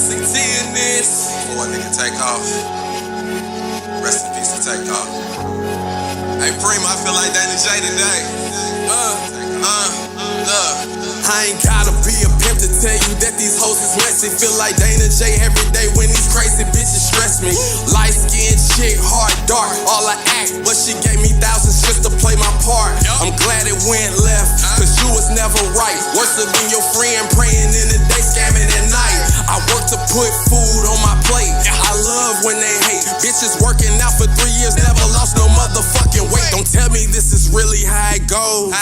CT in this. Before a nigga take off. Rest in peace to take off. Hey, Preem, I feel like daintezjackson today. Look. I ain't gotta be a pimp to tell you that these hoes is messy. Feel like daintezjackson every day when these crazy bitches stress me. Light skinned chick, hard dark, all I act, but she gave me thousands just to play my part. I'm glad it went left, cause you was never right. Worse than your friend praying in the day, scamming at night. I work to put food on my plate. I love when they hate. Bitches working out for 3 years, never lost no motherfucking weight. Don't tell me this is really how it goes.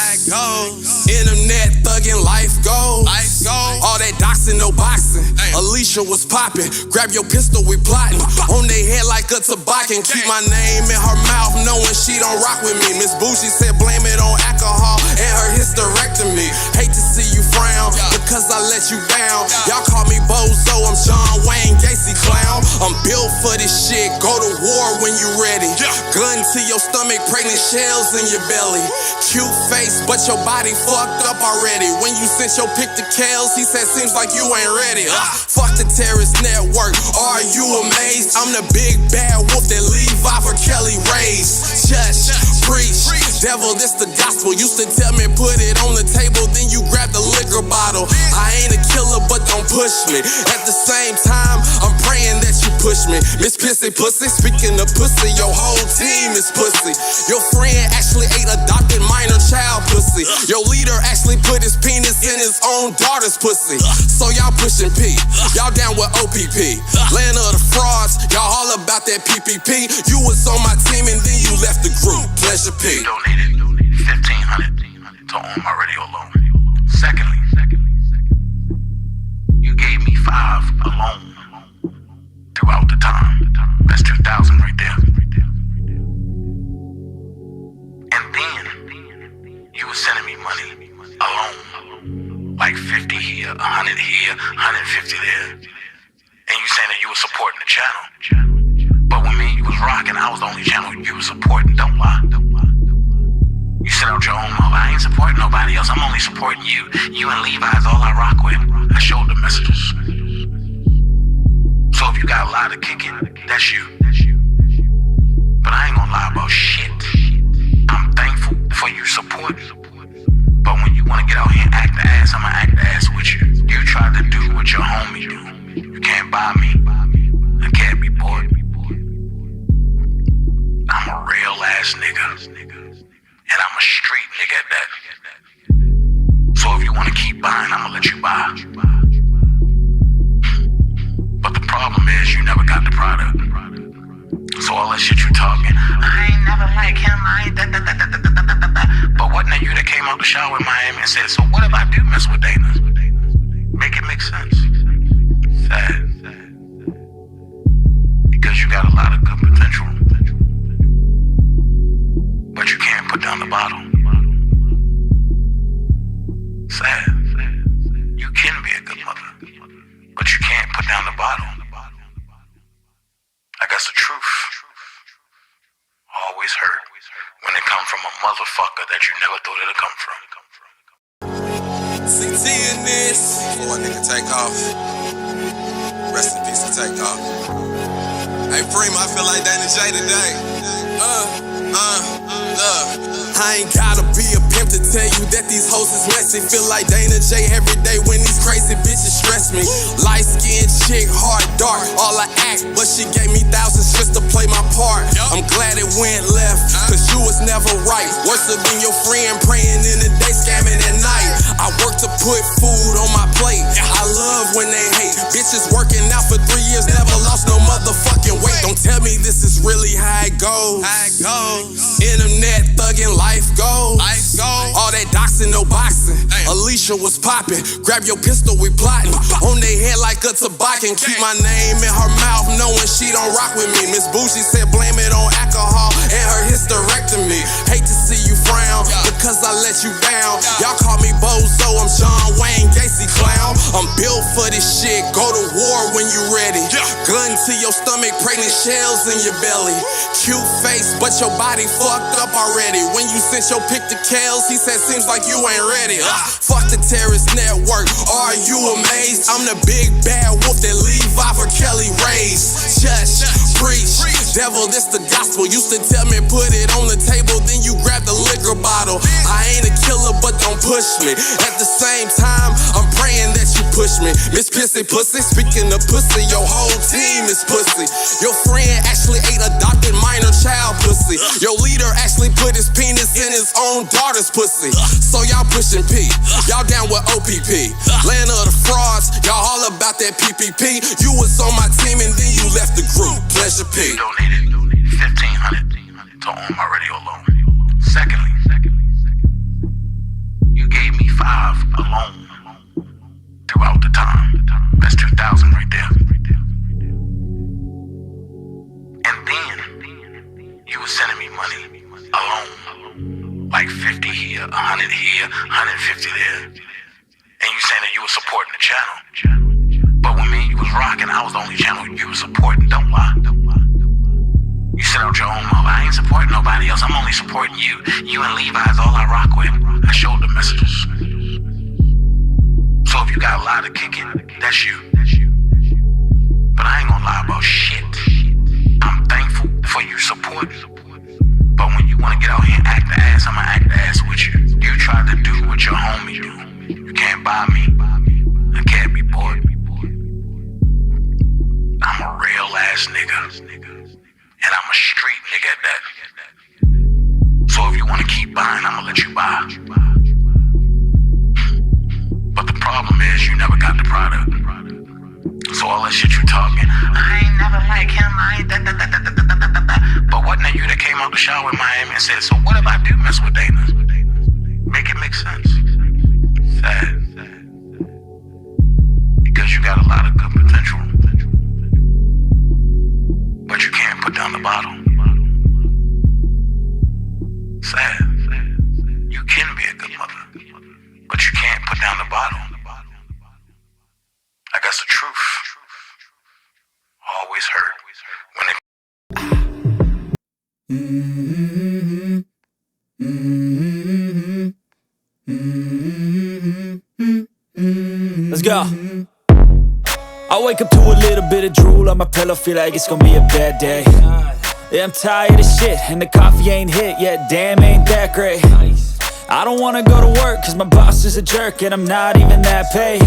Internet thugging, life goes. All that doxing, no boxing. Alicia was popping. Grab your pistol, we plotting. On they head like a toboggan. Keep my name in her mouth, knowing she don't rock with me. Miss Bougie said blame it on alcohol and her hysterectomy. Hate to see you frown because I let you down. Y'all call me Bozo, I'm John Wayne Gacy clown. I'm built for this shit. Go to war when you ready. Gun to your stomach, pregnant shells in your belly. Cute face, but your body fucked up already. When you sent your pic to Kels, he said seems like you ain't ready. Fuck the terrorist network, are you amazed? I'm the big bad wolf that Levi for Kelly raised. Church, preach, devil, this the gospel. Used to tell me put it on the table, then you grab the liquor bottle. I ain't a killer, but don't push me. At the same time, I'm praying that you push me. Miss Pissy Pussy, speaking of pussy, your whole team is pussy. Your friend actually ate adopted minor child pussy. Your leader actually put his penis in his own daughter's pussy. So y'all pushing P, y'all down with OPP. Land of the frauds, y'all all about that PPP. You was on my team and then you left the group. Pleasure P. You donated $1,500 to own my radio loan. Secondly, you gave me $5 alone throughout the time. That's $2,000 right there. And then you were sending me money alone, like 50 here, 100 here, 150 there. And you saying that you were supporting the channel. But when me and you was rocking, I was the only channel you were supporting. Don't lie. You set out your own mouth. I ain't supporting nobody else. I'm only supporting you. You and Levi's all I rock with. I showed the messages. So if you got a lot of kicking, that's you. But I ain't gonna lie about shit. I'm thankful for your support. But when you wanna get out here and act the ass, I'ma act the ass with you. You tried to do what your homie do. You can't buy me. I can't be bought. I'm a real ass nigga. And I'm a street nigga at that. So if you wanna keep buying, I'ma let you buy. But the problem is you never got the product. So all that shit you talking, I ain't never like him, I ain't da. But wasn't it you that came out the shower in Miami and said, so what if I do mess with Dana? Make it make sense. Sad. Because you got a lot of good potential. But you can't put down the bottle. Sad. You can be a good mother, but you can't put down the bottle. I guess the truth always hurt when it come from a motherfucker that you never thought it'd come from. CT in this. Before a nigga take off. Rest in peace to take off. Hey, Preem, I feel like daintezjackson today. Look. I ain't gotta be a pimp to tell you that these hoes is messy. Feel like daintezjackson every day when these crazy bitches stress me. Light skinned chick, hard dark, all I act, but she gave me thousands just to play my part. I'm glad it went left, cause you was never right. Worse than your friend praying in the day, scamming at night. I work to put food on my plate. I love when they hate. Bitches working out for 3 years, never lost no motherfucking weight. Don't tell me this is really how it goes. Internet thugging, life goes. All that doxing, no boxing. Alicia was popping. Grab your pistol, we plotting. On they head like a toboggan. Keep my name in her mouth, knowing she don't rock with me. Miss Bougie said blame it on alcohol and her hysterectomy. Hate to see you frown because I let you down. Y'all call me Bozo, I'm John Wayne Gacy clown. I'm built for this shit, go to war when you ready. Gun to your stomach, pregnant shells in your belly. Cute face, but your body fucked up already. When you sent your pic to Kels, he said, seems like you ain't ready. Fuck the terrorist network, are you amazed? I'm the big bad wolf that Levi for Kelly raised. Shush, preach, devil, this the gospel. Used to tell me put it on the table, then you grab the liquor bottle. I ain't a killer, but don't push me. At the same time, I'm praying that you push me. Miss Pissy Pussy, speaking of pussy, your whole team is pussy. Your friend actually ate adopted minor child pussy. Your leader actually put his penis in his own daughter's pussy. So y'all pushing P, y'all down with OPP. Land of the frauds, y'all all about that PPP. You was on my team and then you left the group. Pleasure P. You donated $1,500 to own my radio loan. Secondly, you gave me $5 alone throughout the time. That's $2,000 right there. And then you were sending me money alone, like 50 here, 100 here, 150 there. And you saying that you were supporting the channel. But when me and you was rocking, I was the only channel you were supporting. Don't lie. You set out your own mouth. I ain't supporting nobody else. I'm only supporting you. You and Levi is all I rock with. I showed the messages. So if you got a lot of kicking, that's you. But I ain't gonna lie about shit. I'm thankful for your support. But when you wanna get out here and act the ass, I'ma act the ass with you. You try to do what your homie do. You can't buy me. I can't be bought. I'm a real ass nigga. And I'm a street nigga at that. So if you wanna keep buying, I'ma let you buy. But the problem is you never got the product. So all that shit you talking, I ain't never like him, I ain't da. But wasn't it you that came out the shower in Miami and said, so what if I do mess with Dana? Make it make sense. Sad. Because you got a lot of good potential. But you can't put down the bottle. Sad. You can be a good mother, but you can't put down the bottle. I guess the truth always hurt when it. Let's go. I wake up to a little bit of drool on my pillow, feel like it's gonna be a bad day. Yeah, I'm tired of shit, and the coffee ain't hit yet, damn, ain't that great. I don't wanna go to work, cause my boss is a jerk, and I'm not even that paid.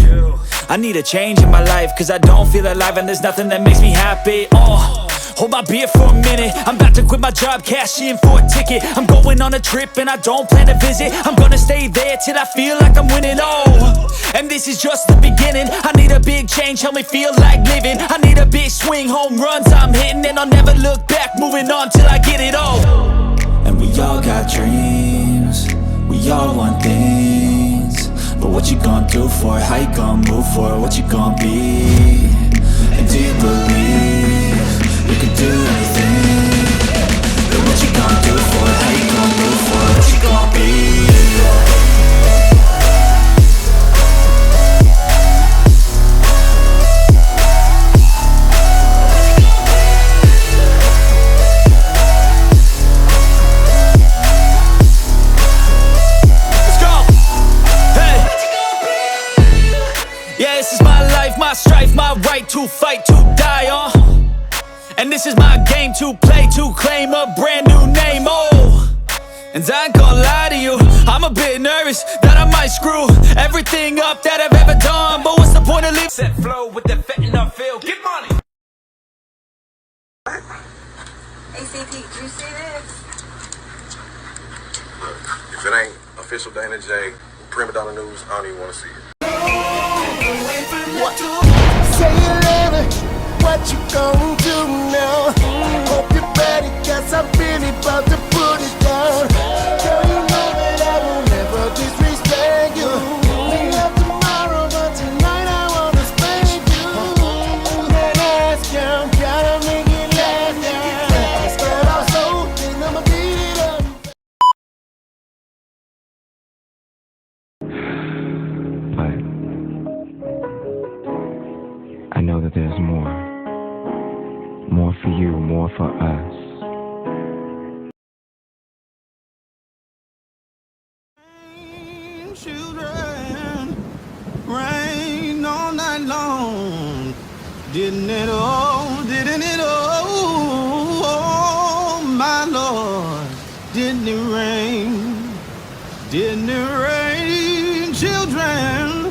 I need a change in my life, cause I don't feel alive, and there's nothing that makes me happy. Hold my beer for a minute, I'm about to quit my job, cash in for a ticket. I'm going on a trip and I don't plan to visit. I'm gonna stay there till I feel like I'm winning, and this is just the beginning. I need a big change, help me feel like living. I need a big swing, home runs I'm hitting, and I'll never look back, moving on till I get it all. And we all got dreams, we all want things, but what you gonna do for it? How you gonna move for it? What you gonna be? And do you believe you can do anything? But what you gonna do for it? How you gonna move for it? What you gonna be? My strife, my right to fight, to die on. And this is my game to play, to claim a brand new name, And I ain't gonna lie to you, I'm a bit nervous that I might screw everything up that I've ever done. But what's the point of living? Set flow with the fentanyl feel, get money. ACP, do you see this? Look, if it ain't official DanaJay, Prima Donna News, I don't even want to see it. What? Say you love it, what you gonna do now? Hope you're ready, cause I'm really about to put it down. Girl, you know that I will never disrespect you. We love tomorrow, but tonight I wanna spend you. That ass girl, gotta make it last down. Start off slow, then I'ma beat it up. Hi. I know that there's more. More for you, more for us. Children, rain all night long. Didn't it all, oh my Lord, didn't it rain? Didn't it rain, children,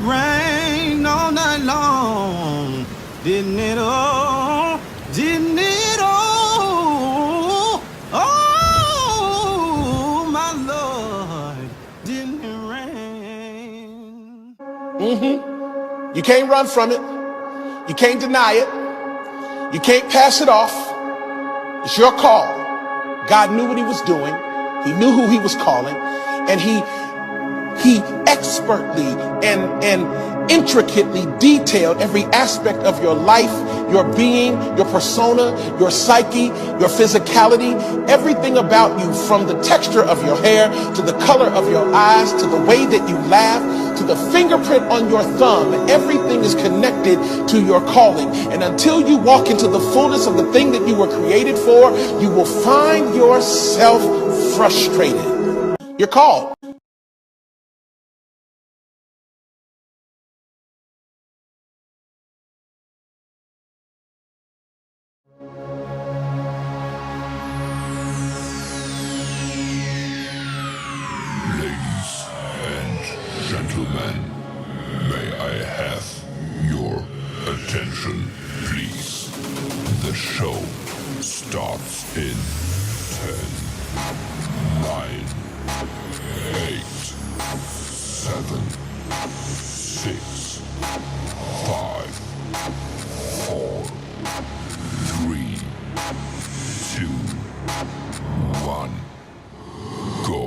rain all night long? Didn't it all, oh my Lord, didn't it rain? You can't run from it. You can't deny it. You can't pass it off. It's your call. God knew what he was doing. He knew who he was calling. And he expertly and intricately detailed every aspect of your life, your being, your persona, your psyche, your physicality, everything about you, from the texture of your hair to the color of your eyes to the way that you laugh to the fingerprint on your thumb. Everything is connected to your calling. And until you walk into the fullness of the thing that you were created for, you will find yourself frustrated. You're called. Ladies and gentlemen, may I have your attention, please? The show starts in 10, 9, 8, 7, 6, 5, 4, 3, 2, 1, go.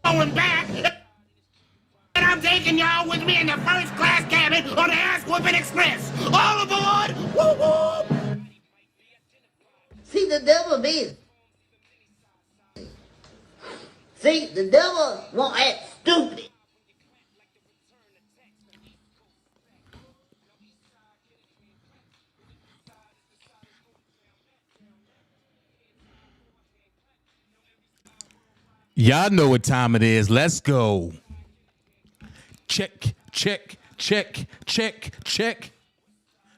Going back, and I'm taking y'all with me in the first class cabin on the Ass Whooping Express. All aboard! Woo woo! See, the devil be. See, the devil won't act stupid. Y'all know what time it is. Let's go. Check, check, check, check, check.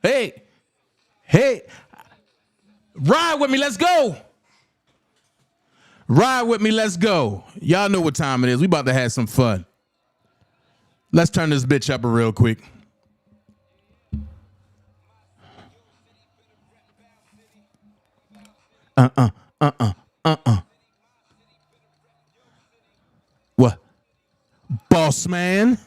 Hey, hey, ride with me. Let's go. Ride with me. Let's go. Y'all know what time it is. We about to have some fun. Let's turn this bitch up real quick. What? Boss man.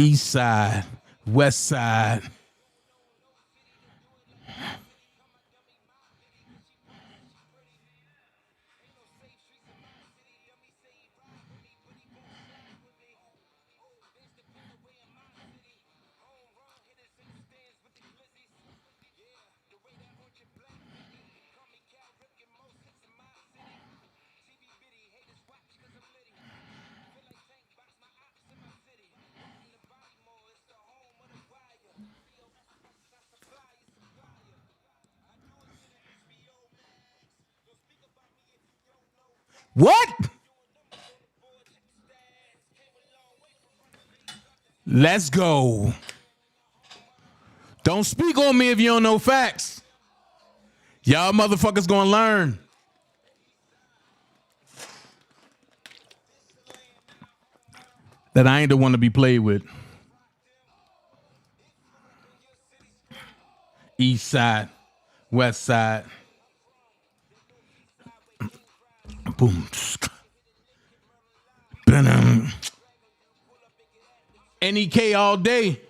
East side, west side. What? Let's go. Don't speak on me if you don't know facts. Y'all motherfuckers gonna learn. That I ain't the one to be played with. East side, west side. Boom. NEK all day.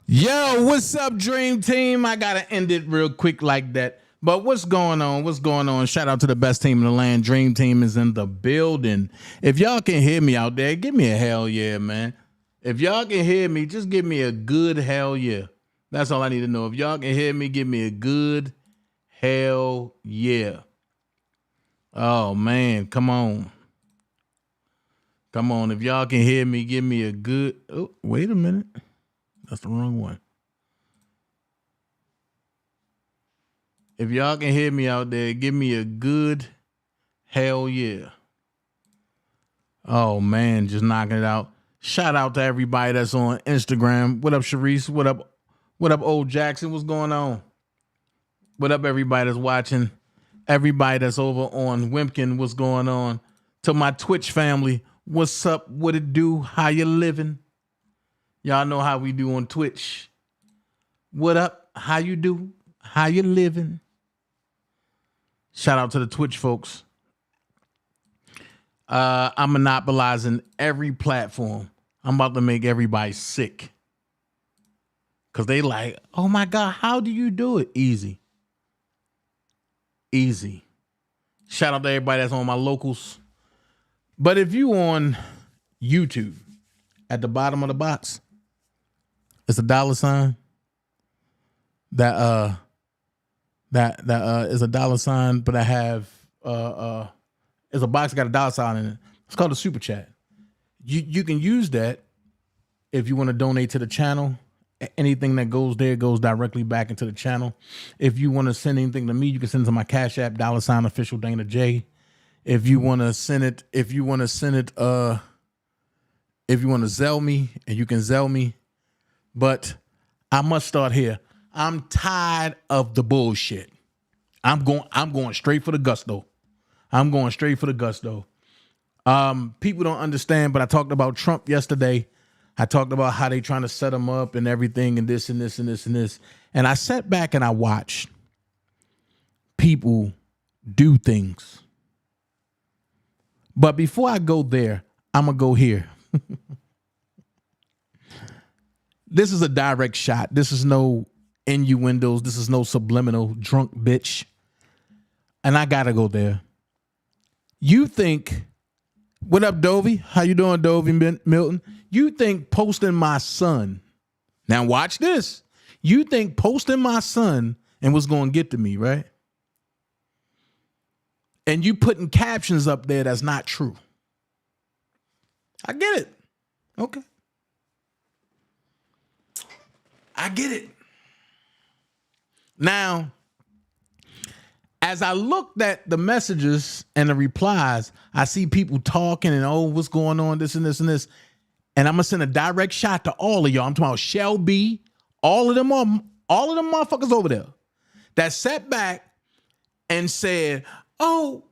Yo, what's up, Dream Team? I gotta end it real quick like that. But what's going on? What's going on? Shout out to the best team in the land. Dream Team is in the building. If y'all can hear me out there, give me a hell yeah, man. If y'all can hear me, just give me a good hell yeah. That's all I need to know. If y'all can hear me, give me a good hell yeah. Oh, man, come on. Come on. If y'all can hear me, give me a good... Oh, wait a minute. That's the wrong one. If y'all can hear me out there, give me a good hell yeah. Oh, man, just knocking it out. Shout out to everybody that's on Instagram. What up, Sharice? What up, Old Jackson? What's going on? What up, everybody that's watching? Everybody that's over on Wimpkin, what's going on? To my Twitch family, what's up? What it do? How you living? Y'all know how we do on Twitch. What up? How you do? How you living? Shout out to the Twitch folks. I'm monopolizing every platform. I'm about to make everybody sick. Because they like, oh my God, how do you do it? Easy. Easy. Shout out to everybody that's on my locals. But if you on YouTube, at the bottom of the box, it's a $. That is a $, but I have it's a box that got a $sign in it. It's called a super chat. You can use that if you want to donate to the channel. Anything that goes there goes directly back into the channel. If you want to send anything to me, you can send it to my Cash App, $OfficialDanaJay. If you want to send it, if you want to Zelle me, and you can Zelle me. But I must start here. I'm tired of the bullshit. I'm going straight for the gusto. I'm going straight for the gusto. People don't understand, but I talked about Trump yesterday. I talked about how they trying to set him up and everything and this and this and this and this. And I sat back and I watched people do things. But before I go there, I'm going to go here. This is a direct shot. This is no innuendos. This is no subliminal drunk bitch. And I got to go there. You think, what up, Dovey? How you doing, Dovey Milton? You think posting my son, now watch this. You think posting my son and what's going to get to me, right? And you putting captions up there that's not true. I get it. Okay. I get it. Now, as I looked at the messages and the replies, I see people talking and, oh, what's going on, this and this and this. And I'm gonna send a direct shot to all of y'all. I'm talking about Shelby, all of them motherfuckers over there that sat back and said, oh,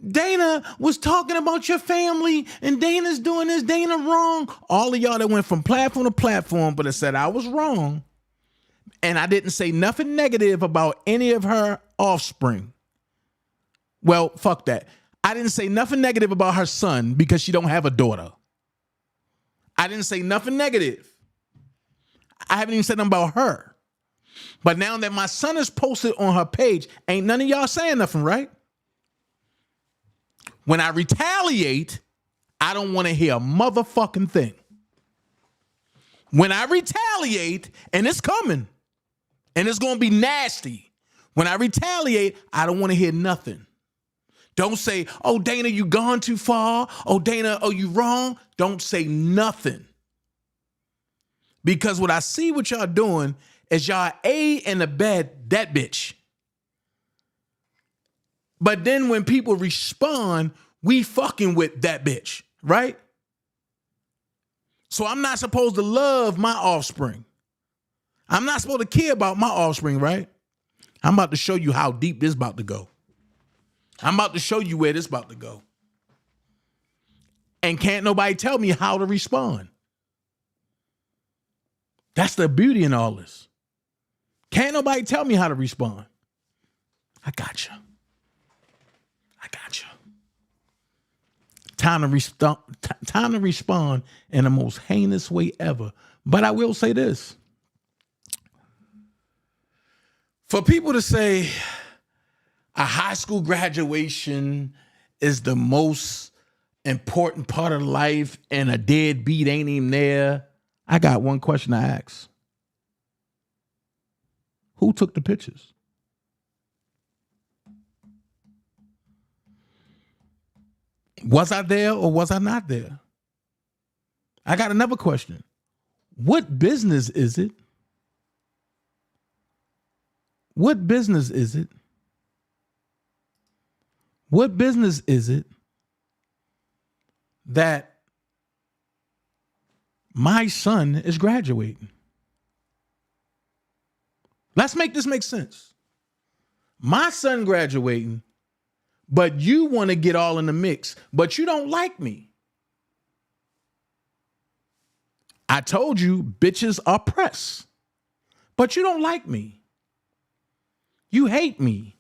Dana was talking about your family and Dana's doing this, Dana wrong. All of y'all that went from platform to platform, but it said I was wrong. And I didn't say nothing negative about any of her offspring. Well, fuck that. I didn't say nothing negative about her son because she don't have a daughter. I didn't say nothing negative. I haven't even said nothing about her. But now that my son is posted on her page, ain't none of y'all saying nothing, right? When I retaliate, I don't want to hear a motherfucking thing. When I retaliate, and it's coming, and it's going to be nasty. When I retaliate, I don't want to hear nothing. Don't say, oh, Dana, you gone too far. Oh, Dana, oh, you wrong. Don't say nothing. Because what I see what y'all doing is y'all aid and abet that bitch. But then when people respond, we fucking with that bitch, right? So I'm not supposed to love my offspring. I'm not supposed to care about my offspring, right? I'm about to show you how deep this about to go. I'm about to show you where this about to go. And can't nobody tell me how to respond. That's the beauty in all this. Can't nobody tell me how to respond. I got you. I got you. Time to respond in the most heinous way ever. But I will say this. For people to say a high school graduation is the most important part of life and a deadbeat ain't even there, I got one question to ask. Who took the pictures? Was I there or was I not there? I got another question. What business is it? What business is it? What business is it that my son is graduating? Let's make this make sense. My son graduating, but you want to get all in the mix, but you don't like me. I told you bitches are press, but you don't like me. You hate me.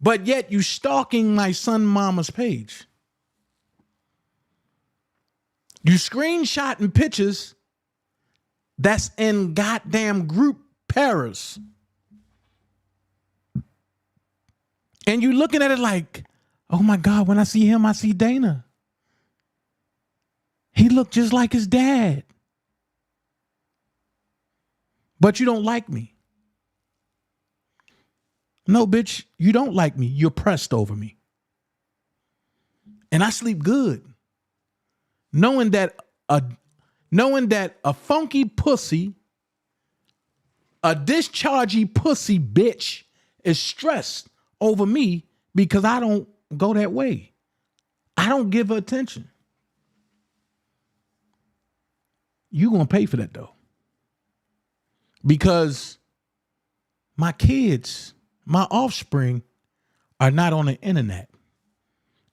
But yet you stalking my son mama's page. You screenshotting pictures that's in goddamn group Paris. And you looking at it like, oh my God, when I see him, I see Dana. He looked just like his dad. But you don't like me. No, bitch, you don't like me. You're pressed over me. And I sleep good. Knowing that a funky pussy, a dischargy pussy bitch is stressed over me because I don't go that way. I don't give her attention. You're going to pay for that though. Because my kids, my offspring are not on the internet.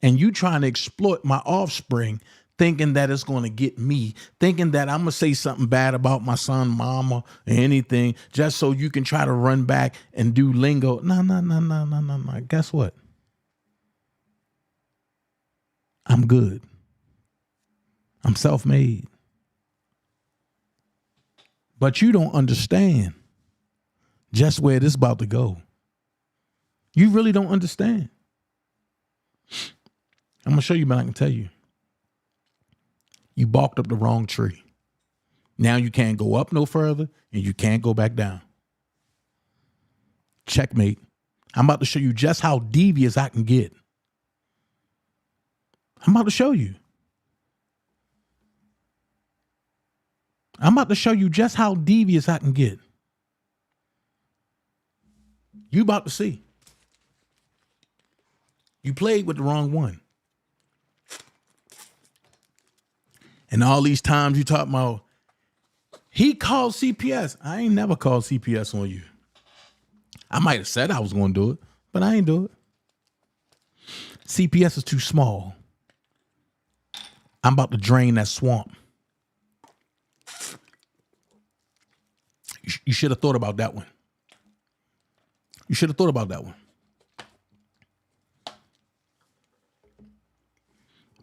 And you trying to exploit my offspring thinking that it's going to get me, thinking that I'm going to say something bad about my son, mama, or anything, just so you can try to run back and do lingo. No. Guess what? I'm good. I'm self-made. But you don't understand just where this is about to go. You really don't understand. I'm going to show you, but I can tell you. You barked up the wrong tree. Now you can't go up no further and you can't go back down. Checkmate. I'm about to show you just how devious I can get. I'm about to show you. I'm about to show you just how devious I can get. You about to see. You played with the wrong one. And all these times you talk about, he called CPS. I ain't never called CPS on you. I might have said I was going to do it, but I ain't do it. CPS is too small. I'm about to drain that swamp. You should have thought about that one. You should have thought about that one.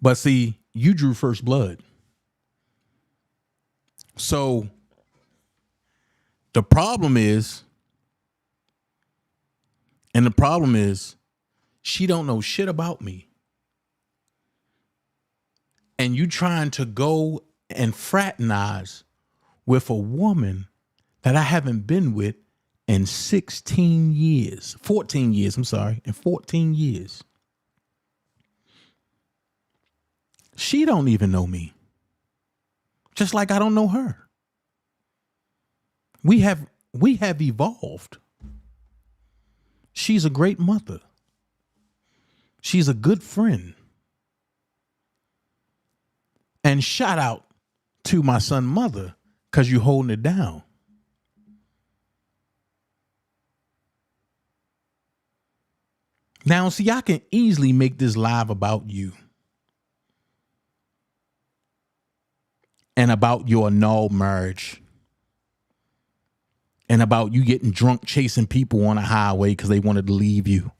But see, you drew first blood. So the problem is, she don't know shit about me. And you trying to go and fraternize with a woman that I haven't been with in 14 years, in 14 years. She don't even know me. Just like I don't know her. We have evolved. She's a great mother. She's a good friend. And shout out to my son mother, because you're holding it down. Now, see, I can easily make this live about you. And about your annulled marriage. And about you getting drunk chasing people on a highway because they wanted to leave you.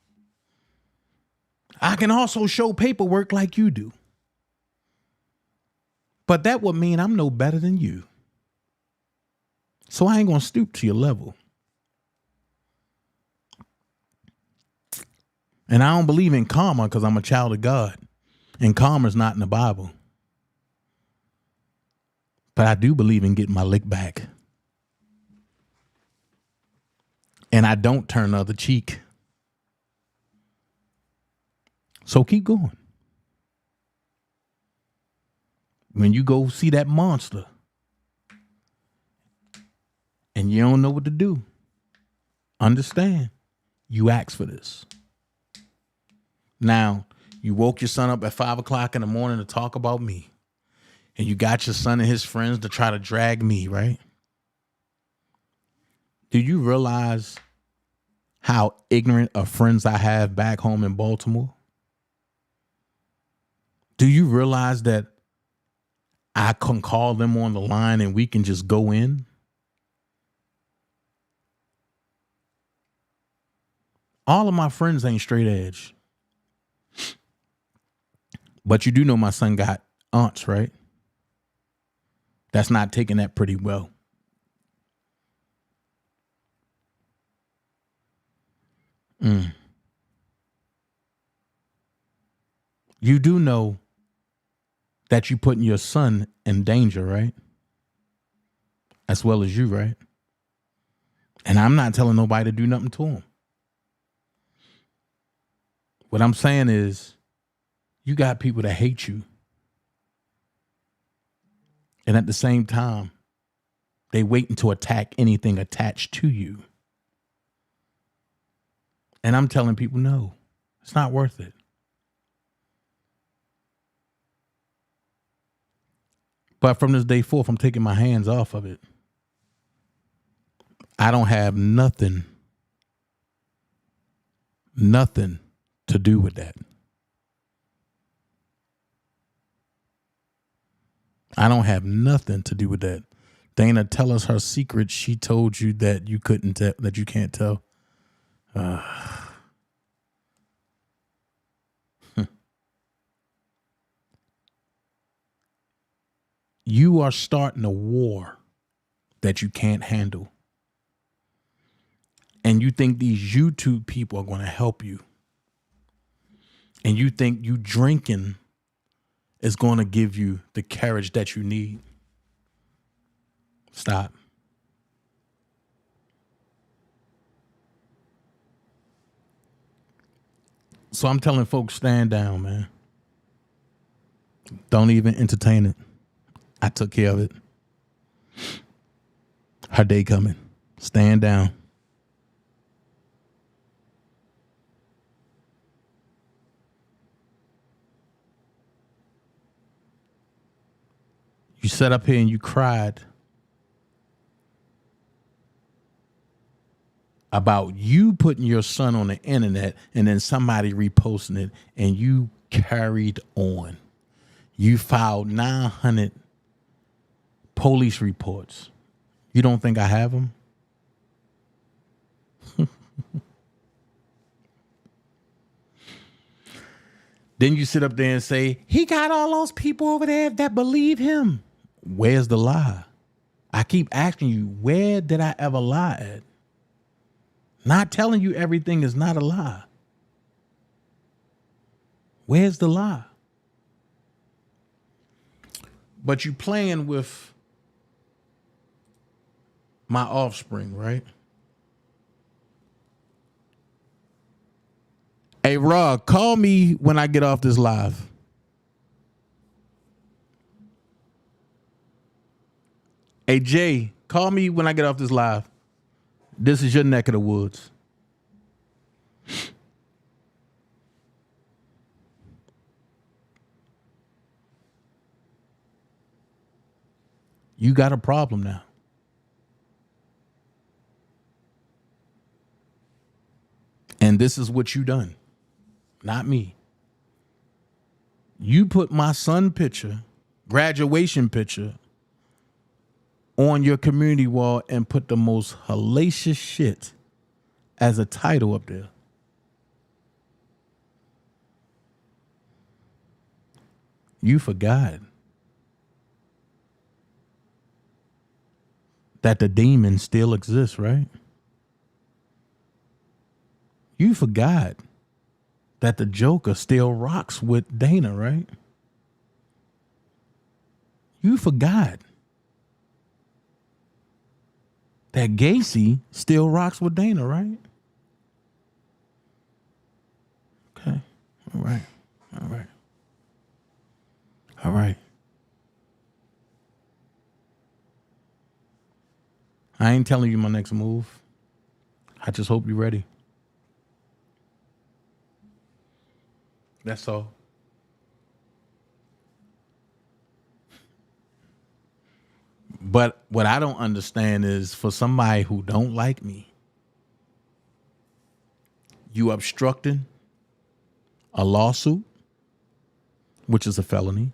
I can also show paperwork like you do. But that would mean I'm no better than you. So I ain't going to stoop to your level. And I don't believe in karma because I'm a child of God. And karma's not in the Bible. But I do believe in getting my lick back. And I don't turn the other cheek. So keep going. When you go see that monster and you don't know what to do, understand, you asked for this. Now, you woke your son up at 5 o'clock in the morning to talk about me. And you got your son and his friends to try to drag me, right? Do you realize how ignorant of friends I have back home in Baltimore? Do you realize that I can call them on the line and we can just go in? All of my friends ain't straight edge. But you do know my son got aunts, right? That's not taking that pretty well. You do know that you putting your son in danger, right? As well as you, right? And I'm not telling nobody to do nothing to him. What I'm saying is, you got people that hate you. And at the same time, they waiting to attack anything attached to you. And I'm telling people, no, it's not worth it. But from this day forth, I'm taking my hands off of it. I don't have nothing to do with that. I don't have nothing to do with that. Dana, tell us her secret. She told you that you couldn't tell, that you can't tell. You are starting a war that you can't handle. And you think these YouTube people are going to help you. And you think you drinking is going to give you the courage that you need. Stop. So I'm telling folks, stand down, man. Don't even entertain it. I took care of it. Her day coming. Stand down. You sat up here and you cried about you putting your son on the internet and then somebody reposting it, and you carried on. You filed 900 police reports. You don't think I have them? Then you sit up there and say, he got all those people over there that believe him. Where's the lie? I keep asking you, where did I ever lie at? Not telling you everything is not a lie. Where's the lie? But you playing with my offspring, right? Hey, Rod, call me when I get off this live. Hey, Jay, call me when I get off this live. This is your neck of the woods. You got a problem now. And this is what you done. Not me. You put my son picture, graduation picture, on your community wall and put the most hellacious shit as a title up there. You forgot that the demon still exists, right? You forgot that the Joker still rocks with Dana, right? You forgot that Gacy still rocks with Dana, right? Okay. All right. All right. All right. I ain't telling you my next move. I just hope you're ready. That's all. But what I don't understand is, for somebody who don't like me, you obstructing a lawsuit, which is a felony.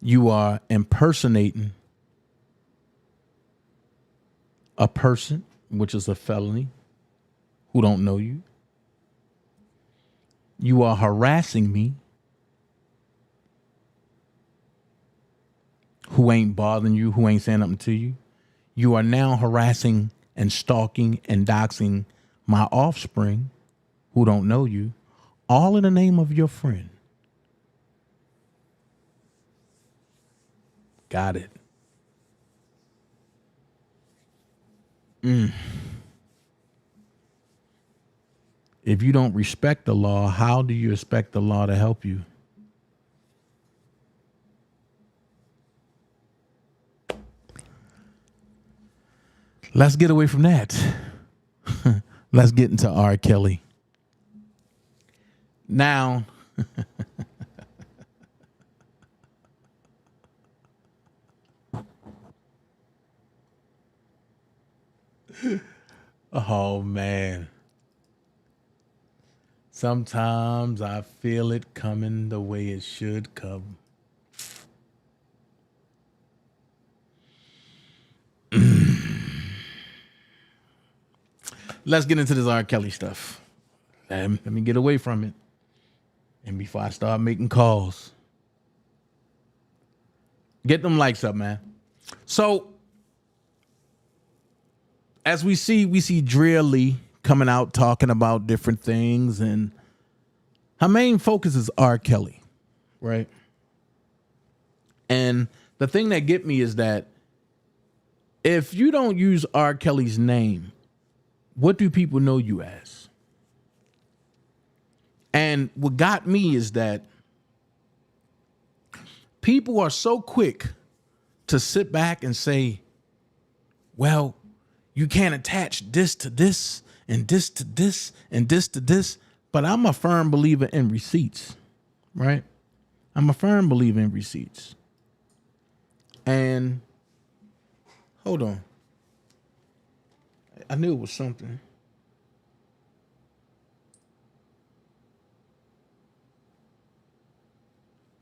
You are impersonating a person, which is a felony, who don't know you. You are harassing me, who ain't bothering you, who ain't saying nothing to you. You are now harassing and stalking and doxing my offspring, who don't know you, all in the name of your friend. Got it. If you don't respect the law, how do you expect the law to help you? Let's get away from that. Let's get into R. Kelly. Now, oh man. Sometimes I feel it coming the way it should come. Let's get into this R. Kelly stuff. Let me get away from it. And before I start making calls, get them likes up, man. So, as we see Drea Lee coming out talking about different things, and her main focus is R. Kelly, right? And the thing that get me is that if you don't use R. Kelly's name, what do people know you as? And what got me is that people are so quick to sit back and say, well, you can't attach this to this and this to this and this to this. But I'm a firm believer in receipts, right? I'm a firm believer in receipts. And hold on. I knew it was something.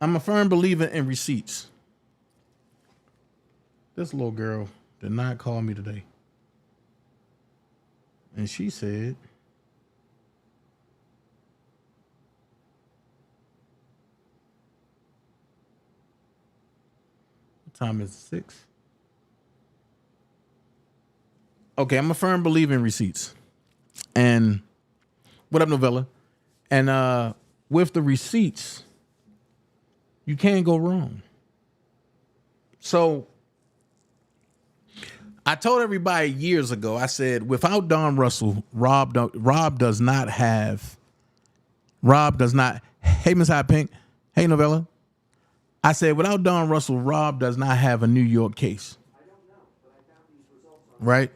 I'm a firm believer in receipts. This little girl did not call me today. And she said, what time is it? 6? Okay, I'm a firm believer in receipts. And what up, Novella? And with the receipts, you can't go wrong. So I told everybody years ago, I said, without Don Russell, Rob does not, hey, Miss Hot Pink, hey, Novella. I said, without Don Russell, Rob does not have a New York case. I don't know, but I found these results. Right?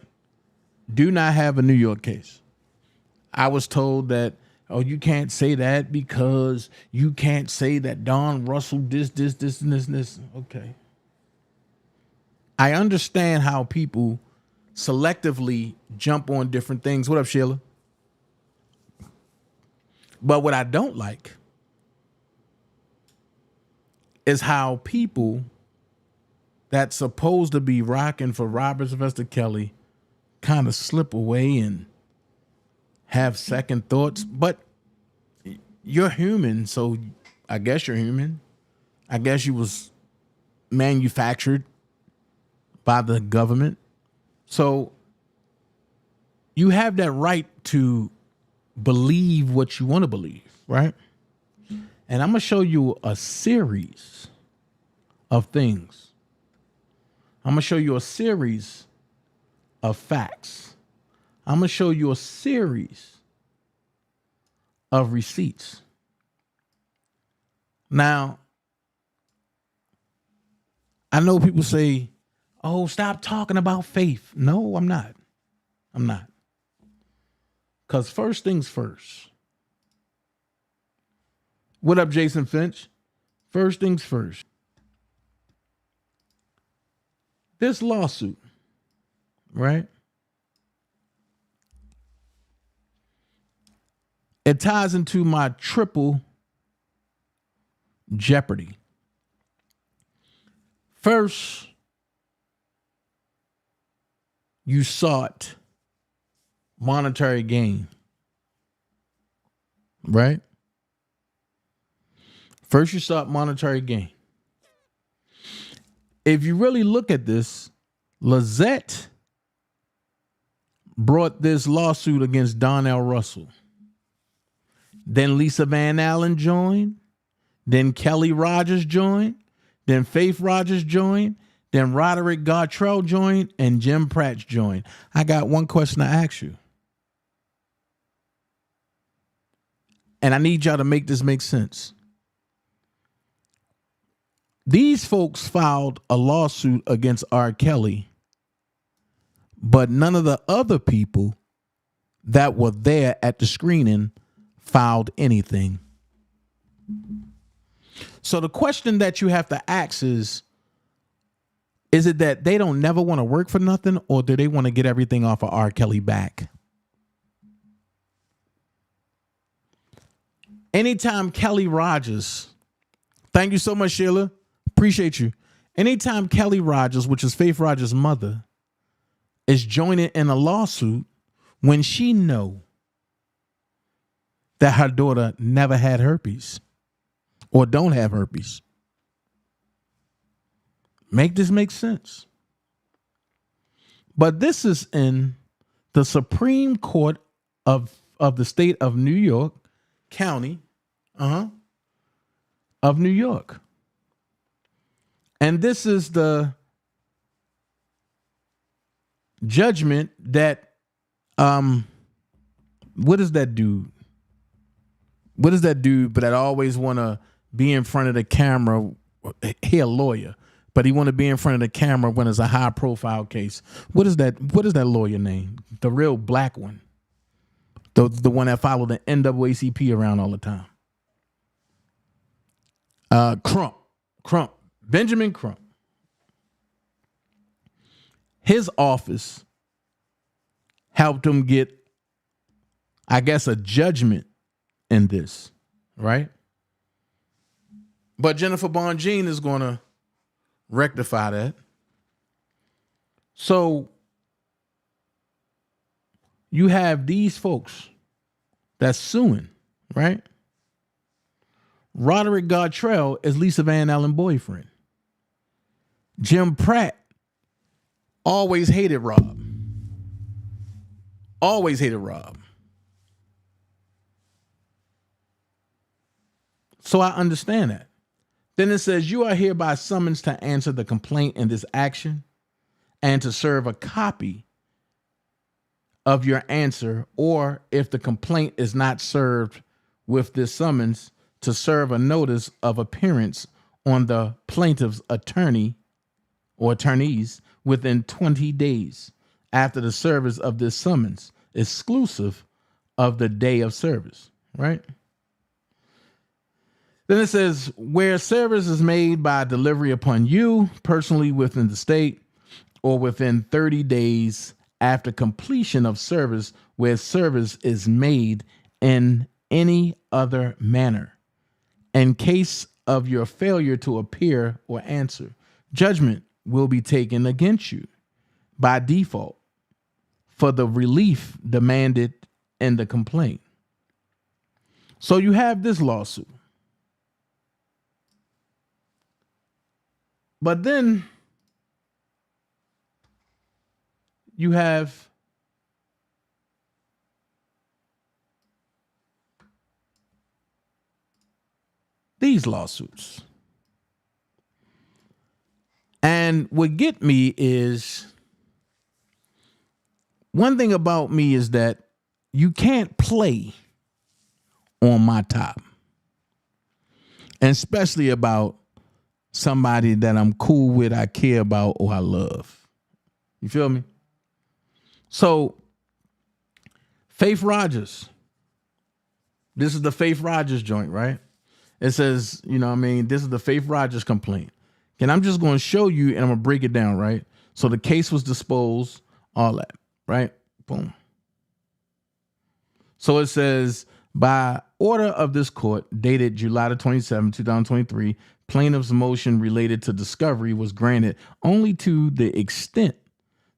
Do not have a New York case. I was told that, oh, you can't say that because you can't say that Don Russell this, and this. Okay. I understand how people selectively jump on different things. What up, Sheila? But what I don't like is how people that's supposed to be rocking for Robert Sylvester Kelly kind of slip away and have second thoughts. But you're human, so I guess you're human. I guess you was manufactured by the government. So you have that right to believe what you want to believe, right? And I'm going to show you a series of things. I'm going to show you a series of facts. I'm going to show you a series of receipts. Now, I know people say, oh, stop talking about faith. No, I'm not. I'm not. Because first things first. What up, Jason Finch? First things first. This lawsuit, right? It ties into my triple Jeopardy. First, you sought monetary gain, right? First, you sought monetary gain. If you really look at this, Lizette brought this lawsuit against Donnell Russell. Then Lisa Van Allen joined. Then Kelly Rogers joined. Then Faith Rogers joined. Then Roderick Gartrell joined. And Jim Pratt joined. I got one question to ask you. And I need y'all to make this make sense. These folks filed a lawsuit against R. Kelly, but none of the other people that were there at the screening filed anything. So the question that you have to ask is it that they don't never want to work for nothing, or do they want to get everything off of R. Kelly back? Anytime Kelly Rogers, thank you so much, Sheila. Appreciate you. Anytime Kelly Rogers, which is Faith Rogers' mother, is joining in a lawsuit when she know that her daughter never had herpes or don't have herpes. Make this make sense. But this is in the Supreme Court of the state of New York, county, of New York. And this is the judgment that, what is that dude? What is that dude, but that always want to be in front of the camera? He a lawyer, but he want to be in front of the camera when it's a high profile case. What is that lawyer name? The real black one. The one that followed the NAACP around all the time. Benjamin Crump. His office helped him get, I guess, a judgment in this, right? But Jennifer Bonjean is going to rectify that. So you have these folks that's suing, right? Roderick Gartrell is Lisa Van Allen's boyfriend. Jim Pratt always hated Rob. Always hated Rob. So I understand that. Then it says, you are hereby summoned to answer the complaint in this action and to serve a copy of your answer, or if the complaint is not served with this summons, to serve a notice of appearance on the plaintiff's attorney or attorneys within 20 days after the service of this summons, exclusive of the day of service, right? Then it says, where service is made by delivery upon you personally within the state or within 30 days after completion of service, where service is made in any other manner. In case of your failure to appear or answer, judgment will be taken against you by default for the relief demanded in the complaint. So you have this lawsuit. But then you have these lawsuits. And what get me is, one thing about me is that you can't play on my top. And especially about somebody that I'm cool with, I care about, or I love. You feel me? So, Faith Rogers. This is the Faith Rogers joint, right? It says, you know what I mean, this is the Faith Rogers complaint. And I'm just going to show you and I'm going to break it down, right? So the case was disposed, all that, right? Boom. So it says, by order of this court, dated July the 27th, 2023, plaintiff's motion related to discovery was granted only to the extent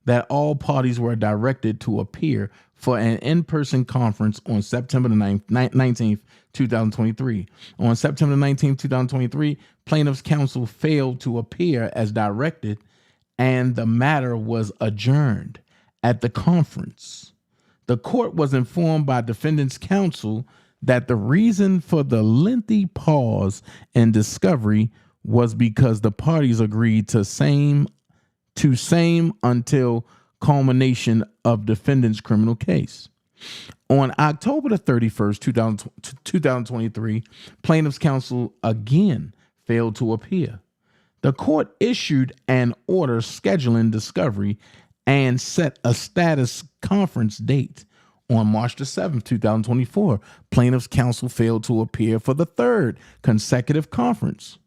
that all parties were directed to appear for an in-person conference on September the 19th, 2023. On September 19th, 2023, plaintiff's counsel failed to appear as directed, and the matter was adjourned at the conference. The court was informed by defendant's counsel that the reason for the lengthy pause in discovery was because the parties agreed to same until culmination of defendant's criminal case. On October the 31st, 2023, plaintiff's counsel again failed to appear. The court issued an order scheduling discovery and set a status conference date. On March the 7th, 2024, plaintiff's counsel failed to appear for the third consecutive conference.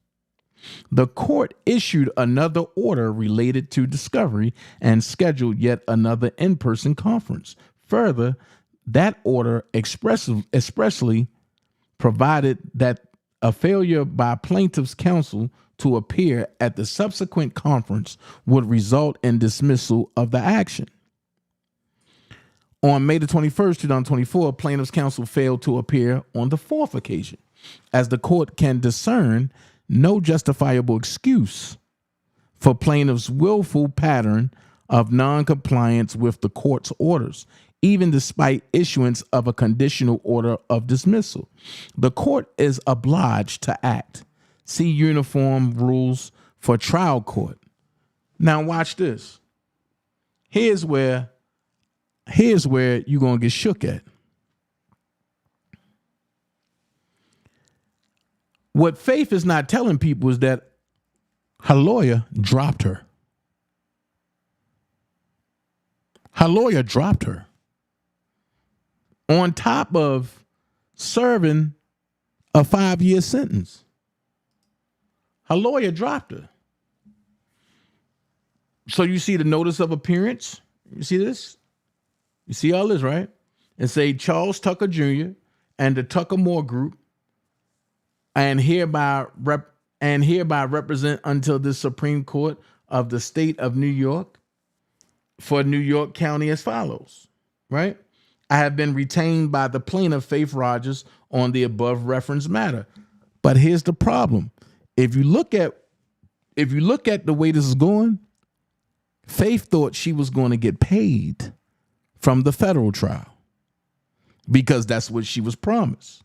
The court issued another order related to discovery and scheduled yet another in-person conference. Further, that order expressly provided that a failure by plaintiff's counsel to appear at the subsequent conference would result in dismissal of the action. On May the 21st, 2024, plaintiff's counsel failed to appear on the fourth occasion, as the court can discern no justifiable excuse for plaintiff's willful pattern of non-compliance with the court's orders, even despite issuance of a conditional order of dismissal. The court is obliged to act. See Uniform Rules for Trial Court. Now watch this. Here's where you're going to get shook at. What Faith is not telling people is that her lawyer dropped her. Her lawyer dropped her. On top of serving a 5-year sentence. Her lawyer dropped her. So you see the notice of appearance. You see this? You see all this, right? And say Charles Tucker Jr. and the Tucker Moore Group and hereby represent until the Supreme Court of the state of New York for New York County as follows, right? I have been retained by the plaintiff, Faith Rogers, on the above referenced matter. But here's the problem. If you look at the way this is going, Faith thought she was going to get paid from the federal trial because that's what she was promised.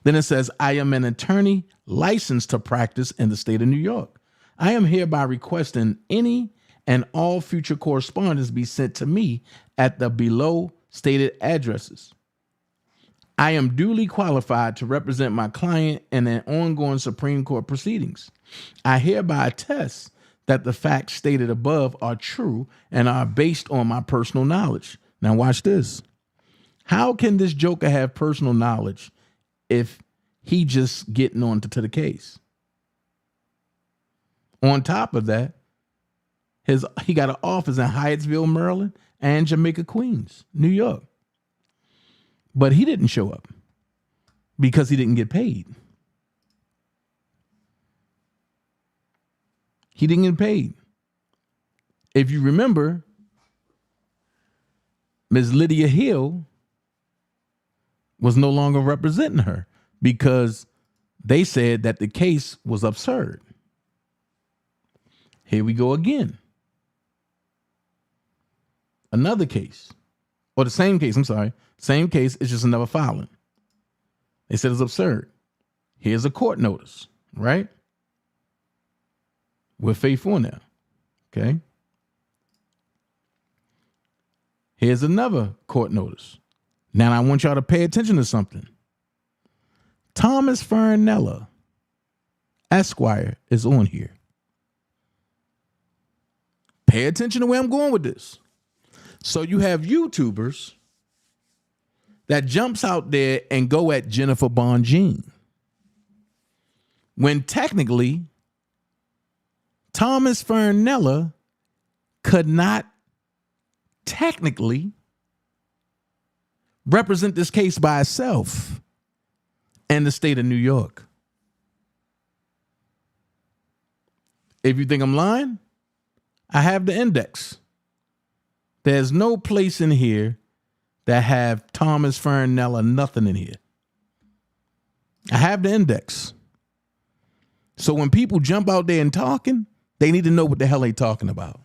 Then it says, I am an attorney licensed to practice in the state of New York. I am hereby requesting any and all future correspondence be sent to me at the below stated addresses. I am duly qualified to represent my client in an ongoing Supreme Court proceedings. I hereby attest that the facts stated above are true and are based on my personal knowledge. Now watch this. How can this joker have personal knowledge if he just getting on to the case? On top of that, he got an office in Hyattsville, Maryland, and Jamaica, Queens, New York. But he didn't show up because he didn't get paid. He didn't get paid. If you remember, Ms. Lydia Hill was no longer representing her because they said that the case was absurd. Here we go again. Another case, or the same case, I'm sorry. Same case, it's just another filing. They said it's absurd. Here's a court notice, right? We're faithful now, okay? Here's another court notice. Now I want y'all to pay attention to something. Thomas Fernella, Esquire, is on here. Pay attention to where I'm going with this. So you have YouTubers that jumps out there and go at Jennifer Bonjean, when technically Thomas Fernella could not technically represent this case by itself in the state of New York. If you think I'm lying, I have the index. There's no place in here that have Thomas Fernella nothing in here. I have the index. So when people jump out there and talking, they need to know what the hell they talking about.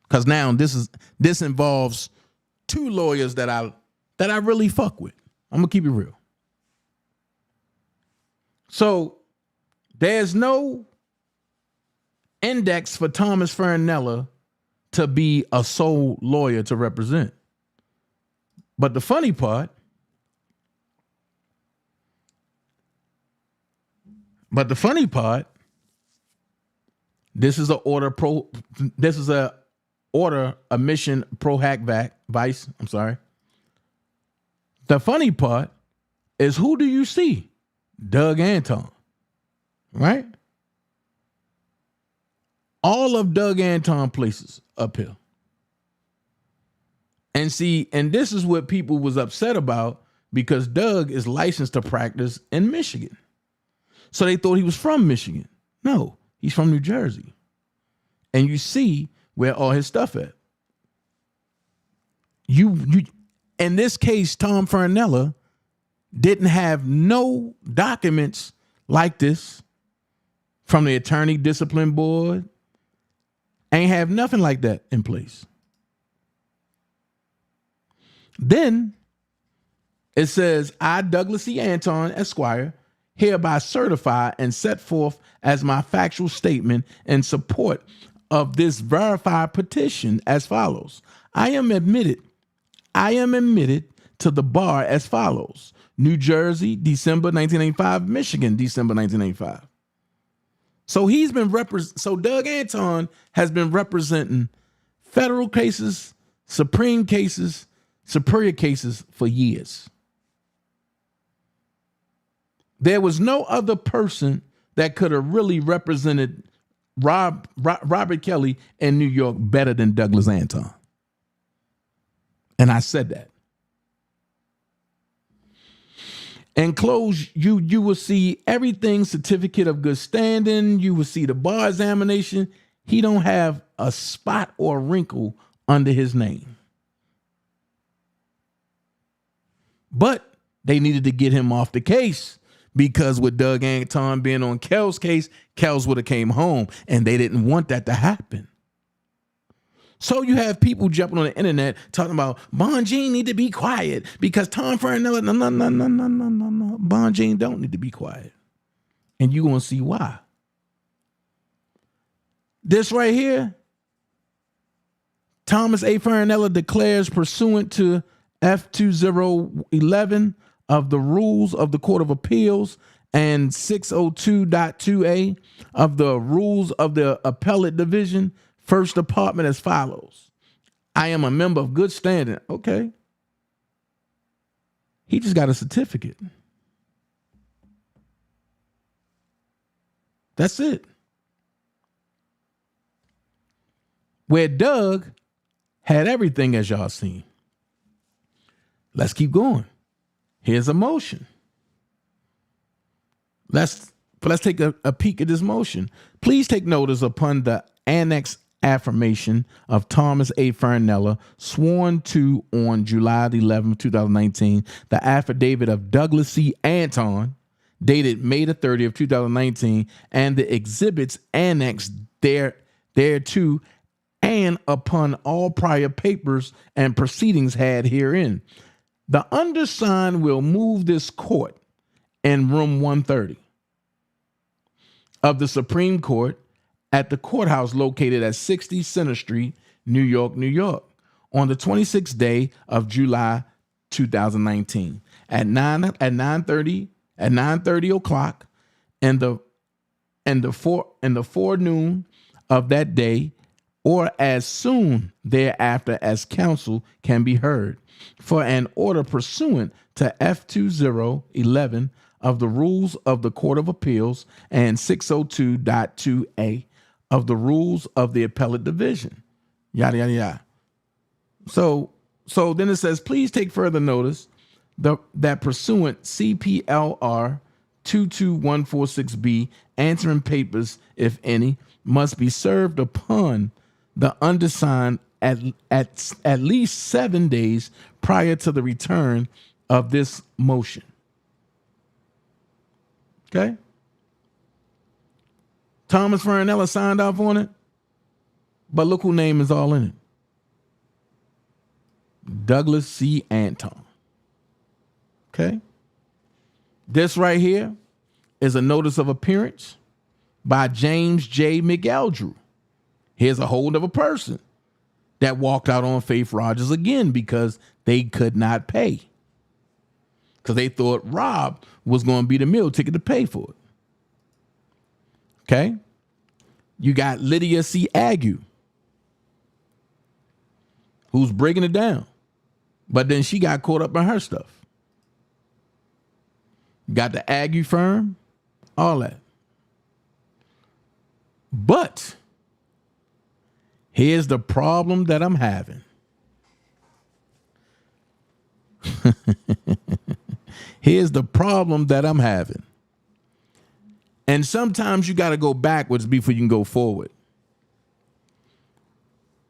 Because now this involves two lawyers that I really fuck with. I'm gonna keep it real. So there's no index for Thomas Fernella to be a sole lawyer to represent. But the funny part, this is a order omission pro hack vice. I'm sorry. The funny part is, who do you see? Doug Anton, right? All of Doug Anton places up here. And see, and this is what people was upset about, because Doug is licensed to practice in Michigan. So they thought he was from Michigan. No, he's from New Jersey. And you see where all his stuff at. You in this case, Tom Fernella didn't have no documents like this from the Attorney Discipline Board. Ain't have nothing like that in place. Then it says, I, Douglas E. Anton, Esquire, hereby certify and set forth as my factual statement in support of this verified petition as follows. I am admitted to the bar as follows. New Jersey, December 1985, Michigan, December 1985. So so Doug Anton has been representing federal cases, supreme cases, superior cases for years. There was no other person that could have really represented Robert Kelly in New York better than Douglas Anton. And I said that. And close, you will see everything, certificate of good standing. You will see the bar examination. He don't have a spot or a wrinkle under his name. But they needed to get him off the case because with Doug Anton being on Kel's case, Kel's would have came home, and they didn't want that to happen. So you have people jumping on the internet talking about Bonjean need to be quiet because Tom Fernella. No. Bonjean don't need to be quiet. And you're going to see why. This right here, Thomas A. Fernella declares pursuant to F2011 of the rules of the Court of Appeals and 602.2a of the rules of the Appellate Division, First Department as follows. I am a member of good standing. Okay. He just got a certificate. That's it. Where Doug had everything, as y'all seen. Let's keep going. Here's a motion. Let's take a peek at this motion. Please take notice upon the annex affirmation of Thomas A. Fernella, sworn to on July 11, 2019, the affidavit of Douglas C. Anton, dated May the 30th, 2019, and the exhibits annexed thereto, and upon all prior papers and proceedings had herein. The undersigned will move this court in room 130 of the Supreme Court at the courthouse located at 60 Center Street, New York, New York, on the 26th day of July 2019 at 9:30 o'clock in the forenoon of that day, or as soon thereafter as counsel can be heard, for an order pursuant to F2011 of the rules of the Court of Appeals and 602.2a of the rules of the Appellate Division. Yada, yada, yada. So then it says, please take further notice that pursuant CPLR 22146B, answering papers, if any, must be served upon the undersigned at least 7 days prior to the return of this motion. Okay? Thomas Fernella signed off on it, but look who name is all in it. Douglas C. Anton. Okay? This right here is a notice of appearance by James J. McEldrew. Here's a hold of a person that walked out on Faith Rogers again because they could not pay. Because they thought Rob was going to be the meal ticket to pay for it. Okay? You got Lydia C. Ague, who's breaking it down. But then she got caught up in her stuff. Got the Ague firm, all that. But here's the problem that I'm having. Here's the problem that I'm having. And sometimes you got to go backwards before you can go forward.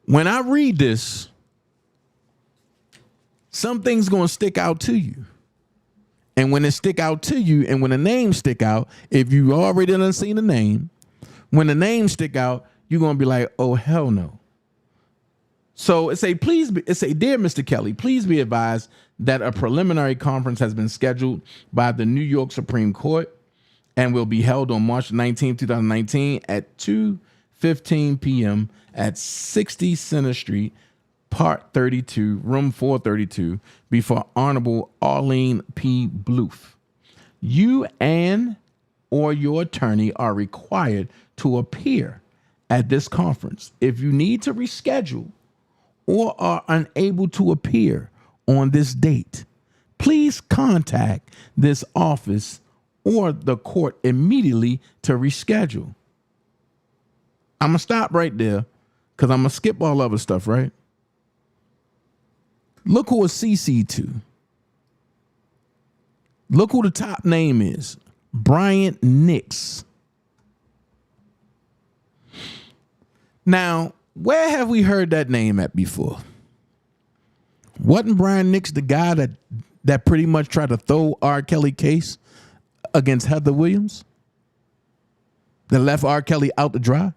When I read this, something's going to stick out to you. And when it stick out to you, and when the names stick out, if you already done seen the name, when the names stick out, you're going to be like, oh, hell no. So it say, dear Mr. Kelly, please be advised that a preliminary conference has been scheduled by the New York Supreme Court and will be held on March 19, 2019 at 2:15 p.m. at 60 Center Street, Part 32, Room 432, before Honorable Arlene P. Bloof. You and or your attorney are required to appear at this conference. If you need to reschedule or are unable to appear on this date, please contact this office or the court immediately to reschedule. I'm going to stop right there because I'm going to skip all other stuff, right? Look who it's CC'd to. Look who the top name is. Bryant Nix. Now, where have we heard that name at before? Wasn't Brian Nix the guy that pretty much tried to throw R. Kelly case against Heather Williams? That left R. Kelly out to dry?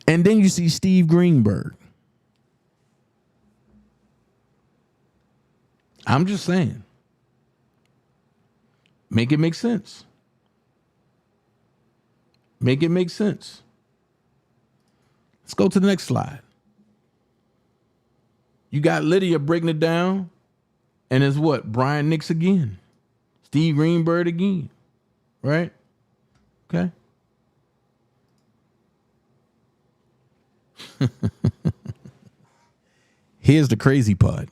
And then you see Steve Greenberg. I'm just saying. Make it make sense. Make it make sense. Let's go to the next slide. You got Lydia breaking it down, and it's what? Brian Nix again. Steve Greenberg again. Right? Okay. Here's the crazy part.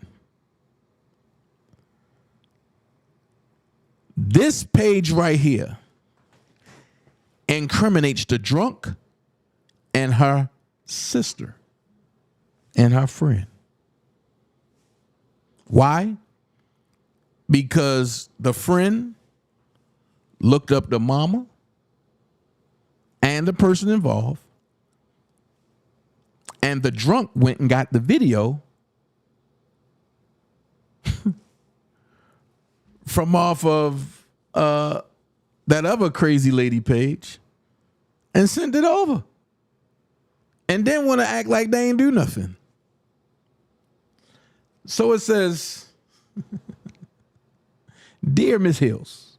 This page right here incriminates the drunk and her sister and her friend. Why? Because the friend looked up the mama and the person involved, and the drunk went and got the video from off of that other crazy lady page and sent it over. And then want to act like they ain't do nothing. So it says, Dear Ms. Hills,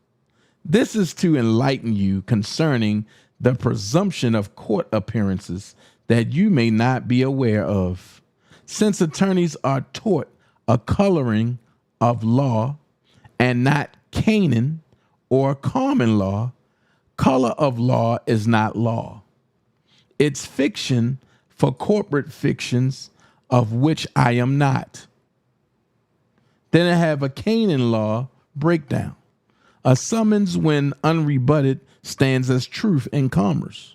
this is to enlighten you concerning the presumption of court appearances that you may not be aware of. Since attorneys are taught a coloring of law and not canon or common law, color of law is not law. It's fiction for corporate fictions of which I am not. Then I have a canon law breakdown. A summons when unrebutted stands as truth in commerce.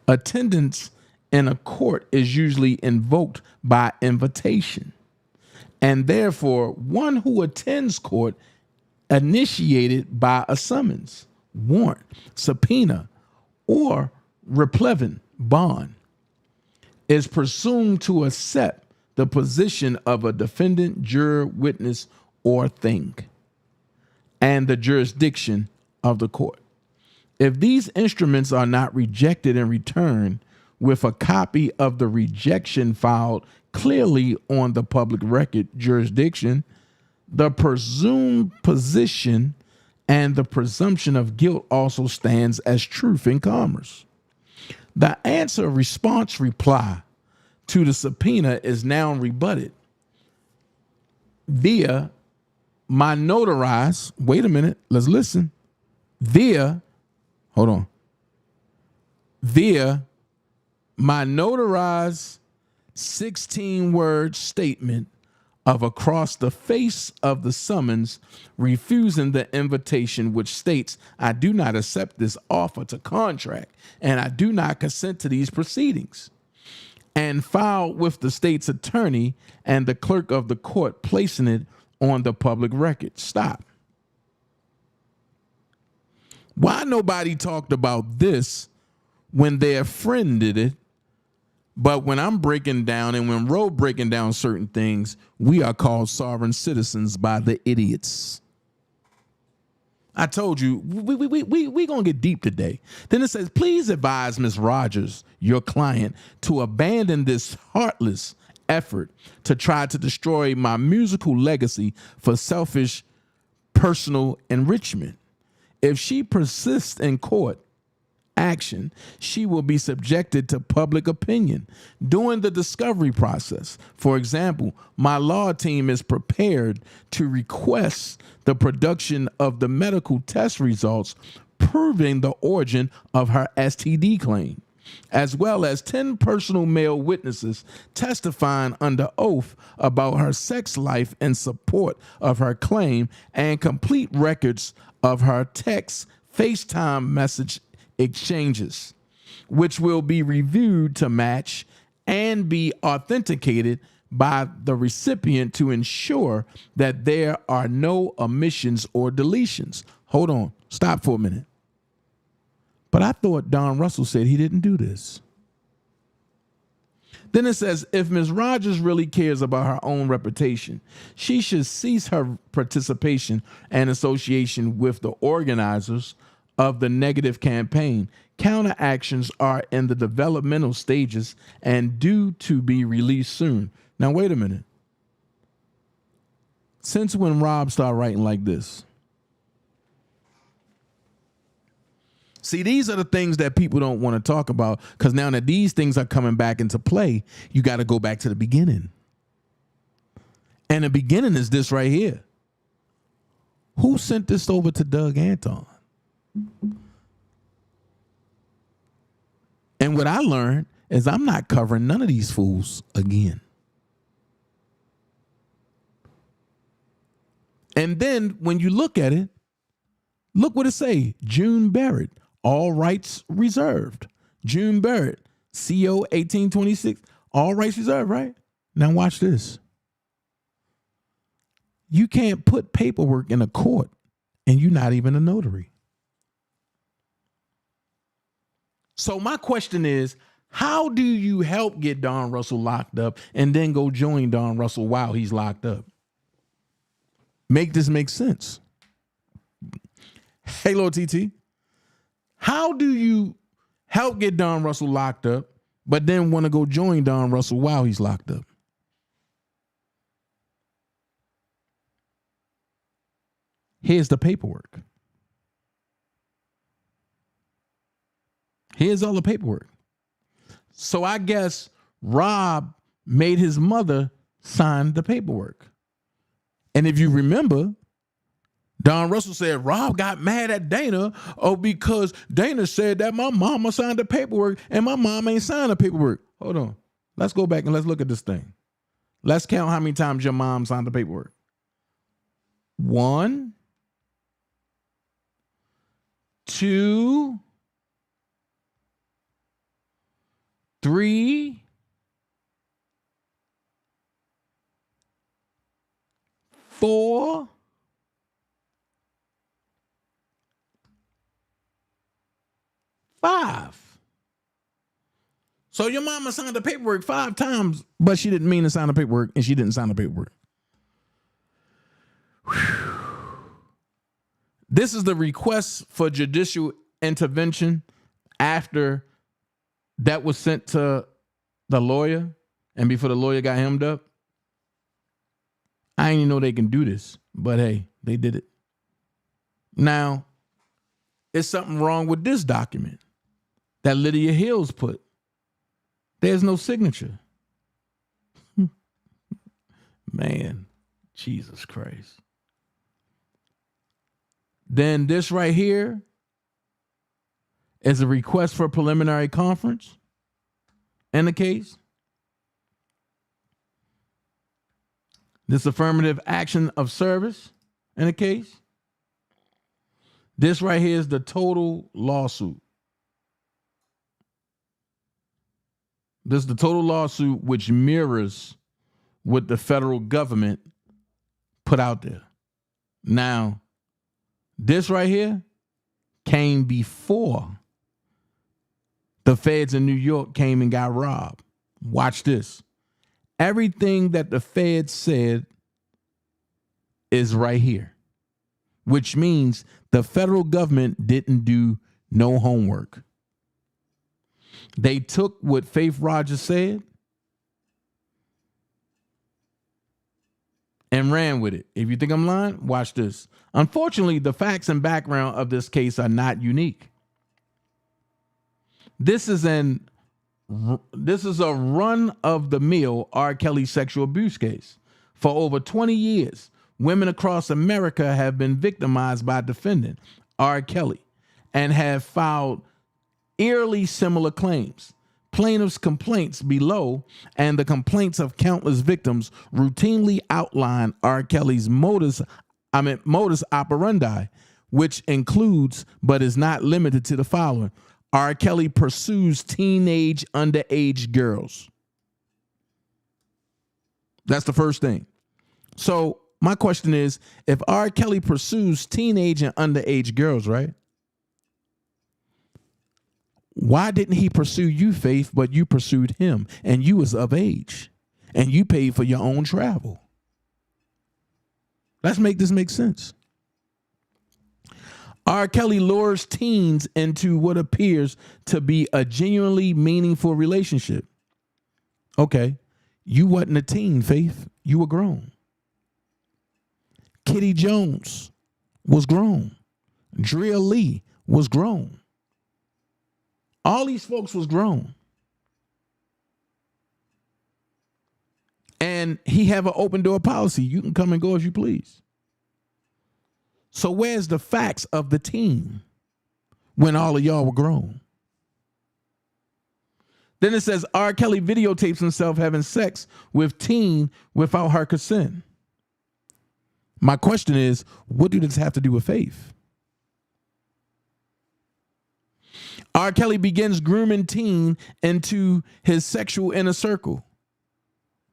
Attendance in a court is usually invoked by invitation. And therefore, one who attends court initiated by a summons, warrant, subpoena, or replevin bond is presumed to accept the position of a defendant, juror, witness, or thing, and the jurisdiction of the court. If these instruments are not rejected and returned with a copy of the rejection filed clearly on the public record jurisdiction, the presumed position and the presumption of guilt also stands as truth in commerce. The answer, response, reply to the subpoena is now rebutted via my notarized, wait a minute, let's listen, via my notarized 16-word statement of across the face of the summons refusing the invitation, which states, I do not accept this offer to contract and I do not consent to these proceedings, and filed with the state's attorney and the clerk of the court, placing it on the public record. Stop. Why nobody talked about this when their friend did it? But when I'm breaking down and when Roe breaking down certain things, we are called sovereign citizens by the idiots. I told you, we going to get deep today. Then it says, please advise Ms. Rogers, your client, to abandon this heartless effort to try to destroy my musical legacy for selfish personal enrichment. If she persists in court action, she will be subjected to public opinion during the discovery process. For example, my law team is prepared to request the production of the medical test results proving the origin of her STD claim, as well as 10 personal male witnesses testifying under oath about her sex life in support of her claim, and complete records of her text FaceTime message exchanges, which will be reviewed to match and be authenticated by the recipient to ensure that there are no omissions or deletions. Hold on, stop for a minute. But I thought Don Russell said he didn't do this. Then it says, if Ms. Rogers really cares about her own reputation, she should cease her participation and association with the organizers of the negative campaign. Counteractions are in the developmental stages and due to be released soon. Now, wait a minute. Since when Rob started writing like this? See, these are the things that people don't want to talk about, because now that these things are coming back into play, you got to go back to the beginning. And the beginning is this right here. Who sent this over to Doug Anton? And what I learned is I'm not covering none of these fools again. And then when you look at it, look what it say. June Barrett, all rights reserved. June Barrett, CO 1826, all rights reserved, right? Now watch this. You can't put paperwork in a court and you're not even a notary. So my question is, how do you help get Don Russell locked up and then go join Don Russell while he's locked up? Make this make sense. Hey, Lord TT, how do you help get Don Russell locked up, but then want to go join Don Russell while he's locked up? Here's the paperwork. Here's all the paperwork. So I guess Rob made his mother sign the paperwork. And if you remember, Don Russell said Rob got mad at Dana because Dana said that my mama signed the paperwork and my mom ain't signed the paperwork. Hold on. Let's go back and let's look at this thing. Let's count how many times your mom signed the paperwork. 1, 2, 3, 4, 5. So your mama signed the paperwork 5 times, but she didn't mean to sign the paperwork, and she didn't sign the paperwork. Whew. This is the request for judicial intervention after that was sent to the lawyer and before the lawyer got hemmed up. I didn't even know they can do this, but hey, they did it. Now, is something wrong with this document that Lydia Hills put? There's no signature. Man, Jesus Christ. Then this right here is a request for a preliminary conference in the case. This affirmative action of service in the case. This right here is the total lawsuit. This is the total lawsuit, which mirrors what the federal government put out there. Now, this right here came before the feds in New York came and got robbed. Watch this. Everything that the feds said is right here, which means the federal government didn't do no homework. They took what Faith Rogers said and ran with it. If you think I'm lying, watch this. Unfortunately, the facts and background of this case are not unique. This is a run-of-the-mill R. Kelly sexual abuse case. For over 20 years, women across America have been victimized by defendant R. Kelly and have filed eerily similar claims. Plaintiffs' complaints below and the complaints of countless victims routinely outline R. Kelly's modus operandi, which includes but is not limited to the following. R. Kelly pursues teenage underage girls. That's the first thing. So my question is, if R. Kelly pursues teenage and underage girls, right? Why didn't he pursue you, Faith, but you pursued him and you was of age and you paid for your own travel? Let's make this make sense. R. Kelly lures teens into what appears to be a genuinely meaningful relationship. Okay, you wasn't a teen, Faith. You were grown. Kitty Jones was grown. Drea Lee was grown. All these folks was grown. And he have an open door policy. You can come and go as you please. So where's the facts of the team when all of y'all were grown? Then it says R. Kelly videotapes himself having sex with teen without her consent. My question is, what do this have to do with Faith? R. Kelly begins grooming teen into his sexual inner circle.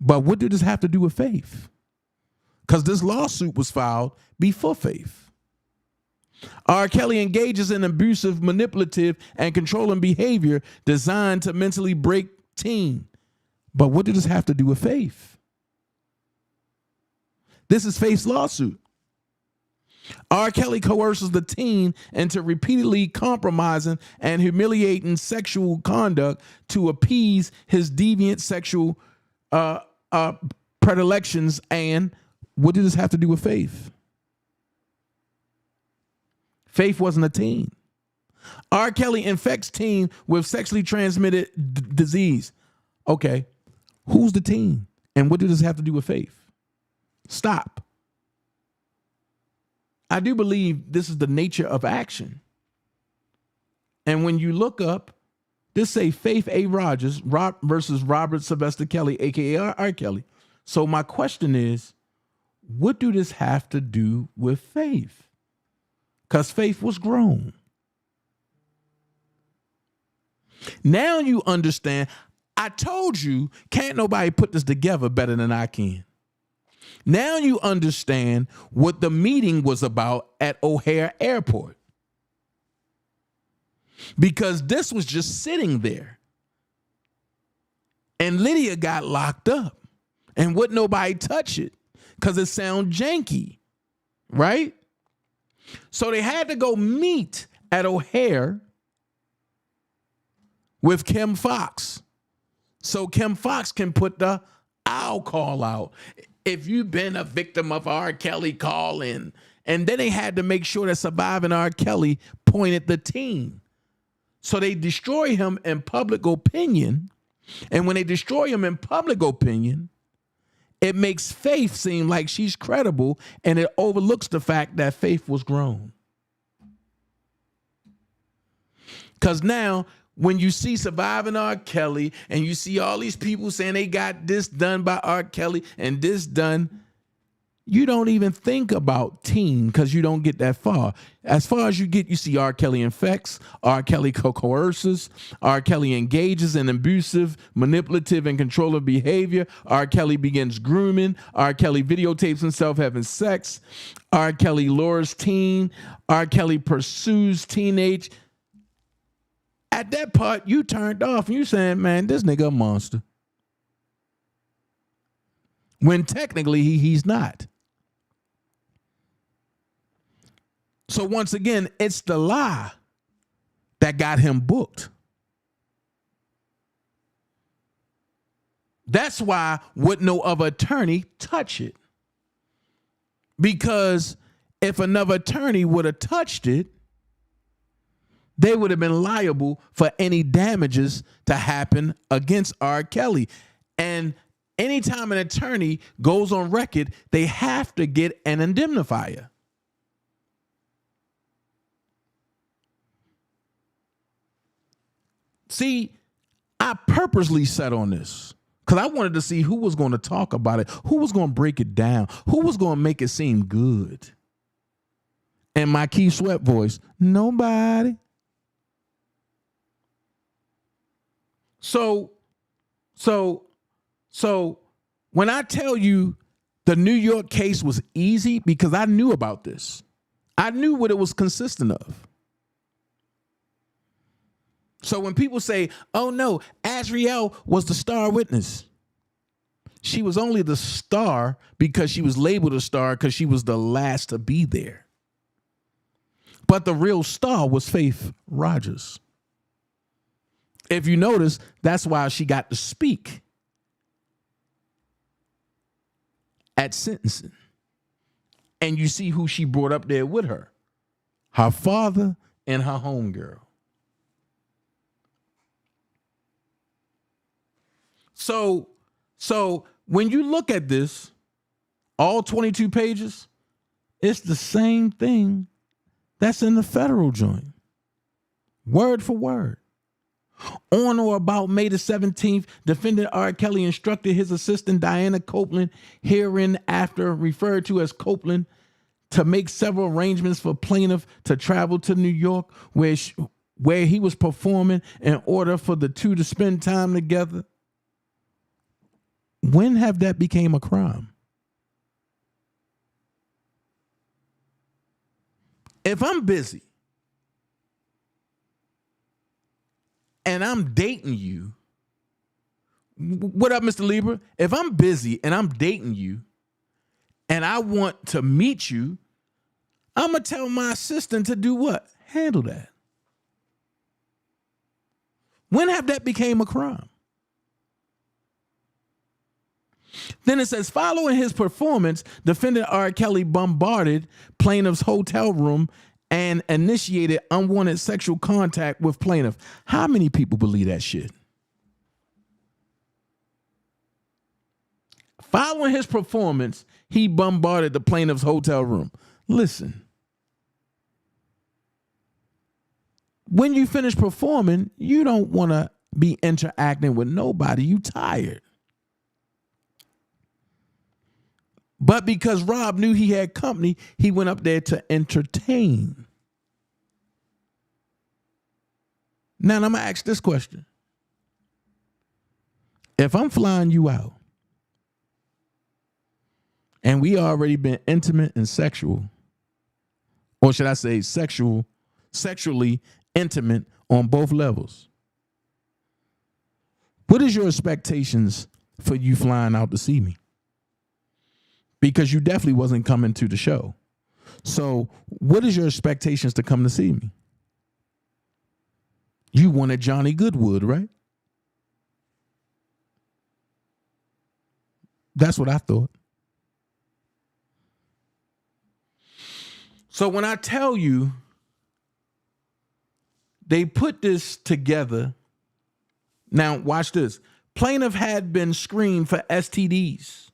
But what did this have to do with Faith? Because this lawsuit was filed before Faith. R. Kelly engages in abusive, manipulative, and controlling behavior designed to mentally break teen. But what did this have to do with Faith? This is Faith's lawsuit. R. Kelly coerces the teen into repeatedly compromising and humiliating sexual conduct to appease his deviant sexual predilections. And what did this have to do with Faith? Faith wasn't a teen. R. Kelly infects teen with sexually transmitted disease. Okay, who's the teen? And what does this have to do with Faith? Stop. I do believe this is the nature of action. And when you look up, this say Faith A. Rogers versus Robert Sylvester Kelly, a.k.a. R. Kelly. So my question is, what do this have to do with Faith? Because Faith was grown. Now you understand. I told you, can't nobody put this together better than I can. Now you understand what the meeting was about at O'Hare Airport. Because this was just sitting there. And Lydia got locked up. And wouldn't nobody touch it because it sounded janky, right? So they had to go meet at O'Hare with Kim Fox. So Kim Fox can put the "I'll call out." If you've been a victim of R. Kelly, call in. And then they had to make sure that surviving R. Kelly pointed the teen. So they destroy him in public opinion. And when they destroy him in public opinion, it makes Faith seem like she's credible, and it overlooks the fact that Faith was grown. Because now, when you see surviving R. Kelly and you see all these people saying they got this done by R. Kelly and this done, you don't even think about teen because you don't get that far. As far as you get, you see R. Kelly infects, R. Kelly coerces, R. Kelly engages in abusive, manipulative, and controlling behavior. R. Kelly begins grooming. R. Kelly videotapes himself having sex. R. Kelly lures teen. R. Kelly pursues teenage. At that part, you turned off and you saying, man, this nigga a monster. When technically he's not. So once again, it's the lie that got him booked. That's why would no other attorney touch it. Because if another attorney would have touched it, they would have been liable for any damages to happen against R. Kelly. And anytime an attorney goes on record, they have to get an indemnifier. See, I purposely sat on this because I wanted to see who was going to talk about it, who was going to break it down, who was going to make it seem good. And my Keith Sweat voice, nobody. So when I tell you the New York case was easy, because I knew about this. I knew what it was consistent of. So when people say, oh no, Azriel was the star witness. She was only the star because she was labeled a star because she was the last to be there. But the real star was Faith Rogers. If you notice, that's why she got to speak at sentencing. And you see who she brought up there with her. Her father and her homegirl. So when you look at this, all 22 pages, it's the same thing that's in the federal joint. Word for word. On or about May the 17th, defendant R. Kelly instructed his assistant Diana Copeland, hereinafter referred to as Copeland, to make several arrangements for plaintiff to travel to New York, where he was performing, in order for the two to spend time together. When have that became a crime? If I'm busy and I'm dating you, what up, Mr. Lieber? If I'm busy and I'm dating you and I want to meet you, I'm going to tell my assistant to do what? Handle that. When have that became a crime? Then it says, following his performance, defendant R. Kelly bombarded plaintiff's hotel room and initiated unwanted sexual contact with plaintiff. How many people believe that shit? Following his performance, he bombarded the plaintiff's hotel room. Listen, when you finish performing, you don't want to be interacting with nobody. You tired. But because Rob knew he had company, he went up there to entertain. Now, I'm going to ask this question. If I'm flying you out and we already been intimate and sexual, or should I say sexually intimate on both levels, what is your expectations for you flying out to see me? Because you definitely wasn't coming to the show. So what is your expectations to come to see me? You wanted Johnny Goodwood, right? That's what I thought. So when I tell you they put this together, now watch this. Plaintiff had been screened for STDs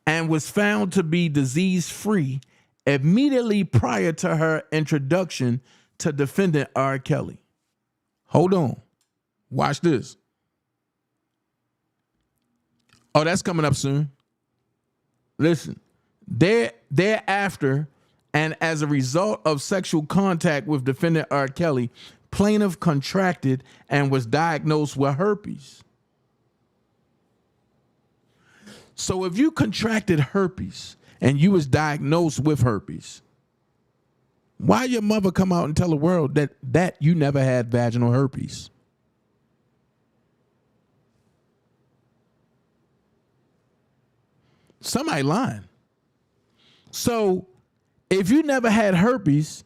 and was found to be disease-free immediately prior to her introduction to defendant R. Kelly. Hold on. Watch this. Oh, that's coming up soon. Listen, thereafter, and as a result of sexual contact with defendant R. Kelly, plaintiff contracted and was diagnosed with herpes. So if you contracted herpes and you was diagnosed with herpes, why your mother come out and tell the world that you never had vaginal herpes? Somebody lying. So if you never had herpes,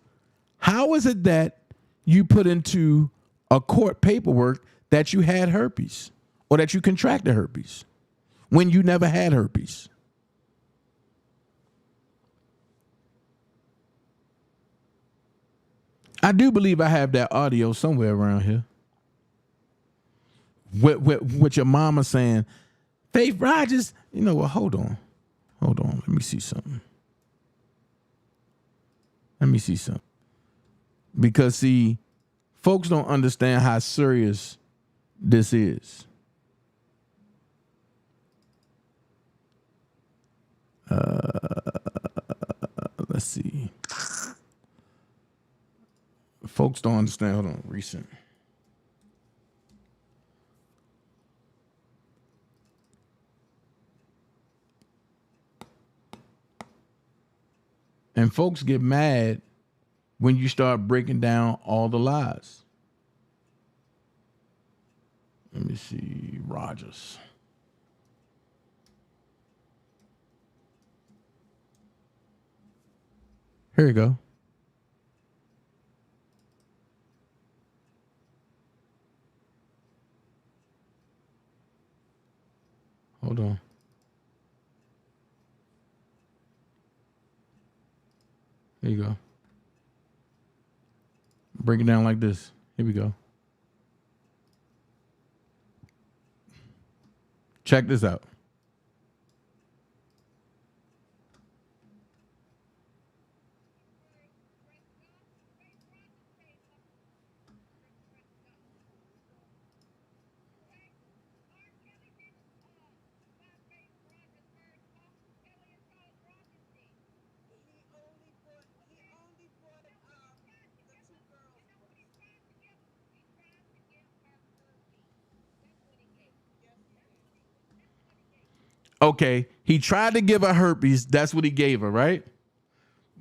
how is it that you put into a court paperwork that you had herpes or that you contracted herpes when you never had herpes? I do believe I have that audio somewhere around here. With your mama saying, Faith Rogers, you know what, hold on. Let me see something. Because see, folks don't understand how serious this is. Let's see. Folks don't understand. Hold on, recent. And folks get mad when you start breaking down all the lies. Let me see, Rogers. Here you go. Hold on. Here you go. Break it down like this. Here we go. Check this out. Okay, he tried to give her herpes. That's what he gave her, right?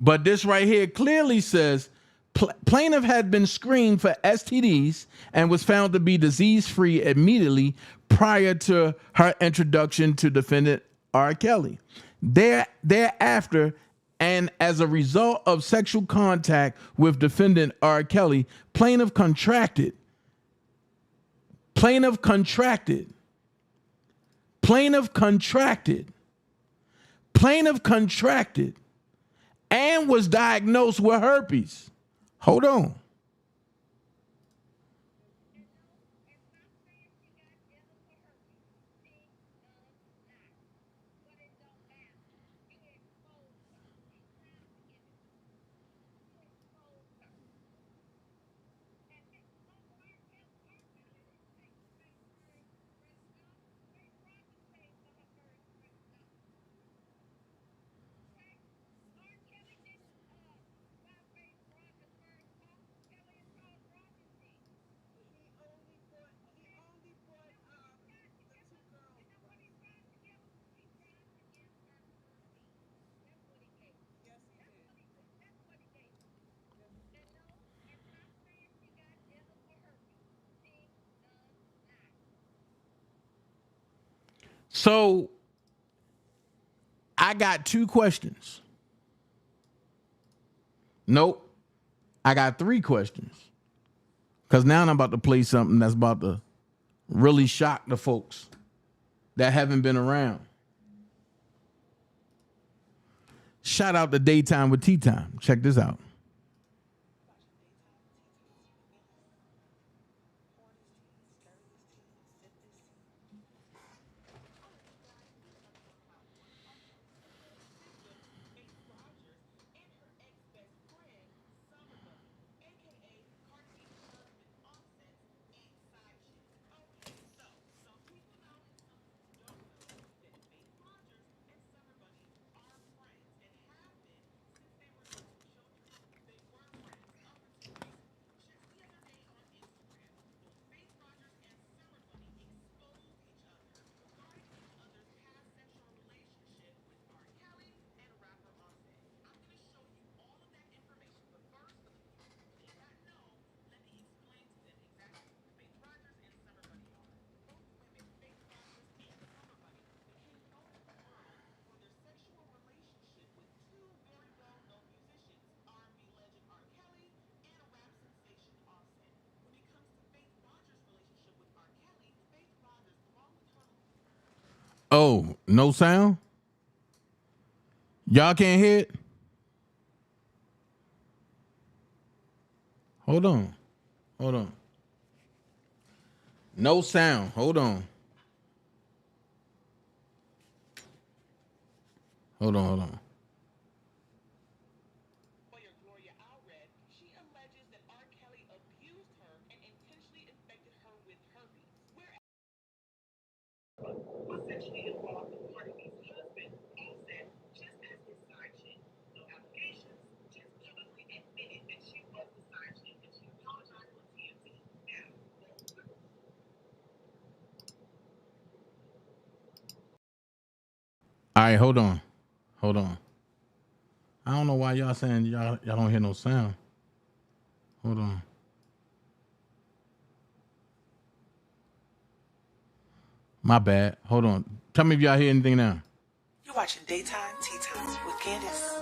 But this right here clearly says plaintiff had been screened for STDs and was found to be disease-free immediately prior to her introduction to defendant R. Kelly. Thereafter, and as a result of sexual contact with defendant R. Kelly, plaintiff contracted and was diagnosed with herpes. Hold on. So I got two questions. Nope. I got three questions. Because now I'm about to play something that's about to really shock the folks that haven't been around. Shout out to Daytime with Tea Time. Check this out. Oh, no sound? Y'all can't hear it? Hold on. No sound. Hold on. All right, hold on. I don't know why y'all saying y'all don't hear no sound. Hold on. My bad. Hold on. Tell me if y'all hear anything now. You're watching Daytime Tea Times with Candace.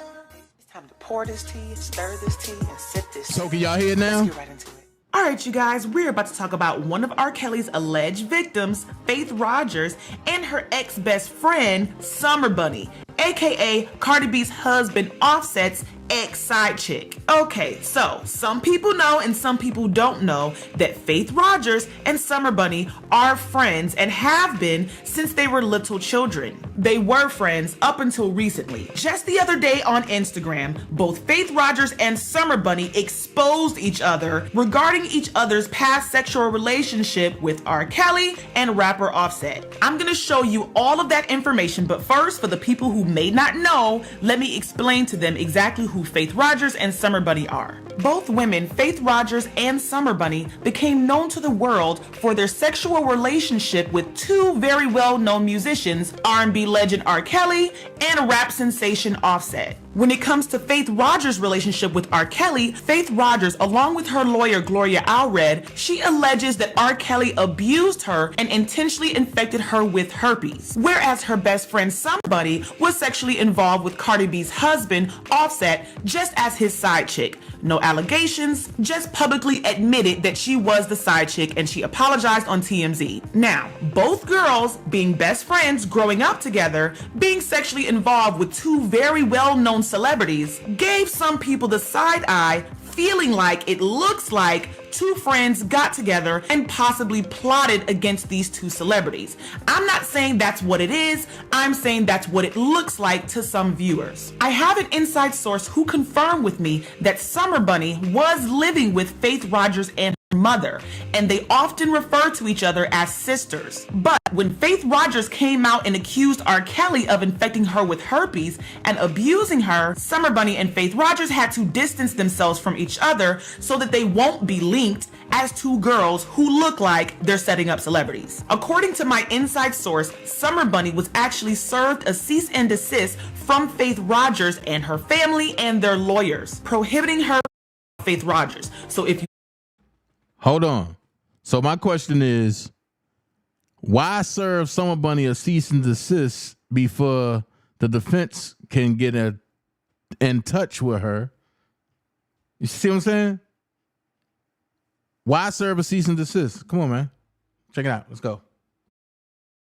It's time to pour this tea, stir this tea, and sip this tea. So can y'all hear it now? Let's get right into it. All right, you guys, we're about to talk about one of R. Kelly's alleged victims, Faith Rogers, and her ex-best friend, Summer Bunny, aka Cardi B's husband, Offset's ex-side chick. Okay, so some people know and some people don't know that Faith Rogers and Summer Bunny are friends and have been since they were little children. They were friends up until recently. Just the other day on Instagram, both Faith Rogers and Summer Bunny exposed each other regarding each other's past sexual relationship with R. Kelly and rapper Offset. I'm gonna show you all of that information, but first, for the people who may not know, let me explain to them exactly who Faith Rogers and Summer Bunny are. Both women, Faith Rogers and Summer Bunny, became known to the world for their sexual relationship with two very well-known musicians, R&B legend R. Kelly and rap sensation Offset. When it comes to Faith Rogers' relationship with R. Kelly, Faith Rogers, along with her lawyer Gloria Allred, she alleges that R. Kelly abused her and intentionally infected her with herpes. Whereas her best friend Summer Bunny was sexually involved with Cardi B's husband, Offset, just as his side chick. No allegations, just publicly admitted that she was the side chick and she apologized on TMZ. Now, both girls, being best friends growing up together, being sexually involved with two very well-known celebrities, gave some people the side eye, feeling like it looks like two friends got together and possibly plotted against these two celebrities. I'm not saying that's what it is, I'm saying that's what it looks like to some viewers. I have an inside source who confirmed with me that Summer Bunny was living with Faith Rogers and her mother, and they often refer to each other as sisters. But when Faith Rogers came out and accused R. Kelly of infecting her with herpes and abusing her, Summer Bunny and Faith Rogers had to distance themselves from each other so that they won't be linked as two girls who look like they're setting up celebrities. According to my inside source, Summer Bunny was actually served a cease and desist from Faith Rogers and her family and their lawyers, prohibiting her from Faith Rogers. So if you... Hold on. So my question is, why serve Summer Bunny a cease and desist before the defense can get in touch with her? You see what I'm saying? Why serve a cease and desist? Come on, man. Check it out. Let's go.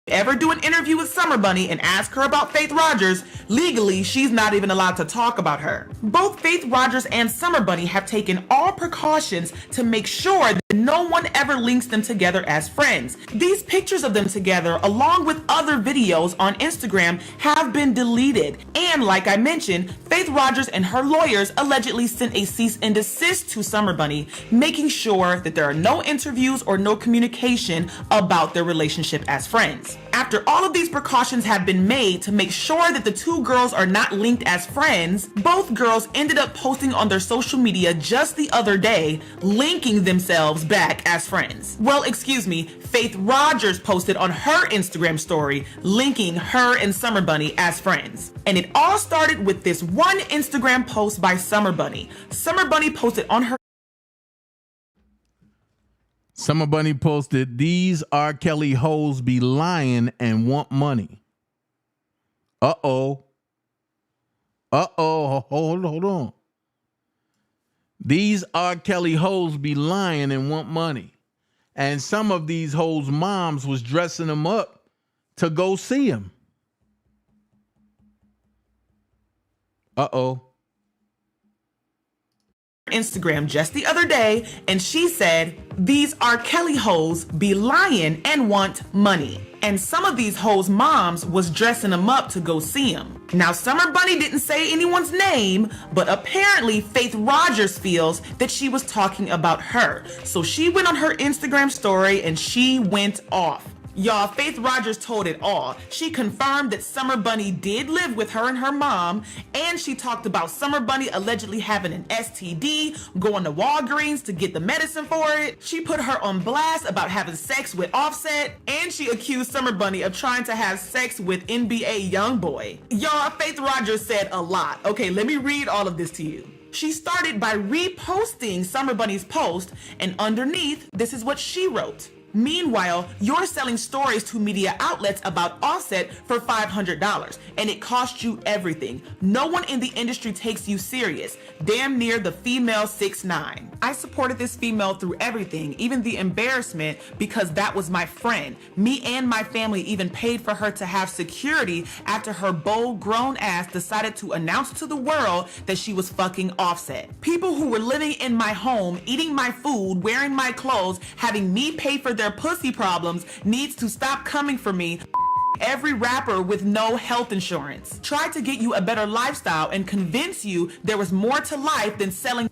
Ever do an interview with Summer Bunny and ask her about Faith Rogers, legally, she's not even allowed to talk about her. Both Faith Rogers and Summer Bunny have taken all precautions to make sure that no one ever links them together as friends. These pictures of them together, along with other videos on Instagram, have been deleted. And like I mentioned, Faith Rogers and her lawyers allegedly sent a cease and desist to Summer Bunny, making sure that there are no interviews or no communication about their relationship as friends. After all of these precautions have been made to make sure that the two girls are not linked as friends, both girls ended up posting on their social media just the other day, linking themselves back as friends. Well, excuse me, Faith Rogers posted on her Instagram story, linking her and Summer Bunny as friends. And it all started with this one Instagram post by Summer Bunny. Summer Bunny posted on her... Summer Bunny posted, "These R. Kelly hoes be lying and want money." Uh-oh. Uh-oh. Hold on. These R. Kelly hoes be lying and want money. And some of these hoes' moms was dressing them up to go see him. Uh-oh. Instagram just the other day, and she said, "These R. Kelly hoes be lying and want money." And some of these hoes' moms was dressing them up to go see him. Now, Summer Bunny didn't say anyone's name, but apparently Faith Rogers feels that she was talking about her. So she went on her Instagram story and she went off. Y'all, Faith Rogers told it all. She confirmed that Summer Bunny did live with her and her mom, and she talked about Summer Bunny allegedly having an STD, going to Walgreens to get the medicine for it. She put her on blast about having sex with Offset, and she accused Summer Bunny of trying to have sex with NBA YoungBoy. Y'all, Faith Rogers said a lot. Okay, let me read all of this to you. She started by reposting Summer Bunny's post, and underneath, this is what she wrote. Meanwhile, you're selling stories to media outlets about Offset for $500, and it cost you everything. No one in the industry takes you serious. Damn near the female 6'9". I supported this female through everything, even the embarrassment, because that was my friend. Me and my family even paid for her to have security after her bold grown ass decided to announce to the world that she was fucking Offset. People who were living in my home, eating my food, wearing my clothes, having me pay for their pussy problems needs to stop coming for me. Every rapper with no health insurance tried to get you a better lifestyle and convince you there was more to life than selling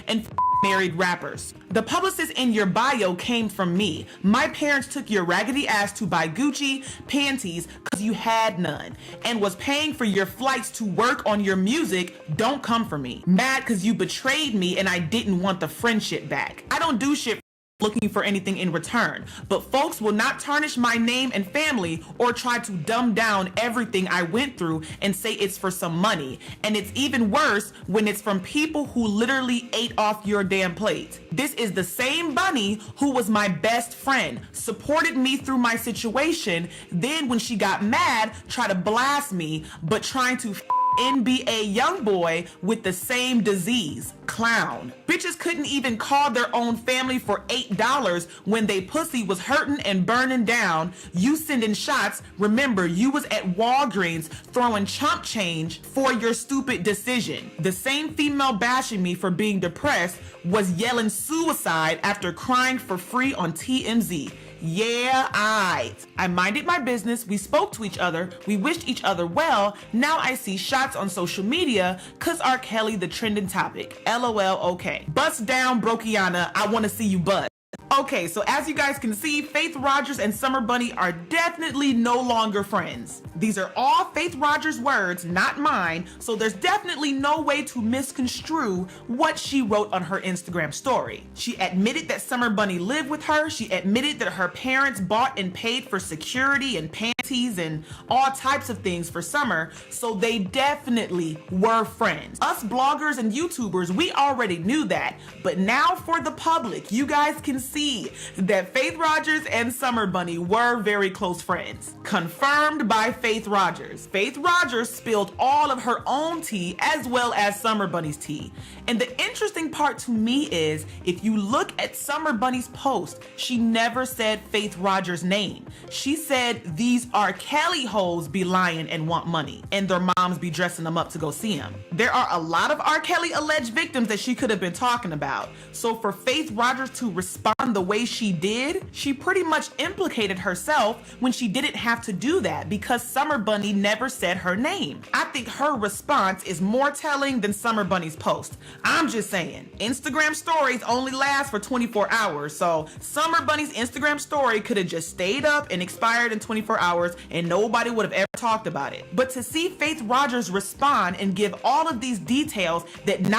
and married rappers. The publicist in your bio came from me. My parents took your raggedy ass to buy Gucci panties because you had none and was paying for your flights to work on your music. Don't come for me. Mad because you betrayed me and I didn't want the friendship back. I don't do shit looking for anything in return, but folks will not tarnish my name and family or try to dumb down everything I went through and say it's for some money. And it's even worse when it's from people who literally ate off your damn plate. This is the same Bunny who was my best friend, supported me through my situation, then when she got mad, tried to blast me, but trying to NBA YoungBoy with the same disease. Clown. Bitches couldn't even call their own family for $8 when they pussy was hurting and burning down. You sending shots. Remember, you was at Walgreens throwing chump change for your stupid decision. The same female bashing me for being depressed was yelling suicide after crying for free on TMZ. Yeah, I minded my business, we spoke to each other, we wished each other well. Now I see shots on social media cause R. Kelly the trending topic. LOL, okay. Bust down, Brokiana, I wanna see you bust. Okay, so as you guys can see, Faith Rogers and Summer Bunny are definitely no longer friends. These are all Faith Rogers' words, not mine, so there's definitely no way to misconstrue what she wrote on her Instagram story. She admitted that Summer Bunny lived with her. She admitted that her parents bought and paid for security and panties and all types of things for Summer, so they definitely were friends. Us bloggers and YouTubers, we already knew that, but now for the public, you guys can see that Faith Rogers and Summer Bunny were very close friends. Confirmed by Faith Rogers. Faith Rogers spilled all of her own tea as well as Summer Bunny's tea. And the interesting part to me is, if you look at Summer Bunny's post, she never said Faith Rogers' name. She said these R. Kelly hoes be lying and want money, and their moms be dressing them up to go see him. There are a lot of R. Kelly alleged victims that she could have been talking about. So for Faith Rogers to respond the way she did, she pretty much implicated herself when she didn't have to do that because Summer Bunny never said her name. I think her response is more telling than Summer Bunny's post. I'm just saying, Instagram stories only last for 24 hours, so Summer Bunny's Instagram story could have just stayed up and expired in 24 hours and nobody would have ever talked about it. But to see Faith Rogers respond and give all of these details that not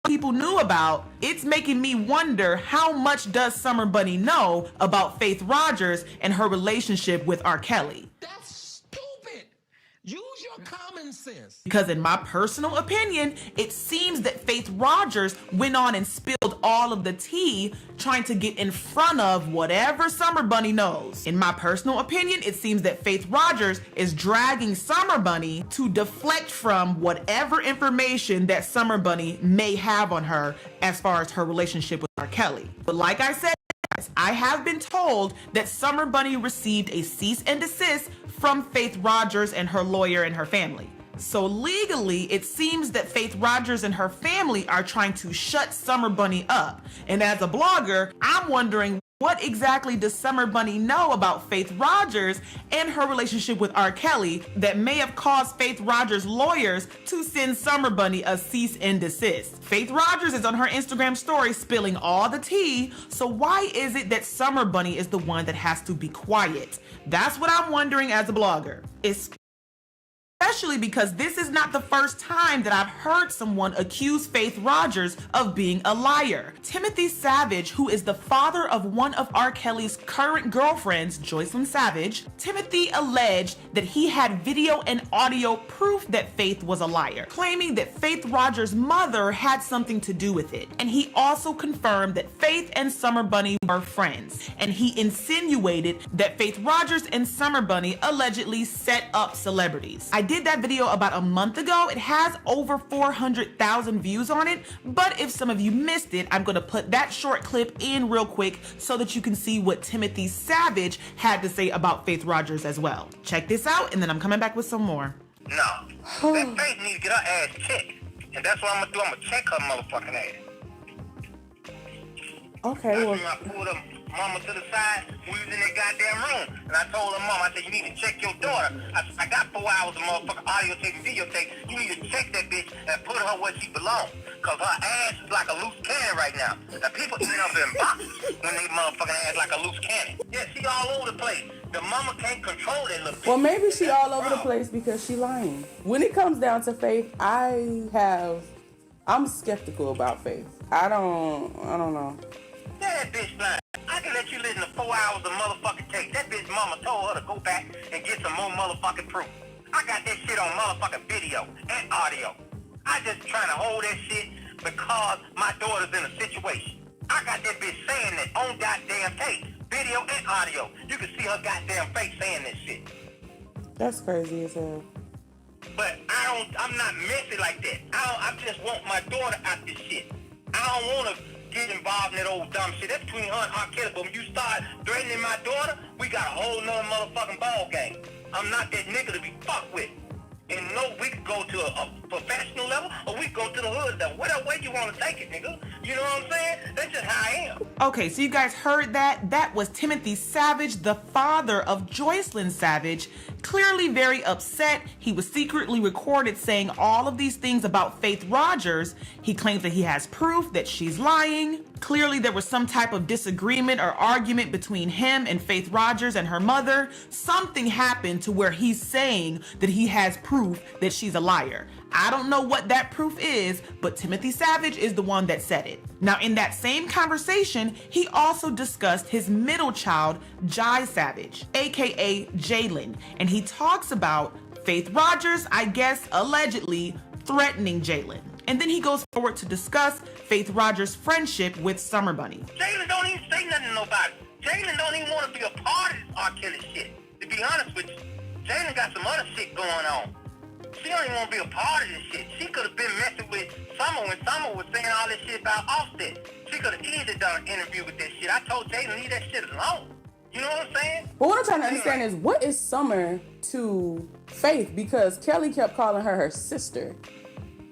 people knew about, it's making me wonder how much does Summer Bunny know about Faith Rogers and her relationship with R. Kelly. That's stupid. Use your common sense. Because in my personal opinion, it seems that Faith Rogers went on and spilled all of the tea trying to get in front of whatever Summer Bunny knows. In my personal opinion, it seems that Faith Rogers is dragging Summer Bunny to deflect from whatever information that Summer Bunny may have on her as far as her relationship with R. Kelly. But like I said, I have been told that Summer Bunny received a cease and desist from Faith Rogers and her lawyer and her family. So legally, it seems that Faith Rogers and her family are trying to shut Summer Bunny up. And as a blogger, I'm wondering What exactly does Summer Bunny know about Faith Rogers and her relationship with R. Kelly that may have caused Faith Rogers' lawyers to send Summer Bunny a cease and desist? Faith Rogers is on her Instagram story spilling all the tea, so why is it that Summer Bunny is the one that has to be quiet? That's what I'm wondering as a blogger. Especially because this is not the first time that I've heard someone accuse Faith Rogers of being a liar. Timothy Savage, who is the father of one of R. Kelly's current girlfriends, Joycelyn Savage, Timothy alleged that he had video and audio proof that Faith was a liar, claiming that Faith Rogers' mother had something to do with it. And he also confirmed that Faith and Summer Bunny were friends, and he insinuated that Faith Rogers and Summer Bunny allegedly set up celebrities. I did that video about a month ago. It has over 400,000 views on it, but if some of you missed it, I'm gonna put that short clip in real quick so that you can see what Timothy Savage had to say about Faith Rogers as well. Check this out, and then I'm coming back with some more. No, that Faith needs to get her ass checked, and that's what I'm gonna do. I'm gonna check her motherfucking ass. Okay, well. I pulled her mama to the side. We was in that goddamn room, and I told her mom, I said, you need to check your daughter. I got 4 hours of motherfucking audio tape and video tape. You need to check that bitch and put her where she belongs, cause her ass is like a loose cannon right now. The people eating up in boxes when they motherfucking ass like a loose cannon. Yeah, she all over the place. The mama can't control that little bitch. Well, maybe she all over the place because she lying. When it comes down to Faith, I'm skeptical about Faith. I don't know. Yeah, that bitch lying. I can let you listen to 4 hours of motherfucking tape. That bitch mama told her to go back and get some more motherfucking proof. I got that shit on motherfucking video and audio. I just trying to hold that shit because my daughter's in a situation. I got that bitch saying that on goddamn tape, video and audio. You can see her goddamn face saying this shit. That's crazy as hell. But I'm not messy like that. I just want my daughter out this shit. I don't want to get involved in that old dumb shit. That's between her and R. Kelly. But when you start threatening my daughter, we got a whole nother motherfucking ball game. I'm not that nigga to be fucked with. And no, we could go to a professional level, or we could go to the hood level. Whatever way you want to take it, nigga. You know what I'm saying? That's just how I am. Okay, so you guys heard that. That was Timothy Savage, the father of Joycelyn Savage, clearly very upset. He was secretly recorded saying all of these things about Faith Rogers. He claims that he has proof that she's lying. Clearly there was some type of disagreement or argument between him and Faith Rogers and her mother. Something happened to where he's saying that he has proof that she's a liar. I don't know what that proof is, but Timothy Savage is the one that said it. Now, in that same conversation, he also discussed his middle child, Jai Savage, aka Jalen, and he talks about Faith Rogers, I guess, allegedly threatening Jalen. And then he goes forward to discuss Faith Rogers' friendship with Summer Bunny. Jalen don't even say nothing to nobody. Jalen don't even want to be a part of this R. Kelly shit. To be honest with you, Jalen got some other shit going on. She don't even want to be a part of this shit. She could have been messing with Summer when Summer was saying all this shit about Offset. She could have easily done an interview with that shit. I told Jalen, leave that shit alone. You know what I'm saying? But what I'm trying to understand is, what is Summer to Faith? Because Kelly kept calling her sister.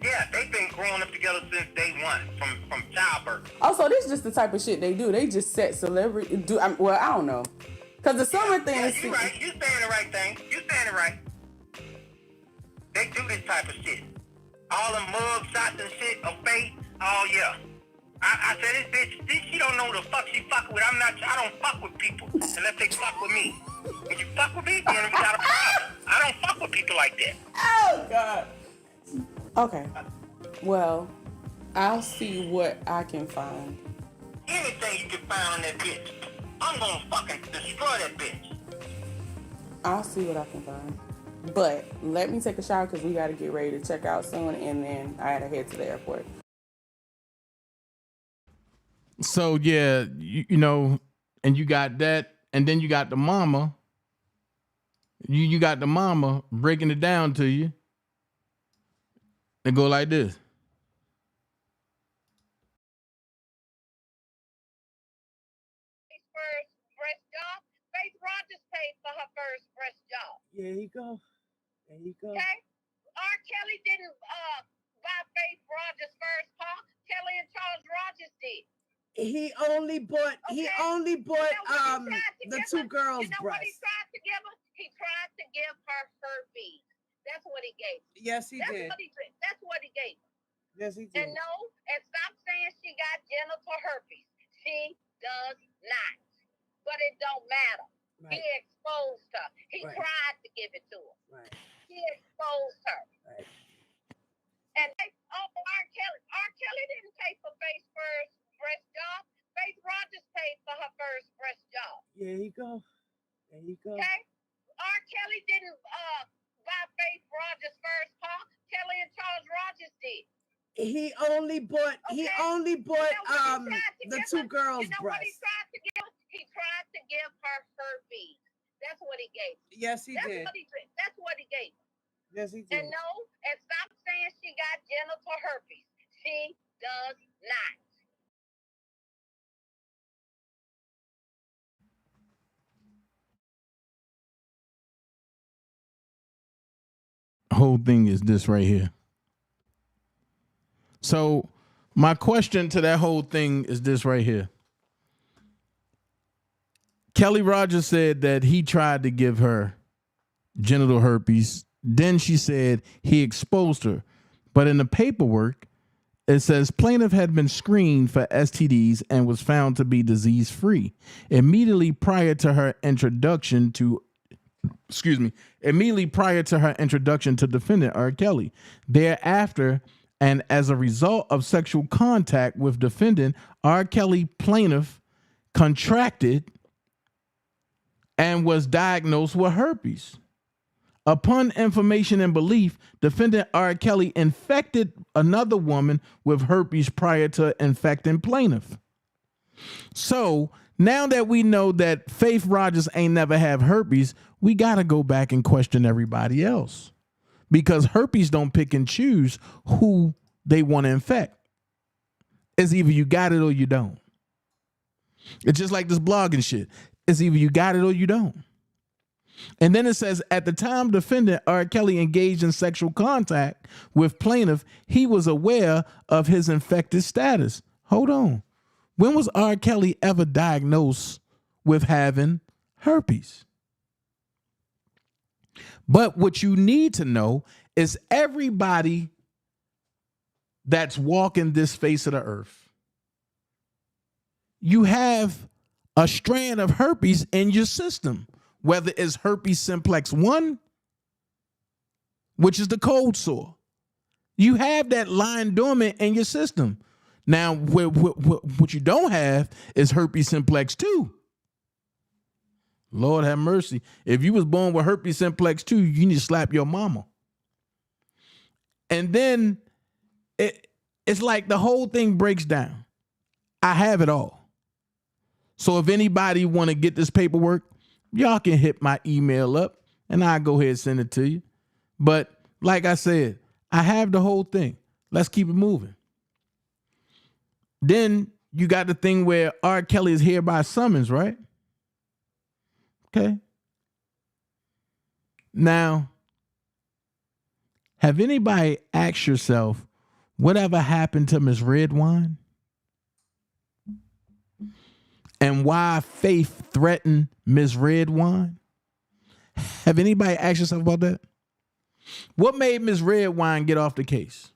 Yeah, they've been growing up together since day one, from childbirth. Also, this is just the type of shit they do. They just set celebrity. Well, I don't know. Because the Summer thing is... You right. You saying the right thing. You saying it right. They do this type of shit. All the mug shots and shit of Faith. Oh, yeah. I said, this bitch, she don't know who the fuck she fucking with. I don't fuck with people unless they fuck with me. When you fuck with me, then we got a problem. I don't fuck with people like that. Oh, God. Okay. Well, I'll see what I can find. Anything you can find on that bitch, I'm gonna fucking destroy that bitch. I'll see what I can find. But let me take a shower because we got to get ready to check out soon, and then I had to head to the airport. So yeah, you know, and you got that, and then you got the mama. You got the mama breaking it down to you. They go like this. First breast job. Faith Rogers paid for her first breast job. There you go. There you go. Okay? R. Kelly didn't buy Faith Rogers' first car. Kelly and Charles Rogers did. He only bought the two girls' You know what he breasts. tried to give her? He tried to give her herpes. That's what he gave her. Yes, he did. That's what he gave her. Yes, he did. And no, and stop saying she got genital herpes. She does not. But it don't matter. Right. He exposed her. He tried to give it to her. Right. He exposed her. Right. And R. Kelly didn't pay for Faith's first breast job. Faith Rogers paid for her first breast job. There you go. Okay? R. Kelly didn't buy Faith Rogers' first car. Kelly and Charles Rogers did. He only bought the two girls' breasts. You know what he tried to give her? He tried to give her herpes. That's what he gave her. Yes, he did. That's what he gave her. Yes, he did. And no, and stop saying she got genital herpes. She does not. Whole thing is this right here. So my question to that whole thing is this right here. Kelly Rogers said that he tried to give her genital herpes. Then she said he exposed her. But in the paperwork, it says plaintiff had been screened for STDs and was found to be disease-free immediately prior to her introduction to defendant R. Kelly. Thereafter, and as a result of sexual contact with defendant, R. Kelly plaintiff contracted and was diagnosed with herpes. Upon information and belief, defendant R. Kelly infected another woman with herpes prior to infecting plaintiff. So now that we know that Faith Rogers ain't never have herpes, we got to go back and question everybody else, because herpes don't pick and choose who they want to infect. It's either you got it or you don't. It's just like this blogging shit. It's either you got it or you don't. And then it says, at the time defendant R. Kelly engaged in sexual contact with plaintiff, he was aware of his infected status. Hold on. When was R. Kelly ever diagnosed with having herpes? But what you need to know is everybody that's walking this face of the earth, you have a strand of herpes in your system, whether it's herpes simplex 1, which is the cold sore. You have that lying dormant in your system. Now, what you don't have is herpes simplex 2. Lord have mercy. If you was born with herpes simplex 2, you need to slap your mama. And then it's like the whole thing breaks down. I have it all. So if anybody want to get this paperwork, y'all can hit my email up and I'll go ahead and send it to you. But like I said, I have the whole thing. Let's keep it moving. Then you got the thing where R. Kelly is hereby summons, right? Okay. Now, have anybody asked yourself, whatever happened to Miss Redwine? And why Faith threatened Miss Redwine? Have anybody asked yourself about that? What made Miss Redwine get off the case?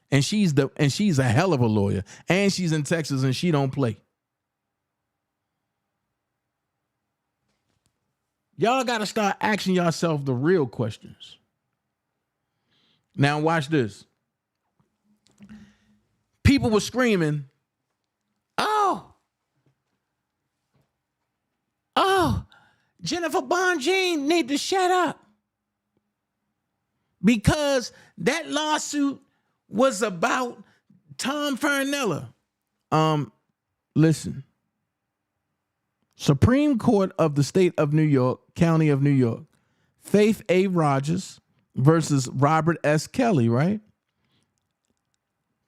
And she's a hell of a lawyer. And she's in Texas and she don't play. Y'all got to start asking yourself the real questions. Now watch this. People were screaming, oh, Jennifer Bonjean need to shut up. Because that lawsuit was about Tom Fernella. Listen. Supreme Court of the State of New York, County of New York, Faith A. Rogers versus Robert S. Kelly, right?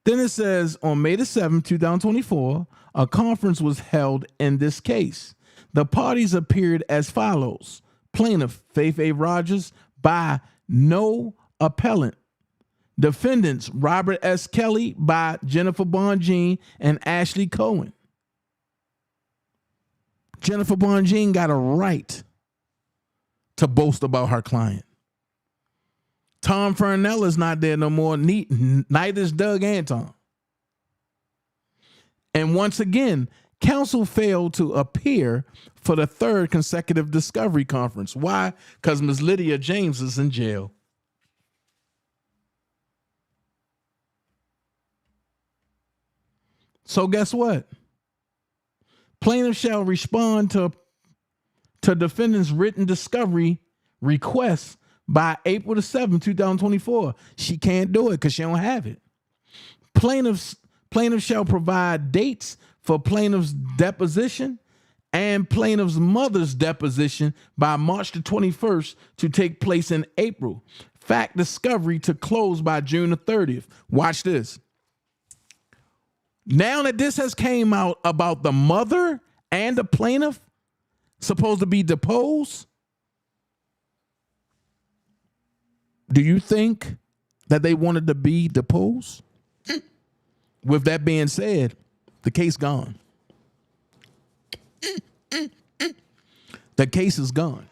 Then it says on May the 7th, 2024, a conference was held in this case. The parties appeared as follows. Plaintiff, Faith A. Rogers, by no appellant. Defendants, Robert S. Kelly by Jennifer Bonjean and Ashley Cohen. Jennifer Bonjean got a right to boast about her client. Tom Fernell is not there no more. Neither is Doug Anton. And once again, counsel failed to appear for the third consecutive discovery conference. Why? Because Ms. Lydia James is in jail. So guess what? Plaintiff shall respond to defendant's written discovery request by April the 7th, 2024. She can't do it because she don't have it. Plaintiff shall provide dates for plaintiff's deposition and plaintiff's mother's deposition by March the 21st to take place in April. Fact discovery to close by June the 30th. Watch this. Now that this has came out about the mother and the plaintiff supposed to be deposed, do you think that they wanted to be deposed? With that being said, the case gone. The case is gone.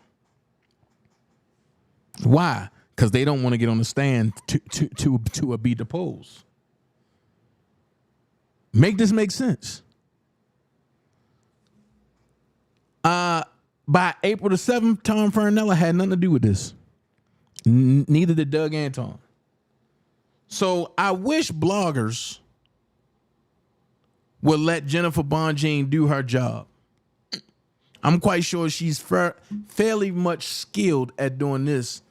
Why? Because they don't want to get on the stand to be deposed. Make this make sense. By April the 7th, Tom Fernella had nothing to do with this. Neither did Doug Anton. So I wish bloggers would let Jennifer Bonjean do her job. I'm quite sure she's fairly much skilled at doing this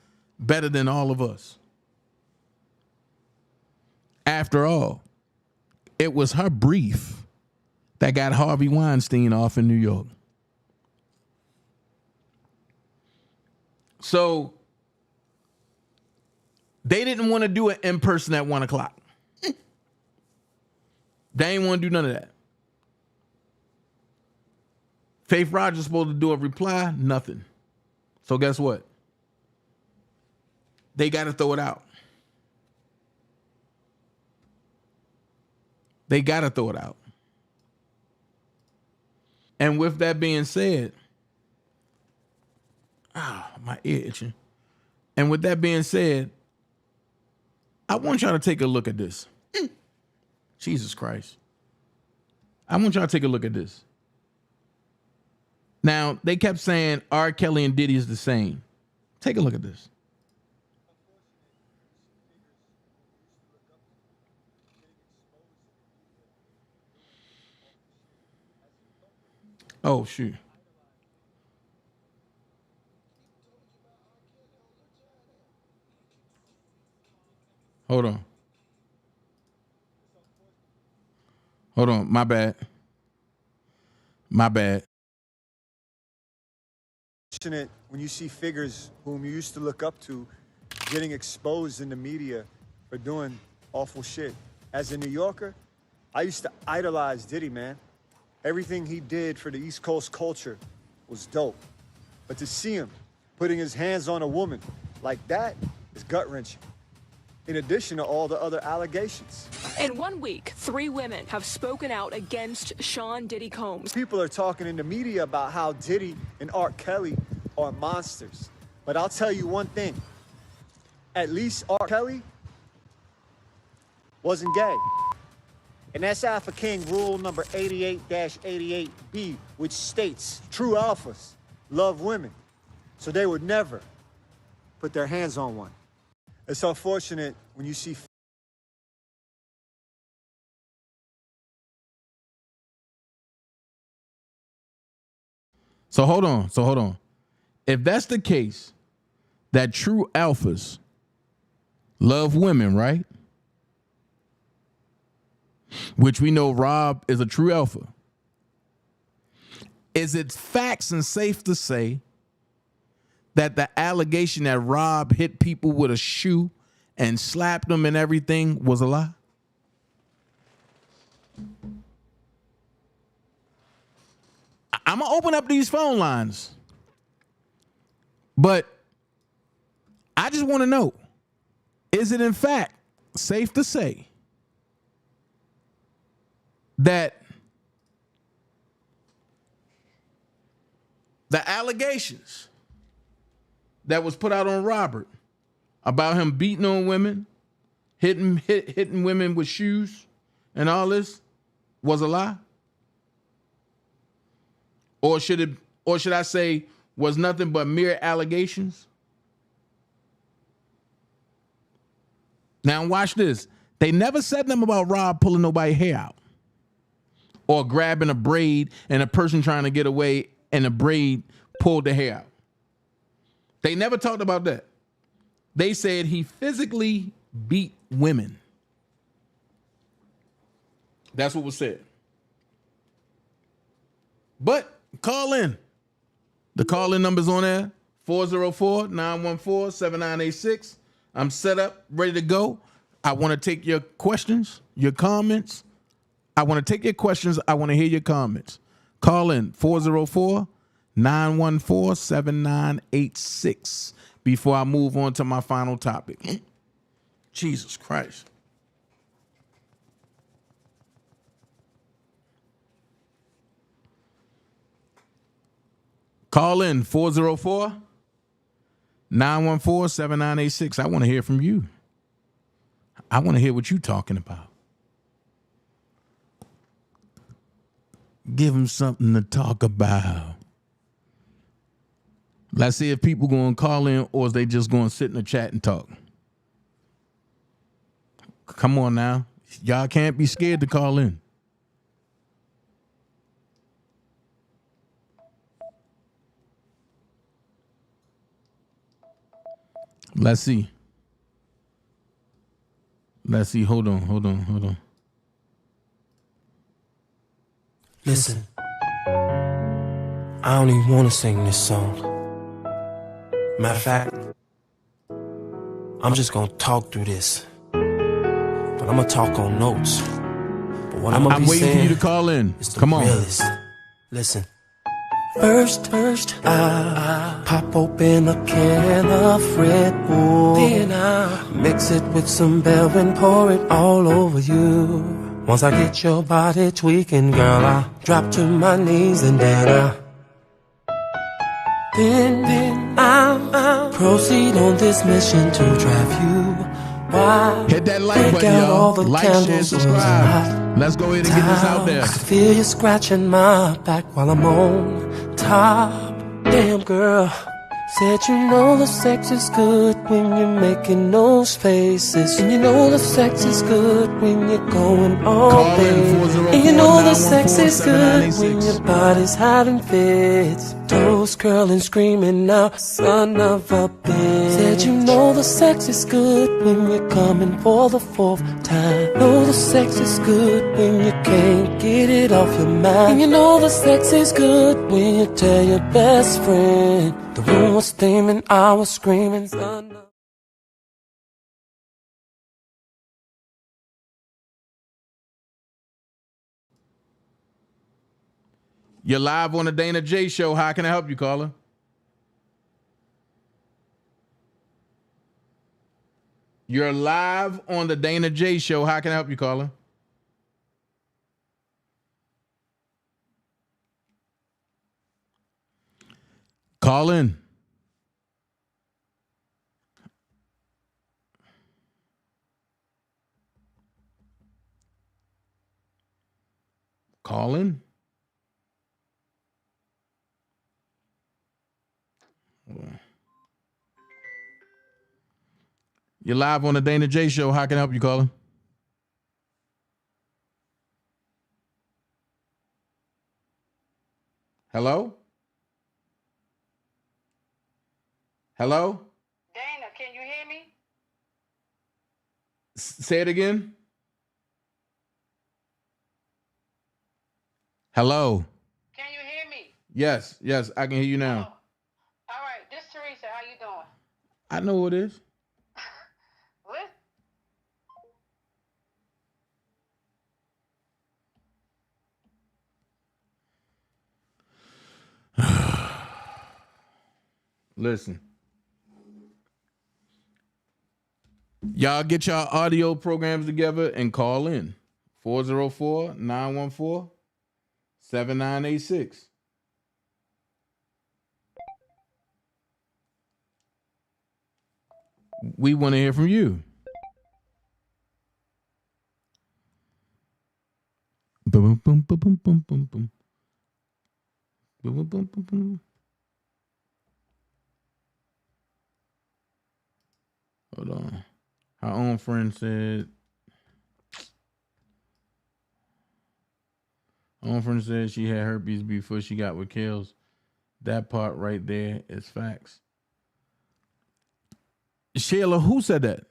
better than all of us. After all, it was her brief that got Harvey Weinstein off in New York. So they didn't want to do it in person at 1 o'clock. They ain't want to do none of that. Faith Rogers supposed to do a reply, nothing. So guess what? They got to throw it out. They got to throw it out. And with that being said, my ear itching. And with that being said, I want y'all to take a look at this. Jesus Christ. I want y'all to take a look at this. Now, they kept saying R. Kelly and Diddy is the same. Take a look at this. Oh, shoot. Hold on. Hold on. My bad. My bad. When you see figures whom you used to look up to getting exposed in the media for doing awful shit. As a New Yorker, I used to idolize Diddy, man. Everything he did for the East Coast culture was dope. But to see him putting his hands on a woman like that is gut-wrenching. In addition to all the other allegations. In 1 week, 3 women have spoken out against Sean Diddy Combs. People are talking in the media about how Diddy and R. Kelly are monsters. But I'll tell you one thing. At least R. Kelly wasn't gay. And that's Alpha King rule number 88-88B, which states true alphas love women. So they would never put their hands on one. It's unfortunate when you see. So hold on. If that's the case, that true alphas love women, right? Which we know Rob is a true alpha. Is it facts and safe to say that the allegation that Rob hit people with a shoe and slapped them and everything was a lie? I'm going to open up these phone lines. But I just want to know, is it in fact safe to say that The allegations that was put out on Robert about him beating on women, hitting women with shoes and all this was a lie? Or should I say was nothing but mere allegations? Now watch this. They never said nothing about Rob pulling nobody's hair out or grabbing a braid and a person trying to get away and the braid pulled the hair out. They never talked about that. They said he physically beat women. That's what was said. But call in. The call-in number's on there, 404-914-7986. I'm set up, ready to go. I want to take your questions, your comments. I want to take your questions. I want to hear your comments. Call in 404-914-7986 before I move on to my final topic. Jesus Christ. Call in 404-914-7986. I want to hear from you. I want to hear what you're talking about. Give them something to talk about. Let's see if people going to call in or is they just going to sit in the chat and talk. Come on now. Y'all can't be scared to call in. Let's see. Hold on. Listen, I don't even want to sing this song. Matter of fact, I'm just going to talk through this. But I'm going to talk on notes. But what I'm waiting for you to call in. Come on. Realest. Listen. First, I pop open a can of Red Bull. Then I mix it with some Bell and pour it all over you. Once I get your body tweaking, girl, I drop to my knees and then I proceed on this mission to drive you wild. Hit that like button, y'all. Like, share, subscribe. Let's go ahead and get this out there. I can feel you scratching my back while I'm on top. Damn, girl. Said you know the sex is good when you're making those faces. And you know the sex is good when you're going all day. And you know the sex is good when your body's having fits. Toes curling, screaming out, son of a bitch. Said you know the sex is good when you're coming for the fourth time. Know the sex is good when you can't get it off your mind. And you know the sex is good when you tell your best friend. The room was steaming, I was screaming, son of... You're live on the Dana J Show. How can I help you, caller? You're live on the Dana J Show. How can I help you, caller? Call in. Call in. You're live on the Dana J Show. How can I help you, caller? Hello? Hello? Dana, can you hear me? Say it again. Hello? Can you hear me? Yes, I can hear you now. All right, this Teresa. How you doing? I know who it is. What? Listen. Y'all get y'all audio programs together and call in. 404-914-7986. We want to hear from you. Boom, boom, boom, boom, boom, boom, boom. Boom, boom, boom, boom, boom. Hold on. Our own friend said. Our own friend said she had herpes before she got with Kales. That part right there is facts. Sheila, who said that?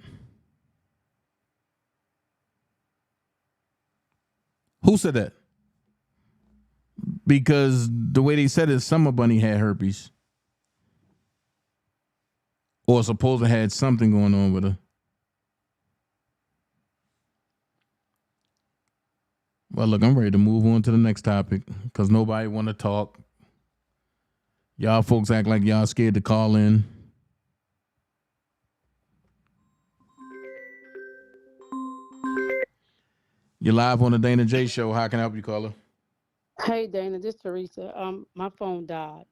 Who said that? Because the way they said it, Summer Bunny had herpes. Or supposed to had something going on with her. Well, look, I'm ready to move on to the next topic because nobody want to talk. Y'all folks act like y'all scared to call in. You're live on the Dana J Show. How can I help you, caller? Hey Dana, this is Teresa. My phone died.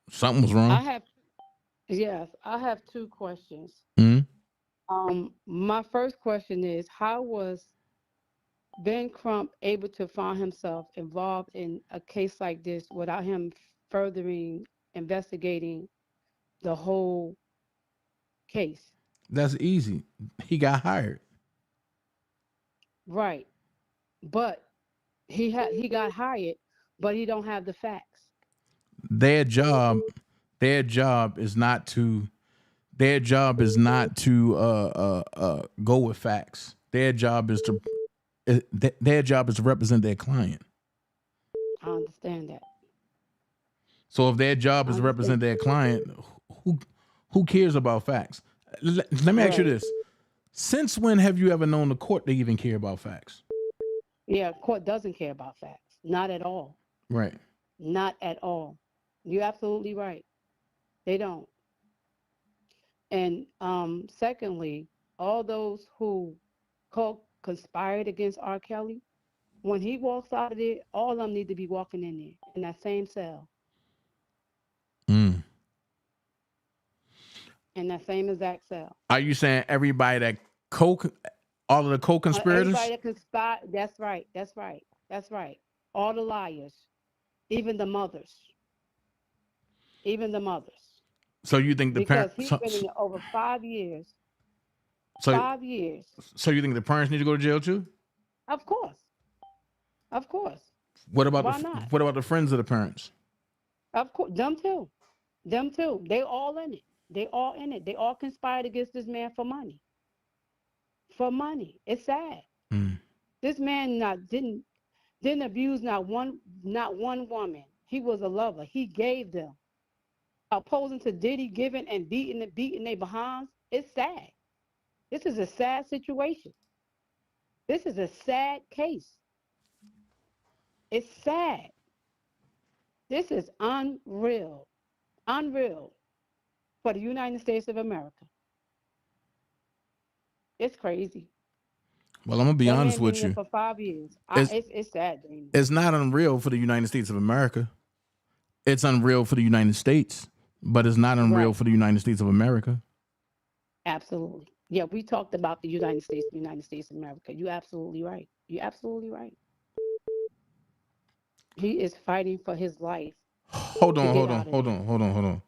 Something was wrong. I have two questions. Mm-hmm. My first question is, how was Ben Crump able to find himself involved in a case like this without him furthering investigating the whole case? That's easy. He got hired. Right. But he got hired, but he don't have the facts. Their job is not to go with facts. Their job is to represent their client. I understand that. So if their job is to represent their client, who cares about facts? Let me ask you this. Since when have you ever known the court to even care about facts? Yeah, court doesn't care about facts. Not at all. Right. Not at all. You're absolutely right. They don't. And secondly, all those who conspired against R. Kelly, when he walks out of there, all of them need to be walking in there in that same cell. Mm. In that same exact cell. Are you saying everybody that all of the co-conspirators? Everybody that conspired. That's right. That's right. That's right. All the liars, even the mothers. Even the mothers. So you think the because parents? he's been in there over 5 years. So 5 years. So you think the parents need to go to jail too? Of course. Of course. What about Why not? What about the friends of the parents? Of course, them too. Them too. They all in it. They all in it. They all conspired against this man for money. For money. It's sad. Mm. This man didn't abuse not one woman. He was a lover. He gave them. Opposing to Diddy giving and beating their behinds. It's sad. This is a sad situation. This is a sad case. It's sad. This is unreal. Unreal for the United States of America. It's crazy. Well, I'm gonna be honest with you. For 5 years, it's sad. Damon. It's not unreal for the United States of America. It's unreal for the United States, but it's not unreal for the United States of America. Absolutely. Yeah, we talked about the United States of America. You're absolutely right. You're absolutely right. He is fighting for his life. Hold on.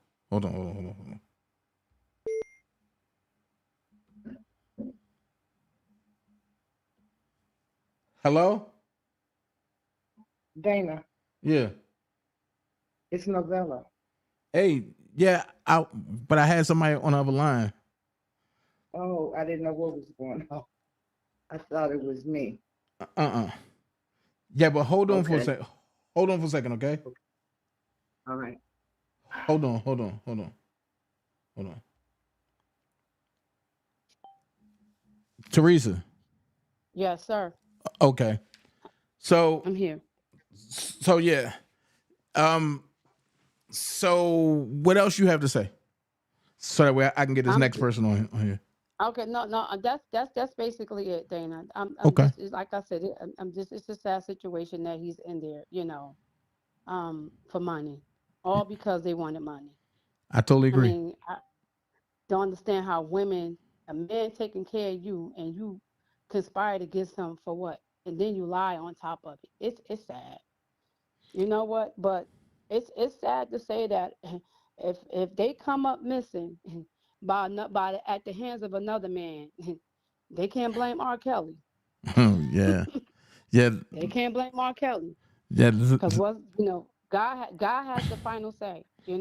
Hello? Dana. Yeah. It's Novella. Hey, yeah, but I had somebody on the other line. Oh, I didn't know what was going on. I thought it was me. Yeah, but hold on for a second. Hold on for a second, okay? All right. Hold on. Teresa. Yes, sir. Okay. So I'm here. So yeah. So what else you have to say? So that way I can get this next person on here. Okay, no, that's basically it, Dana. I'm Okay. just, like I said, it's a sad situation that he's in there, for money, all because they wanted money. I totally agree. I mean, don't understand how women, a man taking care of you, and you conspired against him for what? And then you lie on top of it. It's sad. You know what? But it's sad to say that if they come up missing at the hands of another man, they can't blame R. Kelly. Yeah. Yeah. They can't blame R. Kelly. Yeah. Because God has the final say. He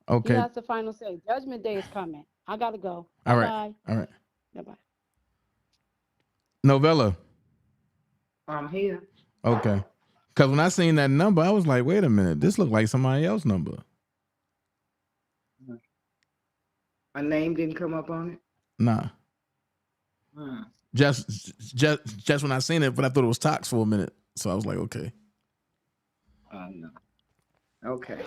Okay. has the final say. Judgment Day is coming. I gotta go. All Bye right. bye. All right. Bye bye. Novella. I'm here. Okay. Because when I seen that number, I was like, wait a minute, this looked like somebody else's number. My name didn't come up on it? Nah. Just when I seen it, but I thought it was Tox for a minute. So I was like, okay. No. Okay.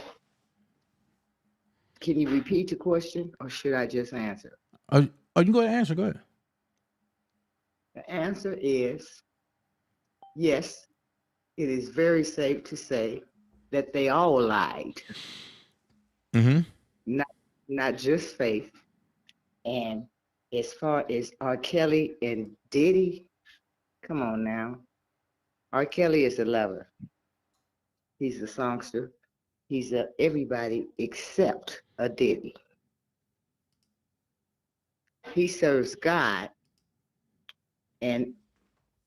Can you repeat the question, or should I just answer? Oh, you can go ahead and answer. Go ahead. The answer is yes. It is very safe to say that they all lied. Mm-hmm. Not just Faith. And as far as R. Kelly and Diddy, come on now. R. Kelly is a lover. He's a songster. He's a everybody except a Diddy. He serves God, and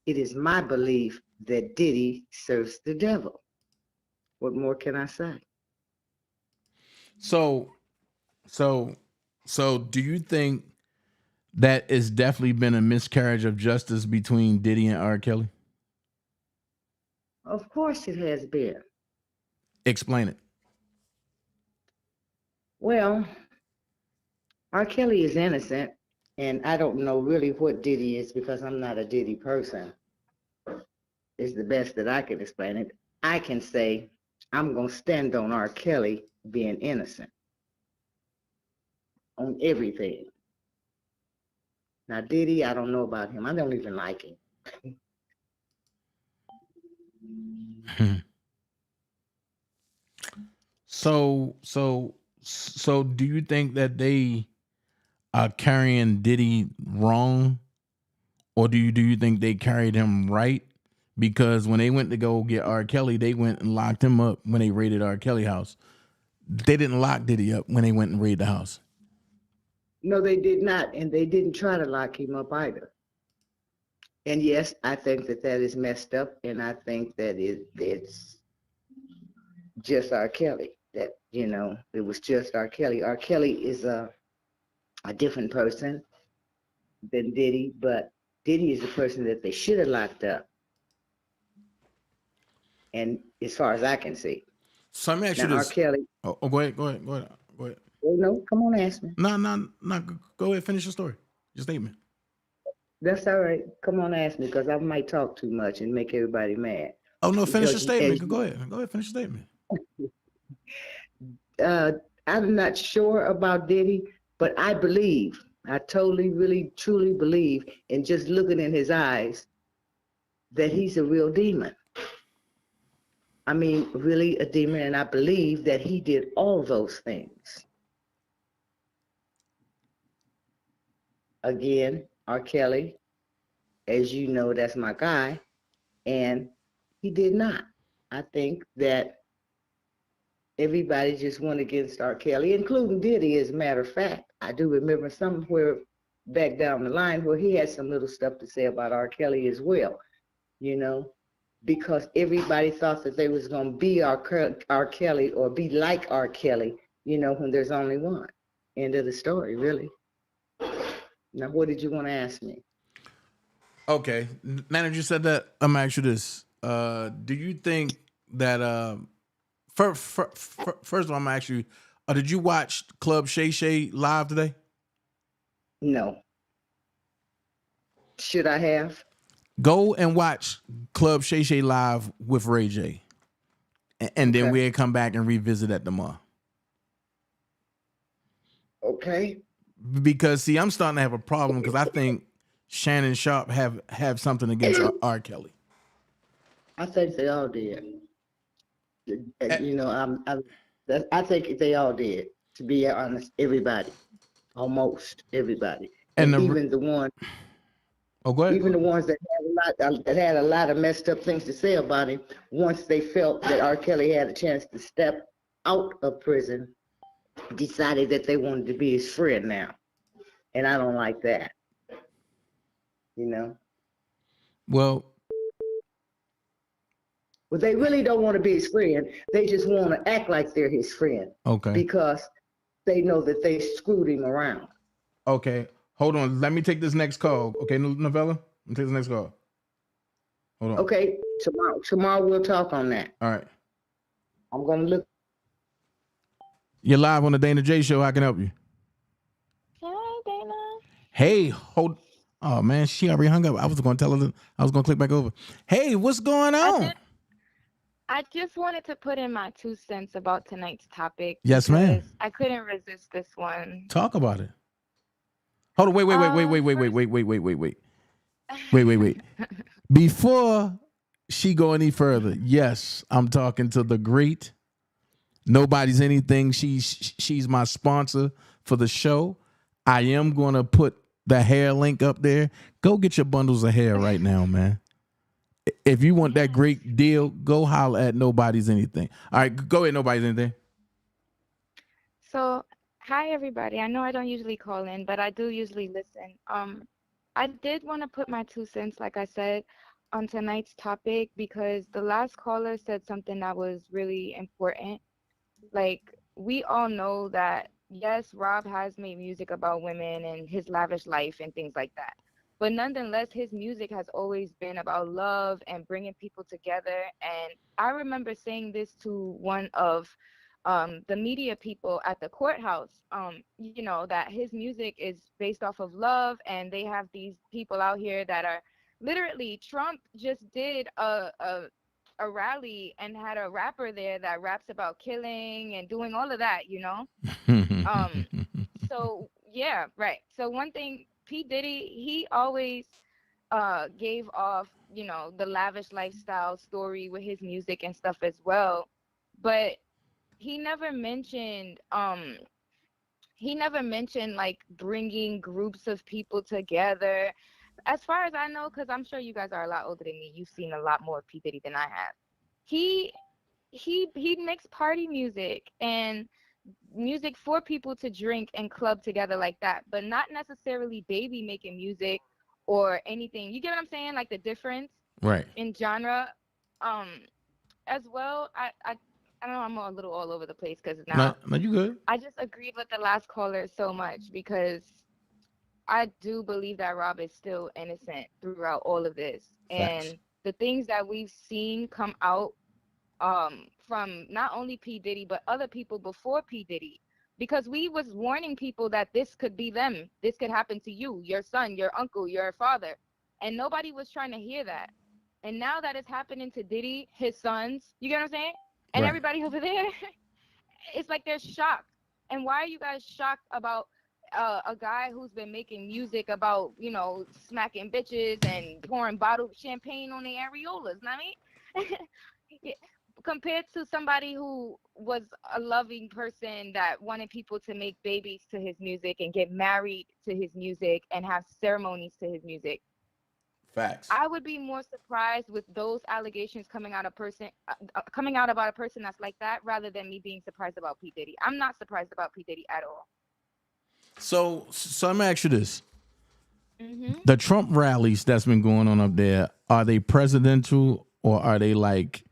it is my belief that Diddy serves the devil. What more can I say? So do you think that it's definitely been a miscarriage of justice between Diddy and R. Kelly? Of course it has been. Explain it. Well, R. Kelly is innocent, and I don't know really what Diddy is because I'm not a Diddy person. It's the best that I can explain it. I can say I'm going to stand on R. Kelly being innocent on everything. Now, Diddy, I don't know about him. I don't even like him. So do you think that they are carrying Diddy wrong, or do you think they carried him right? Because when they went to go get R. Kelly, they went and locked him up when they raided R. Kelly house. They didn't lock Diddy up when they went and raided the house. No, they did not, and they didn't try to lock him up either. And yes, I think that is messed up, and I think that it's just R. Kelly. That, it was just R. Kelly. R. Kelly is a different person than Diddy, but Diddy is the person that they should have locked up. And as far as I can see. So let me ask you now, this. R. Kelly. Oh, go ahead. Oh, no, come on, ask me. No. Go ahead, finish your story. Your statement. That's all right. Come on, ask me, because I might talk too much and make everybody mad. Oh, no, finish your statement. Go ahead, finish your statement. I'm not sure about Diddy, but I totally, really, truly believe, in just looking in his eyes, that he's a real demon. I mean, really a demon, and I believe that he did all those things. Again, R. Kelly, as you know, that's my guy, and he did not. I think that everybody just went against R. Kelly, including Diddy, as a matter of fact. I do remember somewhere back down the line where he had some little stuff to say about R. Kelly as well, because everybody thought that they was going to be R. Kelly or be like R. Kelly, when there's only one. End of the story, really. Now, what did you want to ask me? Okay. Now that you said that, I'm going to ask you this. Do you think that, first of all, I'm going to ask you, did you watch Club Shay Shay live today? No. Should I have? Go and watch Club Shay Shay live with Ray J. And then we'll come back and revisit that tomorrow. Okay. Because, see, I'm starting to have a problem because I think Shannon Sharp have something against R. Kelly. I think they all did. I think they all did, to be honest, everybody. almost everybody, And and even the ones, oh, go ahead. even the ones that had a lot of messed up things to say about him, once they felt that R. Kelly had a chance to step out of prison, decided that they wanted to be his friend now, and I don't like that. You know. Well, they really don't want to be his friend. They just want to act like they're his friend. Okay. Because they know that they screwed him around. Okay. Hold on. Let me take this next call. Okay, Novella? Let me take this next call. Hold on. Okay. Tomorrow we'll talk on that. All right. I'm going to look. You're live on the Dana J Show. How can I help you? Hi, Dana. Hey, hold. Oh, man, she already hung up. I was going to tell her. I was going to click back over. Hey, what's going on? I just wanted to put in my 2 cents about tonight's topic. Yes, ma'am. Because I couldn't resist this one. Talk about it. Hold on. Wait. Before she go any further, yes, I'm talking to the great. Nobody's anything. She's my sponsor for the show. I am going to put the hair link up there. Go get your bundles of hair right now, man. If you want that great deal, go holler at Nobody's Anything. All right, go ahead, Nobody's Anything. So, hi, everybody. I know I don't usually call in, but I do usually listen. I did want to put my 2 cents, like I said, on tonight's topic because the last caller said something that was really important. Like, we all know that, yes, Rob has made music about women and his lavish life and things like that. But nonetheless, his music has always been about love and bringing people together. And I remember saying this to one of the media people at the courthouse, you know, that his music is based off of love. And they have these people out here that are literally, Trump just did a rally and had a rapper there that raps about killing and doing all of that, you know? So, yeah, right. So one thing, P. Diddy, he always gave off, you know, the lavish lifestyle story with his music and stuff as well. But he never mentioned like bringing groups of people together. As far as I know, because I'm sure you guys are a lot older than me, you've seen a lot more P. Diddy than I have. He makes party music and music for people to drink and club together like that, but not necessarily baby making music or anything. You get what I'm saying? Like the difference right in genre. As well, I don't know, I'm a little all over the place because now no, you good. I just agreed with the last caller so much because I do believe that Rob is still innocent throughout all of this. Facts. And the things that we've seen come out from not only P. Diddy, but other people before P. Diddy, because we was warning people that this could be them. This could happen to you, your son, your uncle, your father. And nobody was trying to hear that. And now that it's happening to Diddy, his sons, you get what I'm saying? And Right. everybody over there, it's like they're shocked. And why are you guys shocked about a guy who's been making music about, you know, smacking bitches and pouring bottled champagne on their areolas? Know what I mean? Yeah. Compared to somebody who was a loving person that wanted people to make babies to his music and get married to his music and have ceremonies to his music. Facts. I would be more surprised with those allegations coming out about a person that's like that, rather than me being surprised about P. Diddy. I'm not surprised about P. Diddy at all. So let me ask you this. Mm-hmm. The Trump rallies that's been going on up there, are they presidential or are they like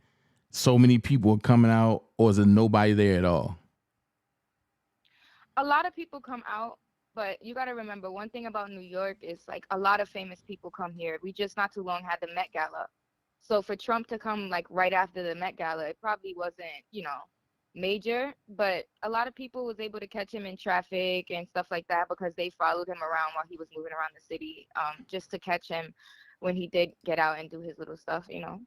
so many people are coming out, or is there nobody there at all? A lot of people come out, but you got to remember one thing about New York is like a lot of famous people come here. We just not too long had the Met Gala. So for Trump to come like right after the Met Gala, it probably wasn't, you know, major, but a lot of people was able to catch him in traffic and stuff like that because they followed him around while he was moving around the city, just to catch him when he did get out and do his little stuff, you know.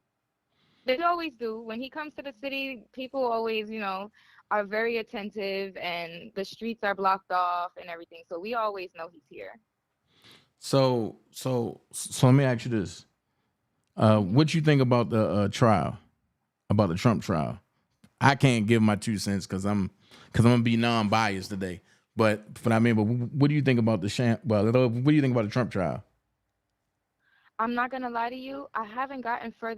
They always do. When he comes to the city, people always, you know, are very attentive and the streets are blocked off and everything. So we always know he's here. So let me ask you this. What you think about the trial, about the Trump trial? I can't give my 2 cents because I'm gonna be non-biased today. But what do you think about the what do you think about the Trump trial? I'm not gonna lie to you. I haven't gotten far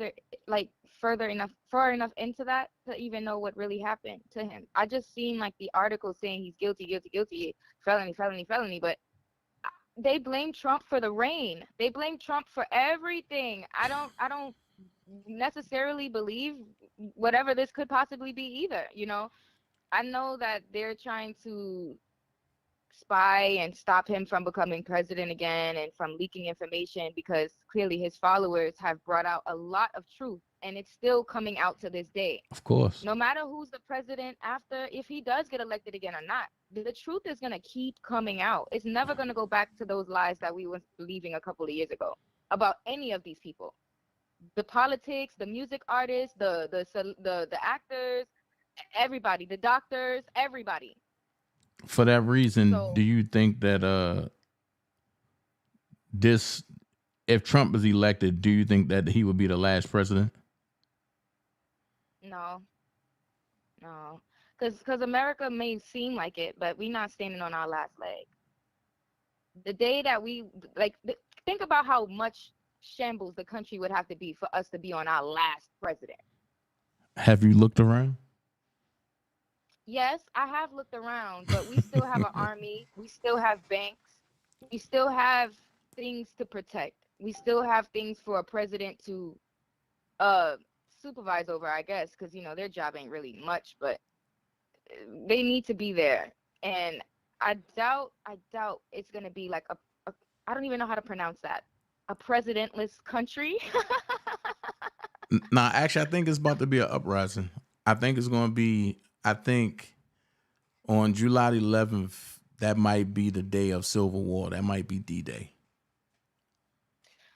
enough into that to even know what really happened to him. I just seen like the article saying he's guilty, guilty, guilty, felony, felony, felony. But they blame Trump for the rain. They blame Trump for everything. I don't necessarily believe whatever this could possibly be either. You know, I know that they're trying to spy and stop him from becoming president again and from leaking information, because clearly his followers have brought out a lot of truth, and it's still coming out to this day. Of course. No matter who's the president after, if he does get elected again or not, the truth is going to keep coming out. It's never going to go back to those lies that we were believing a couple of years ago about any of these people. The politics, the music artists, the actors, everybody, the doctors, everybody. For that reason, do you think that if Trump is elected, do you think that he would be the last president? No, because America may seem like it, but we're not standing on our last leg. The day that think about how much shambles the country would have to be for us to be on our last president. Have you looked around? Yes, I have looked around, but we still have an army. We still have banks. We still have things to protect. We still have things for a president to supervise over, I guess, because, you know, their job ain't really much, but they need to be there. And I doubt it's going to be like I don't even know how to pronounce that, a presidentless country. Nah, actually, I think it's about to be an uprising. I think it's going to be, on July 11th, that might be the day of Civil War. That might be D-Day.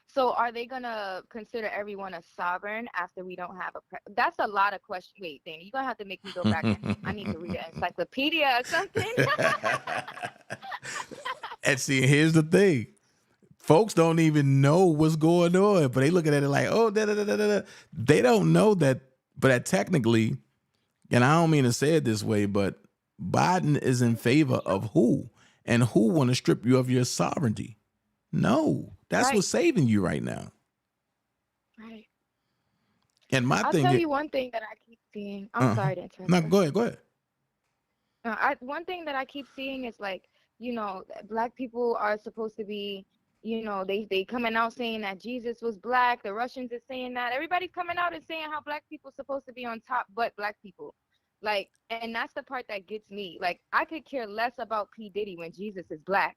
So are they going to consider everyone a sovereign after we don't have that's a lot of questions. Wait, Dana, you're going to have to make me go back and I need to read an encyclopedia or something. And see, here's the thing. Folks don't even know what's going on, but they looking at it like, oh, da-da-da-da-da. They don't know that, but that technically, and I don't mean to say it this way, but Biden is in favor of who? And who want to strip you of your sovereignty? No, that's what's saving you right now. Right. And I'll tell you one thing that I keep seeing. I'm sorry to interrupt. No, go ahead. One thing that I keep seeing is like, you know, Black people are supposed to be, you know, they coming out saying that Jesus was Black. The Russians are saying that. Everybody's coming out and saying how Black people are supposed to be on top, but Black people. Like, and that's the part that gets me. Like, I could care less about P. Diddy when Jesus is Black.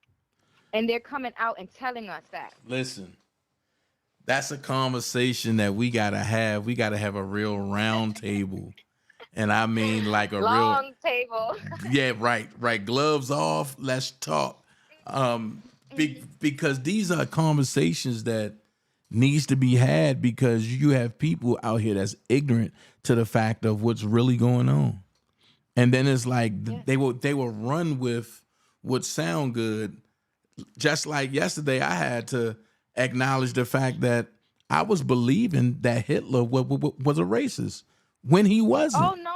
And they're coming out and telling us that. Listen, that's a conversation that we got to have. We got to have a real round table. And I mean like a long table. Yeah, right. Gloves off. Let's talk. Because these are conversations that needs to be had, because you have people out here that's ignorant to the fact of what's really going on. And then it's like they will run with what sound good. Just like yesterday, I had to acknowledge the fact that I was believing that Hitler was a racist when he wasn't. Oh, no.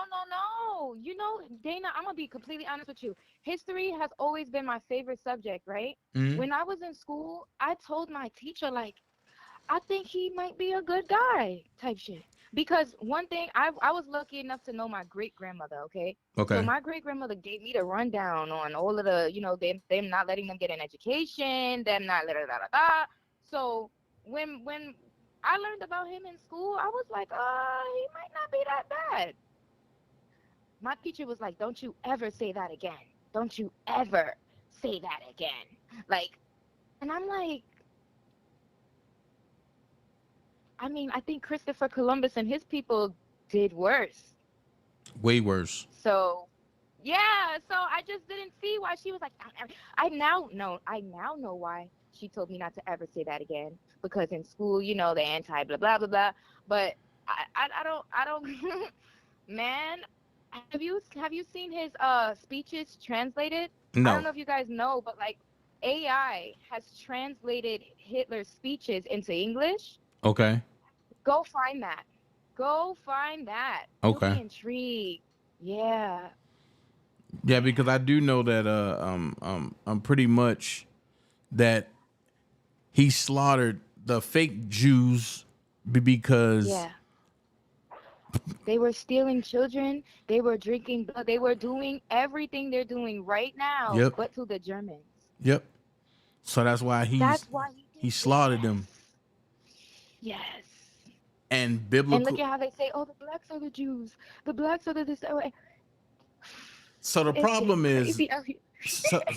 You know, Dana, I'm going to be completely honest with you. History has always been my favorite subject, right? Mm-hmm. When I was in school, I told my teacher, like, I think he might be a good guy type shit. Because one thing, I was lucky enough to know my great-grandmother, okay? So my great-grandmother gave me the rundown on all of the, you know, them not letting them get an education, them not da-da-da-da-da. So when I learned about him in school, I was like, he might not be that bad. My teacher was like, don't you ever say that again. Don't you ever say that again. Like, and I'm like, I mean, I think Christopher Columbus and his people did worse. Way worse. So, yeah. So I just didn't see why she was like, I now know why she told me not to ever say that again. Because in school, you know, the anti blah, blah, blah, blah. But I don't, man, have you seen his speeches translated? No. I don't know if you guys know, but like AI has translated Hitler's speeches into English. Okay. Go find that. Okay. You'll be intrigued. Yeah. Yeah, because I do know that I'm pretty much that he slaughtered the fake Jews because Yeah. They were stealing children. They were drinking blood. They were doing everything they're doing right now, Yep. but to the Germans. Yep. So that's why That's why he slaughtered them. Yes. And And biblical. look at how they say, "Oh, the blacks are the Jews. The blacks are the this." So the It's getting problem is, crazy out here.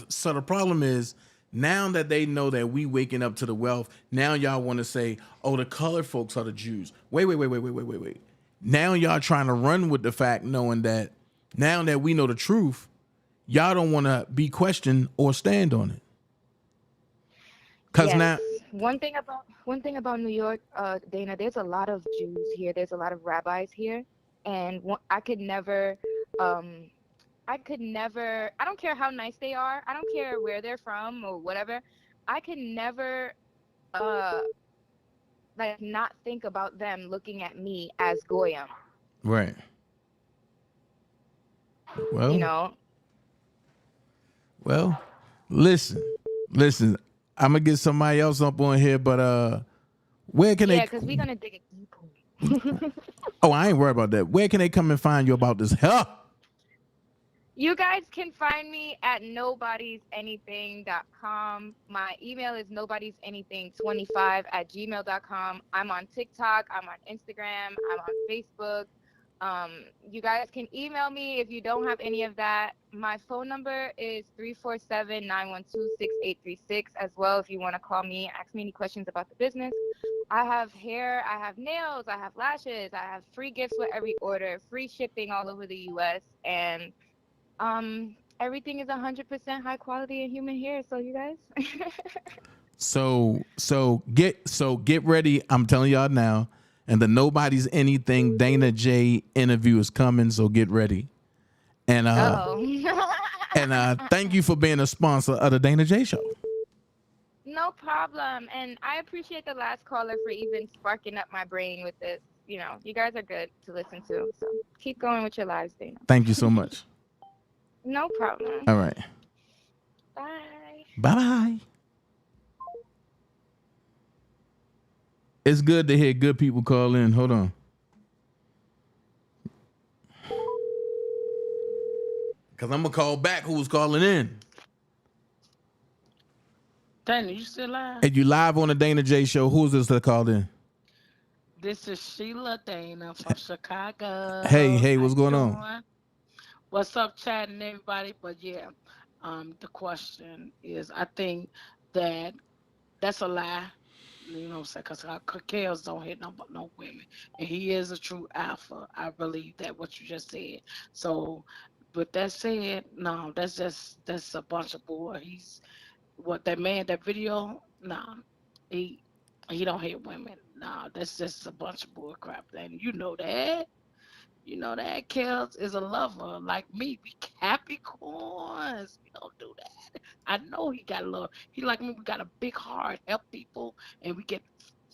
so the problem is now that they know that we waking up to the wealth. Now y'all want to say, "Oh, the colored folks are the Jews." Wait. Now y'all trying to run with the fact, knowing that now that we know the truth, y'all don't want to be questioned or stand on it. Cause Yes. now, One thing about New York, Dana, there's a lot of Jews here. There's a lot of rabbis here, and I could never, I don't care how nice they are. I don't care where they're from or whatever. I can never, uh, like not think about them looking at me as Goyim. right? You Well, know? well, listen. I'm gonna get somebody else up on here, but where can Yeah, they? because we're gonna dig it deep. Oh, I ain't worried about that. Where can they come and find you about this? Huh? You guys can find me at nobodiesanything.com. My email is nobodiesanything25@gmail.com. I'm on TikTok. I'm on Instagram. I'm on Facebook. You guys can email me if you don't have any of that. My phone number is 347-912-6836 as well if you want to call me, ask me any questions about the business. I have hair, I have nails, I have lashes, I have free gifts with every order, free shipping all over the US, and everything is 100% high quality and human hair. So you guys. Get ready. I'm telling y'all now. And the Nobody's Anything Dana J interview is coming. So get ready. And thank you for being a sponsor of the Dana J Show. No problem. And I appreciate the last caller for even sparking up my brain with this. You know, you guys are good to listen to. So keep going with your lives, Dana. Thank you so much. No problem. All right. Bye. Bye. It's good to hear good people call in. Hold on. Because I'm going to call back who's calling in. Dana, you still live? And you live on the Dana J Show. Who's this that called in? This is Sheila Dana from Chicago. Hey, what's going on? What's up, chatting everybody? But yeah, the question is, I think that's a lie. You know what I'm saying? Because Kels don't hit no women. And he is a true alpha. I believe that what you just said. So, with that said, no, that's a bunch of bull. That video, nah, he don't hit women. Nah, that's just a bunch of bull crap. And you know that. You know that Kels is a lover like me. We Capricorns. We don't do that. I know he got love. He like me. We got a big heart, help people, and we get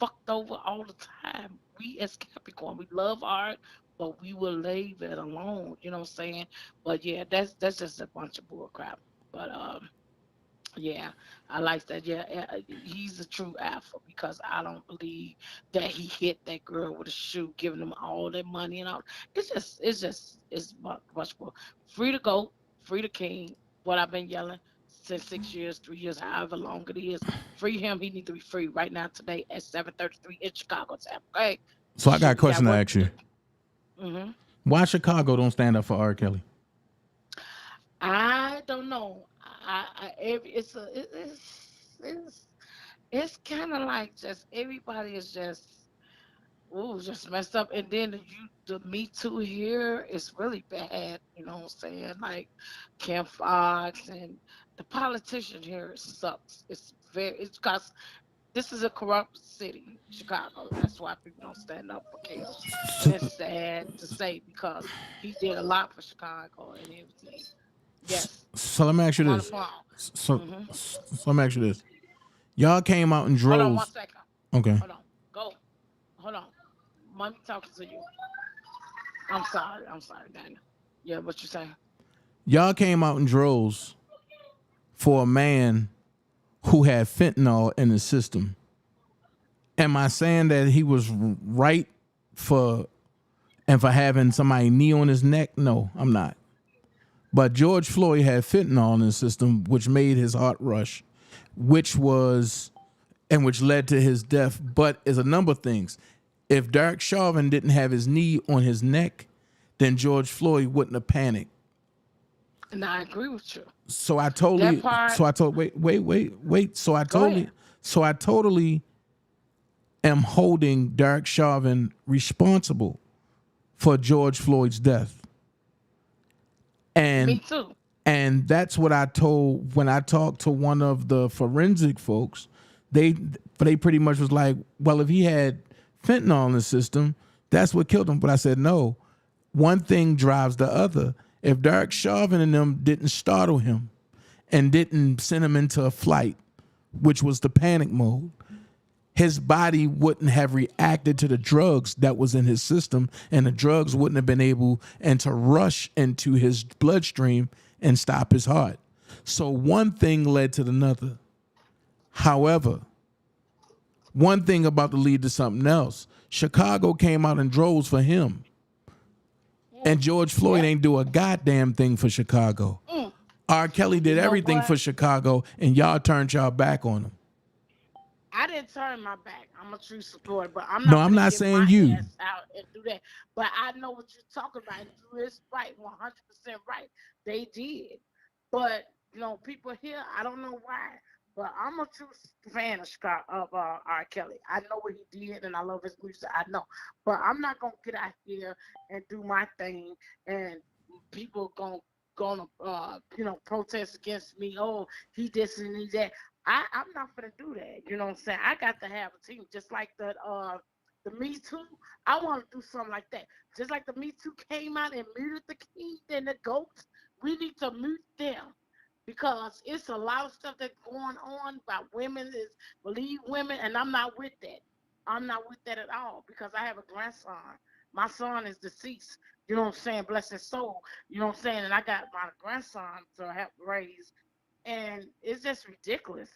fucked over all the time. We as Capricorn, we love art, but we will leave it alone. You know what I'm saying? But yeah, that's just a bunch of bull crap. But yeah, I like that. Yeah, he's a true alpha because I don't believe that he hit that girl with a shoe, giving them all their money and all. It's much more. Free to go, free to king. What I've been yelling since 6 years, 3 years, however long it is. Free him. He needs to be free right now today at 7:33 in Chicago. Okay. So I got a question to ask you. Mm-hmm. Why Chicago don't stand up for R. Kelly? I don't know. It's kind of like just everybody is just messed up, and then the Me Too here is really bad. You know what I'm saying? Like Kim Fox and the politician here sucks. It's because this is a corrupt city, Chicago. That's why people don't stand up for Kale. And it's sad to say because he did a lot for Chicago and everything. Yes. So let me ask you this. So let me ask you this. Y'all came out in droves. Hold on 1 second. Okay. Hold on. Go. Hold on. Mommy talking to you. I'm sorry, Dana. Yeah, what you saying? Y'all came out in droves for a man who had fentanyl in his system. Am I saying that he was right for having somebody knee on his neck? No, I'm not. But George Floyd had fentanyl in his system, which made his heart rush, which led to his death. But it's a number of things. If Derek Chauvin didn't have his knee on his neck, then George Floyd wouldn't have panicked. And I agree with you. So I That part, wait. So I ahead. totally am holding Derek Chauvin responsible for George Floyd's death. And Me too. And that's what I told when I talked to one of the forensic folks. They pretty much was like, well, if he had fentanyl in the system, that's what killed him. But I said, no, one thing drives the other. If Derek Chauvin and them didn't startle him and didn't send him into a flight, which was the panic mode, his body wouldn't have reacted to the drugs that was in his system, and the drugs wouldn't have been able to rush into his bloodstream and stop his heart. So one thing led to another. However, one thing about to lead to something else. Chicago came out in droves for him. And George Floyd ain't do a goddamn thing for Chicago. R. Kelly did everything for Chicago, and y'all turned y'all back on him. I didn't turn my back. I'm a true supporter, but I'm not saying you. Ass out and do that. But I know what you're talking about, and you is right, 100% right. They did, but people here, I don't know why, but I'm a true fan of R. Kelly. I know what he did, and I love his music. I know, but I'm not gonna get out here and do my thing, and people gonna protest against me. Oh, he this and he that. I'm not gonna do that. You know what I'm saying? I got to have a team, just like the Me Too. I want to do something like that. Just like the Me Too came out and muted the king and the goats, we need to mute them, because it's a lot of stuff that's going on about women is believe women, and I'm not with that. I'm not with that at all, because I have a grandson. My son is deceased. You know what I'm saying? Bless his soul. You know what I'm saying? And I got my grandson to help raise. And it's just ridiculous.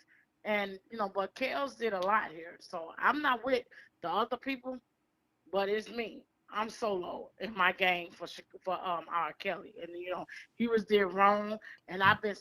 And but Kels did a lot here, so I'm not with the other people, but it's me. I'm solo in my game for R. Kelly, and he was there wrong, and I've been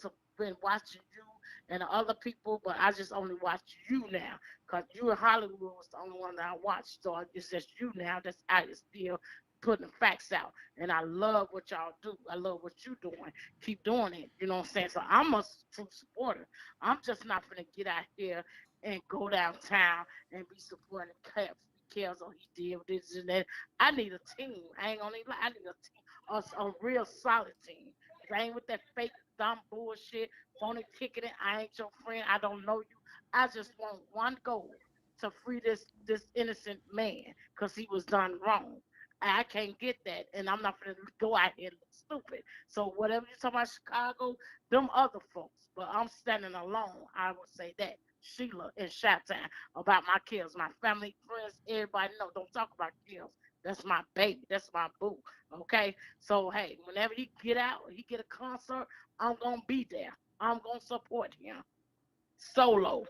watching you and the other people, but I just only watch you now, because you in Hollywood was the only one that I watched, so it's just you now that's out here still putting the facts out. And I love what y'all do. I love what you doing. Keep doing it. You know what I'm saying? So I'm a true supporter. I'm just not gonna get out here and go downtown and be supporting Caps because he did this and that. I need a team. I ain't gonna lie. I need a team, a real solid team. 'Cause I ain't with that fake dumb bullshit, phony ticketing. I ain't your friend. I don't know you. I just want one goal, to free this innocent man, because he was done wrong. I can't get that, and I'm not gonna go out here and look stupid. So whatever you're talking about Chicago, them other folks, but I'm standing alone. I would say that Sheila and Shatown about my kids, my family, friends, everybody know. Don't talk about kids. That's my baby. That's my boo. Okay. So hey, whenever he get out, he get a concert, I'm gonna be there. I'm gonna support him solo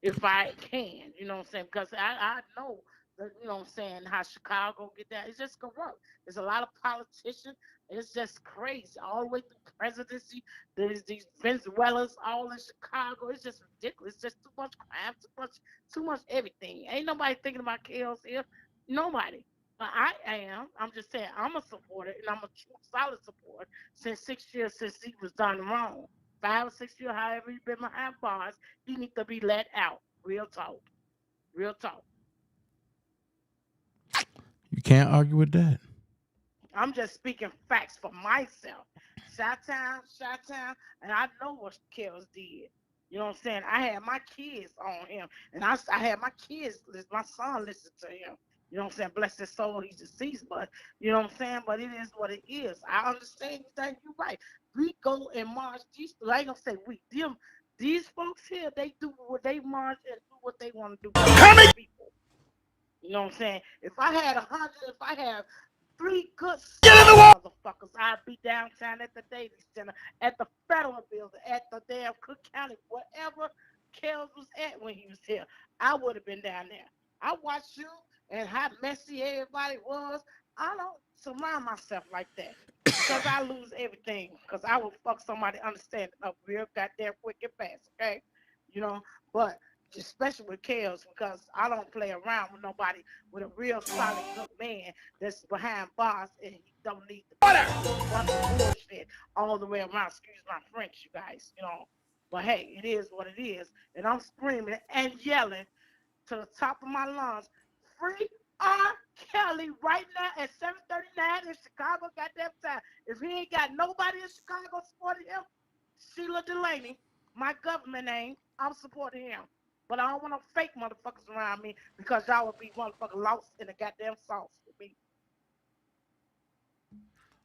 if I can, you know what I'm saying? Because I know that, you know what I'm saying, how Chicago get that. It's just corrupt. There's a lot of politicians. It's just crazy. All the way through presidency, there's these Venezuelans all in Chicago. It's just ridiculous. It's just too much crime, too much everything. Ain't nobody thinking about chaos here. Nobody. But I am. I'm just saying I'm a supporter, and I'm a true solid supporter since 6 years since he was done wrong. 5 or 6 years, however he been behind bars, he needs to be let out. Real talk. Real talk. You can't argue with that. I'm just speaking facts for myself. Chi-Town, and I know what Kells did. You know what I'm saying? I had my kids on him, and I had my kids, my son listen to him. You know what I'm saying? Bless his soul, he's deceased, but you know what I'm saying? But it is what it is. I understand that you're right. We go and march. I ain't gonna say we. These folks here, they do what they march and do what they want to do. People. You know what I'm saying? If I had 100, if I had 3 good motherfuckers. I'd be downtown at the Daily Center, at the Federal Building, at the damn Cook County, whatever Kells was at when he was here. I would have been down there. I watched you and how messy everybody was. I don't surround myself like that because I lose everything. Because I will fuck somebody understanding up real goddamn quick and fast, okay? You know, but especially with Kells, because I don't play around with nobody with a real solid good man that's behind bars and he don't need the bullshit all the way around. Excuse my French, you guys, you know. But hey, it is what it is. And I'm screaming and yelling to the top of my lungs, free R. Kelly right now at 7:39 in Chicago goddamn time. If he ain't got nobody in Chicago supporting him, Sheila Delaney, my government name, I'm supporting him. But I don't want no fake motherfuckers around me because y'all would be motherfucking lost in the goddamn sauce with me.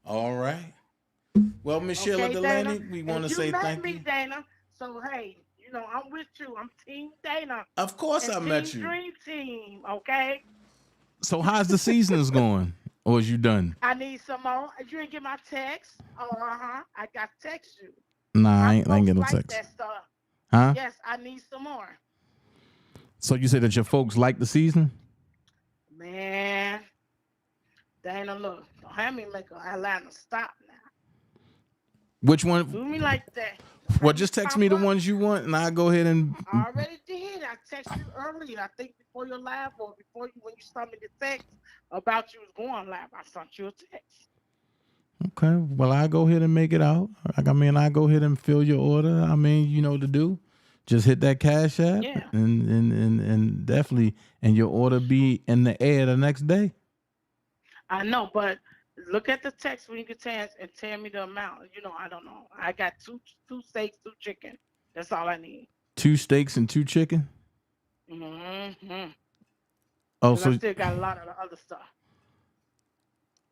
All right. Well, Miss Sheila Delaney, we want to say thank you. You met me, Dana. So, hey, you know, I'm with you. I'm Team Dana. Of course I met you. Dream Team, okay? So how's the seasons going? Or is you done? I need some more. You didn't get my text? Oh, I got to text you. Nah, I ain't getting no text. That stuff. Huh? Yes, I need some more. So you say that your folks like the season? Man, Dana, look, don't have me make Atlanta stop now. Which one? Do me like that. Well, just text me the ones you want, and I'll go ahead and. I already did. I texted you earlier. I think before your live or before you when you sent me the text about you was going live. I sent you a text. Okay. Well, I'll go ahead and make it out. I mean, I'll go ahead and fill your order. I mean, you know what to do. Just hit that Cash App, yeah. and definitely, and your order be in the air the next day. I know, but look at the text when you get chance and tell me the amount. You know, I don't know. I got two steaks, 2 chicken. That's all I need. 2 steaks and 2 chicken. Mm-hmm. Oh, so I still got a lot of the other stuff.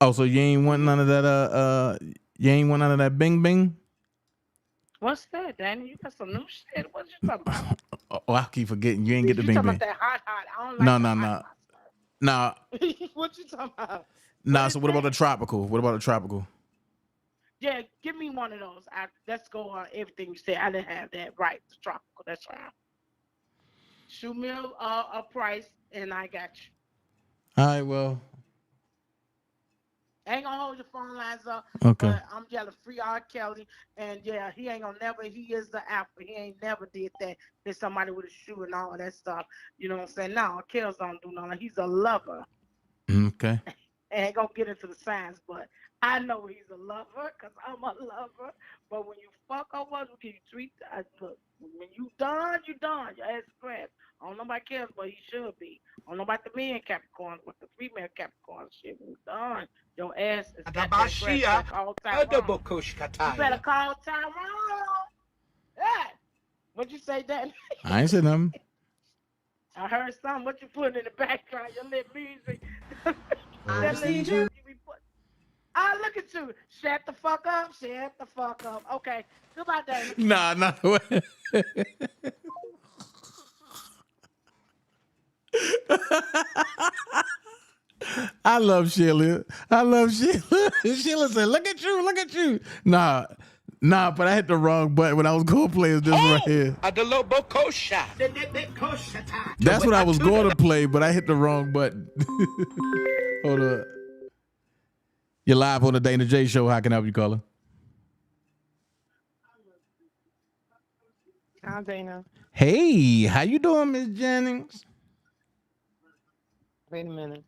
Oh, so you ain't want none of that? You ain't want none of that Bing Bing? What's that, Danny? You got some new shit. What you talking about? Oh, I keep forgetting. You ain't get the Bing Bing. You talking about that hot? I don't like No. What you talking about? Nah, so what about the tropical? Yeah, give me one of those. Let's go on everything you said. I didn't have that right. The tropical. That's right. Shoot me a price, and I got you. All right, well. I ain't gonna hold your phone lines up. Okay. But I'm yelling free R. Kelly, and yeah, he ain't gonna never. He is the alpha. He ain't never did that. Hit somebody with a shoe and all that stuff. You know what I'm saying? No, Kells don't do nothing. He's a lover. Okay. I ain't gonna get into the science, but I know he's a lover because I'm a lover. But when you fuck over, you treat. Look, when you done, you done. Your ass is grass. I don't know about Kells, but he should be. I don't know about the men Capricorns, but the female Capricorn shit. When you done, your ass is grass. You better call Tyrone. You better call Tyrone. Hey, what'd you say, Danny? I ain't said nothing. I heard something. What you putting in the background? Your little music. Look at you. Shut the fuck up. Shut the fuck up. Okay. Goodbye, Dana. Nah. I love Sheila. Sheila said, look at you. Nah, but I hit the wrong button when I was going to play this right here. That's what I was going to play, but I hit the wrong button. Hold up. You're live on the DanaJay Show. How can I help you, caller? Hi, Dana. Hey, how you doing, Miss Jennings? Wait a minute.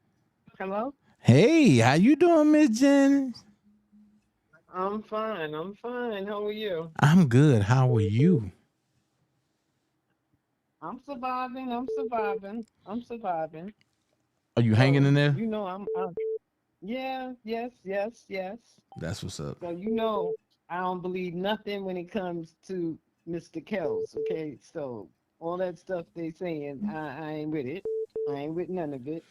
Hello? Hey, how you doing, Miss Jennings? I'm fine. How are you? I'm good. How are you? I'm surviving. Are you hanging in there? You know, I'm yeah, yes. That's what's up. So you know, I don't believe nothing when it comes to Mr. Kells, okay? So all that stuff they saying, I ain't with it. I ain't with none of it.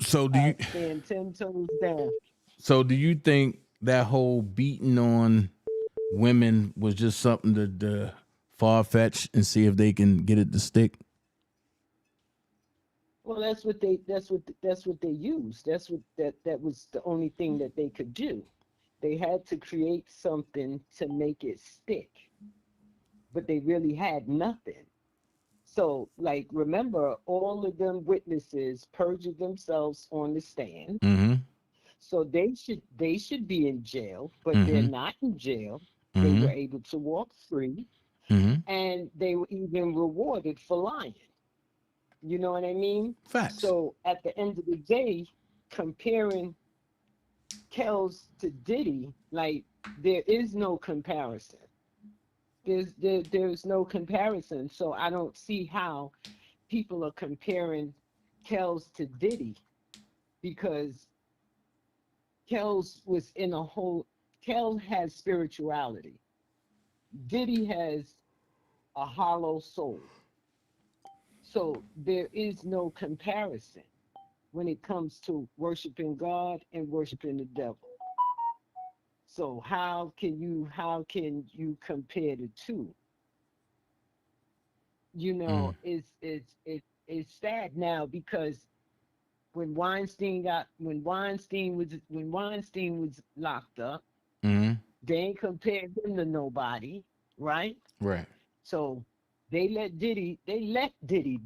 So do you stand 10 toes down? So do you think that whole beating on women was just something to far fetch and see if they can get it to stick? Well, that's what they used. That was the only thing that they could do. They had to create something to make it stick, but they really had nothing. So, like, remember, all of them witnesses perjured themselves on the stand. Mm-hmm. So they should be in jail, but they're Mm-hmm. not in jail. They Mm-hmm. were able to walk free, Mm-hmm. and they were even rewarded for lying. You know what I mean? Facts. So at the end of the day, comparing Kells to Diddy, like, there is no comparison. There's no comparison. So I don't see how people are comparing Kells to Diddy, because Kells was in a whole. Kells has spirituality. Diddy has a hollow soul. So there is no comparison when it comes to worshiping God and worshiping the devil. So how can you compare the two? You know, it's sad now, because when Weinstein was locked up, Mm-hmm. they ain't compared him to nobody, right? Right. So they let Diddy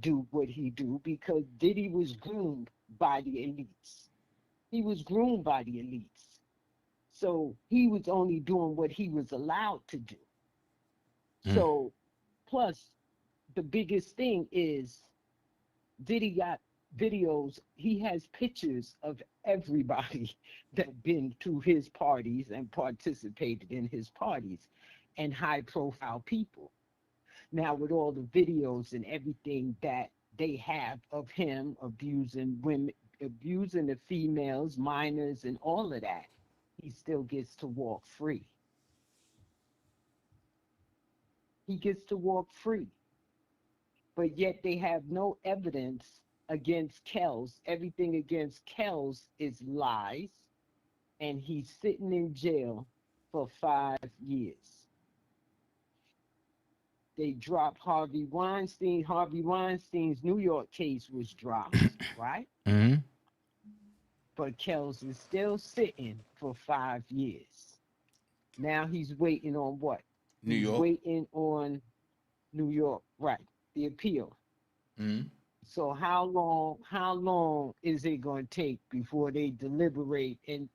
do what he do, because Diddy was groomed by the elites. He was groomed by the elites. So he was only doing what he was allowed to do. So plus the biggest thing is Diddy got videos. He has pictures of everybody that been to his parties and participated in his parties, and high profile people. Now, with all the videos and everything that they have of him abusing women, abusing the females, minors, and all of that, he still gets to walk free. He gets to walk free. But yet they have no evidence against Kells. Everything against Kells is lies, and he's sitting in jail for 5 years. They dropped Harvey Weinstein. Harvey Weinstein's New York case was dropped, right? Mm-hmm. But Kells is still sitting for 5 years. Now he's waiting on what? New He's York. waiting on New York, right? The appeal. Mm-hmm. So how long is it going to take before they deliberate and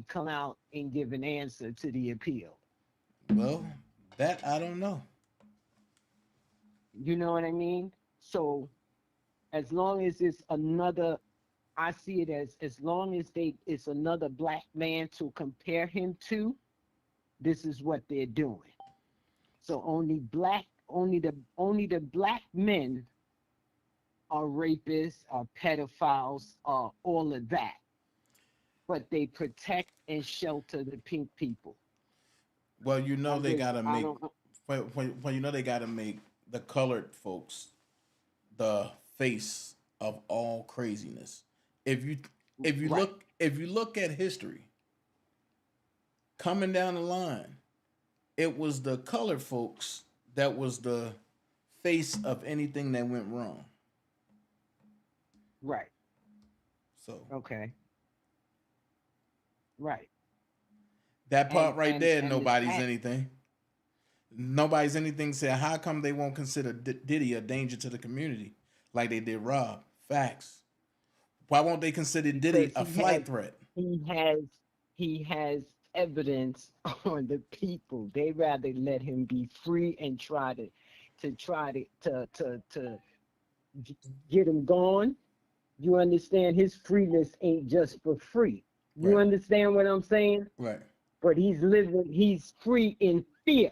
come out and give an answer to the appeal? Well, that I don't know. You know what I mean? So as long as it's another, I see it as long as it's another black man to compare him to, this is what they're doing. So only the black men are rapists, are pedophiles, are all of that. But they protect and shelter the pink people. Well, you know they gotta I make. don't know. Well, you know they gotta make the colored folks the face of all craziness. If you Right. look at history, coming down the line, it was the colored folks that was the face of anything that went wrong. Right. So Okay. Right. that part And right and there, and the nobody's fact, anything. Nobody's anything said. How come they won't consider Diddy a danger to the community like they did Rob? Facts. Why won't they consider Diddy because a flight threat? he has evidence on the people. They rather let him be free and try to get him gone. You understand? His freeness ain't just for free. You Right. understand what I'm saying? Right. But he's free in fear.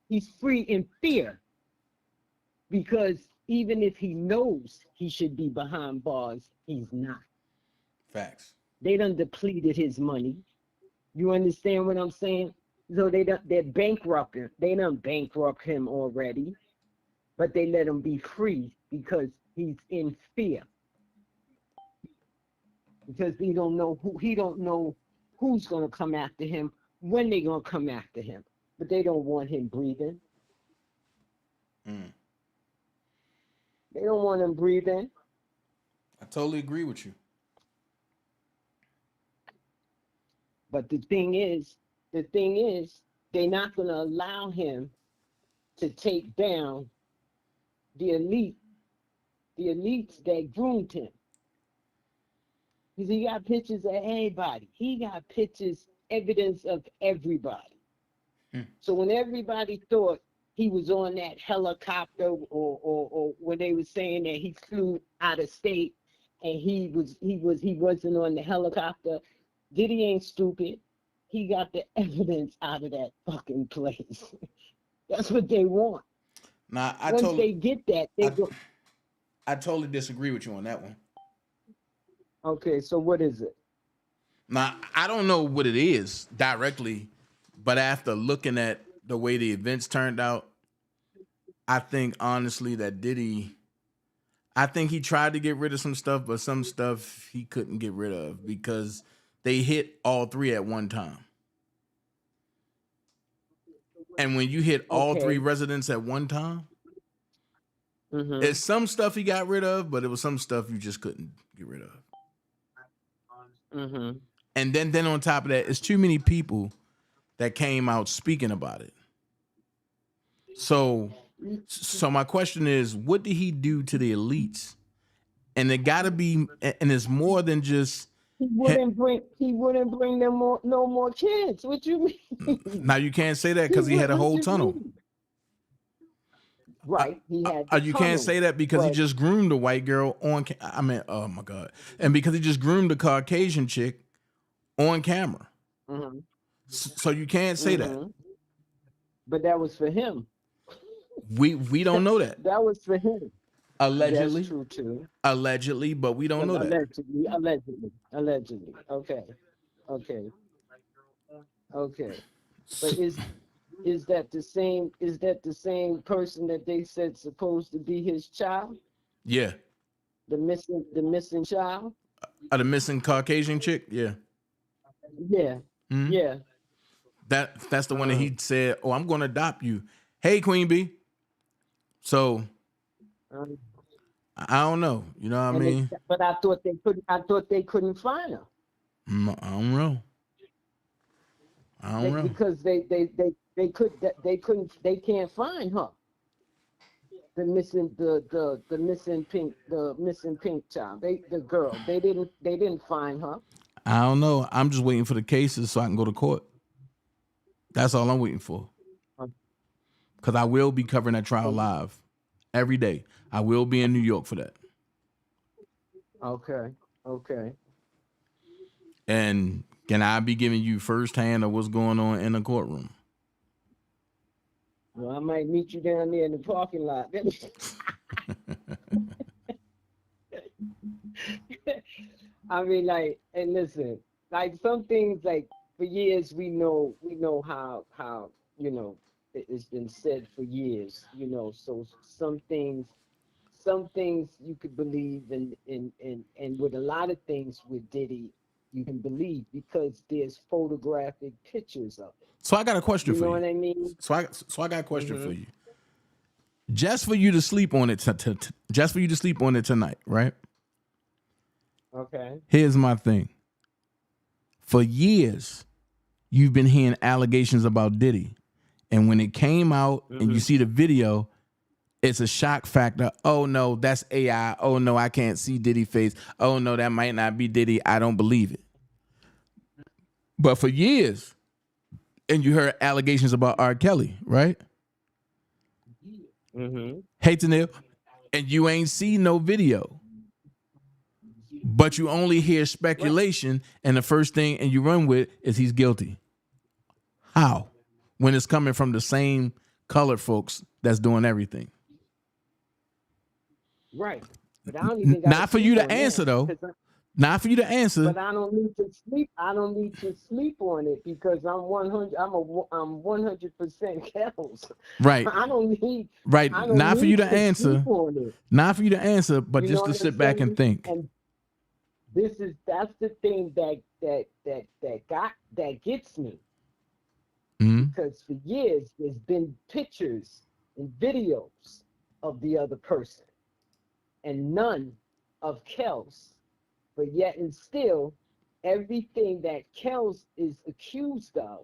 He's free in fear, because even if he knows he should be behind bars, he's not. Facts. They done depleted his money. You understand what I'm saying? So they're bankrupting. They done bankrupt him already, but they let him be free because he's in fear. Because he don't know who's gonna come after him, when they gonna come after him. But they don't want him breathing. Mm. They don't want him breathing. totally agree with you. But the thing is, they're not going to allow him to take down the elites that groomed him. Because he got pictures of everybody. He got pictures, evidence of everybody. So when everybody thought he was on that helicopter, or when they were saying that he flew out of state and he wasn't on the helicopter, Diddy ain't stupid. He got the evidence out of that fucking place. That's what they want. Now, Once they get that, they go. I totally disagree with you on that one. Okay, so what is it? Now, I don't know what it is directly, but after looking at the way the events turned out, I think honestly that Diddy, I think he tried to get rid of some stuff, but some stuff he couldn't get rid of because they hit all three at one time. And when you hit all three residents at one time, it's some stuff he got rid of, but it was some stuff you just couldn't get rid of. And then on top of that, it's too many people that came out speaking about it. So my question is, what did he do to the elites? And it got to be, and it's more than just. He wouldn't bring them no more kids. What you mean? Now you can't say that because he had a whole tunnel. Right, he had. The you tunnel, can't say that because he just groomed a white girl on. I mean, oh my God! And because he just groomed a Caucasian chick on camera. So you can't say that. But that was for him. We don't know that. That was for him. Allegedly. That's true too. Allegedly, but we don't know that. Allegedly. Okay. But is that the same? Is that the same person that they said supposed to be his child? Yeah. The missing child. The missing Caucasian chick. Yeah. Yeah. Yeah. That's the one that he said, "Oh, I'm going to adopt you." Hey, Queen Bee. So I don't know. You know what I mean? But I thought they couldn't find her. I don't know. Because they can't find her. The missing pink child. The girl. They didn't find her. I don't know. I'm just waiting for the cases so I can go to court. That's all I'm waiting for. Because I will be covering that trial live every day. I will be in New York for that. Okay. And can I be giving you firsthand of what's going on in the courtroom? Well, I might meet you down there in the parking lot. I mean, like, and listen, like some things, like for years we know how it's been said for years, so some things you could believe and with a lot of things with Diddy you can believe because there's photographic pictures of it. So I got a question for you. You know what I mean? So I got a question for you. Just for you to sleep on it just for you to sleep on it tonight, right? Okay. Here's my thing. For years, you've been hearing allegations about Diddy. And when it came out and you see the video, it's a shock factor. Oh, no, that's AI. Oh, no, I can't see Diddy face. Oh, no, that might not be Diddy. I don't believe it. But for years, and you heard allegations about R. Kelly, right? Hey, Tanil. And you ain't seen no video. But you only hear speculation, and the first thing and you run with is he's guilty. How? When it's coming from the same colored folks that's doing everything. Right. But I don't even not for you to answer though. Not for you to answer. But I don't need to sleep. I don't need to sleep on it because I'm 100%. I'm 100% Kells. Right. I don't need. Right. Not for you to answer. Not for you to answer, but You just know to what sit I'm back saying? and think. And that's the thing that gets me. Because for years there's been pictures and videos of the other person, and none of Kels, but yet and still, everything that Kels is accused of,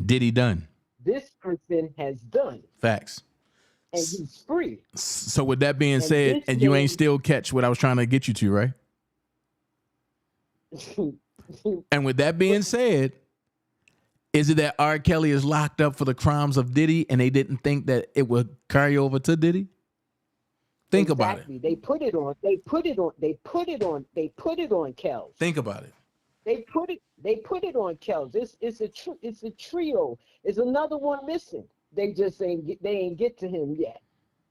Diddy done. this person has done, Facts. and he's free. So with that being And said, this and you ain't man- still catch what I was trying to get you to, right? And with that being said, is it that R. Kelly is locked up for the crimes of Diddy and they didn't think that it would carry over to Diddy? Think about it. They put it on Kels. Think about it. They put it on Kels. It's a trio. It's another one missing. They just ain't get to him yet.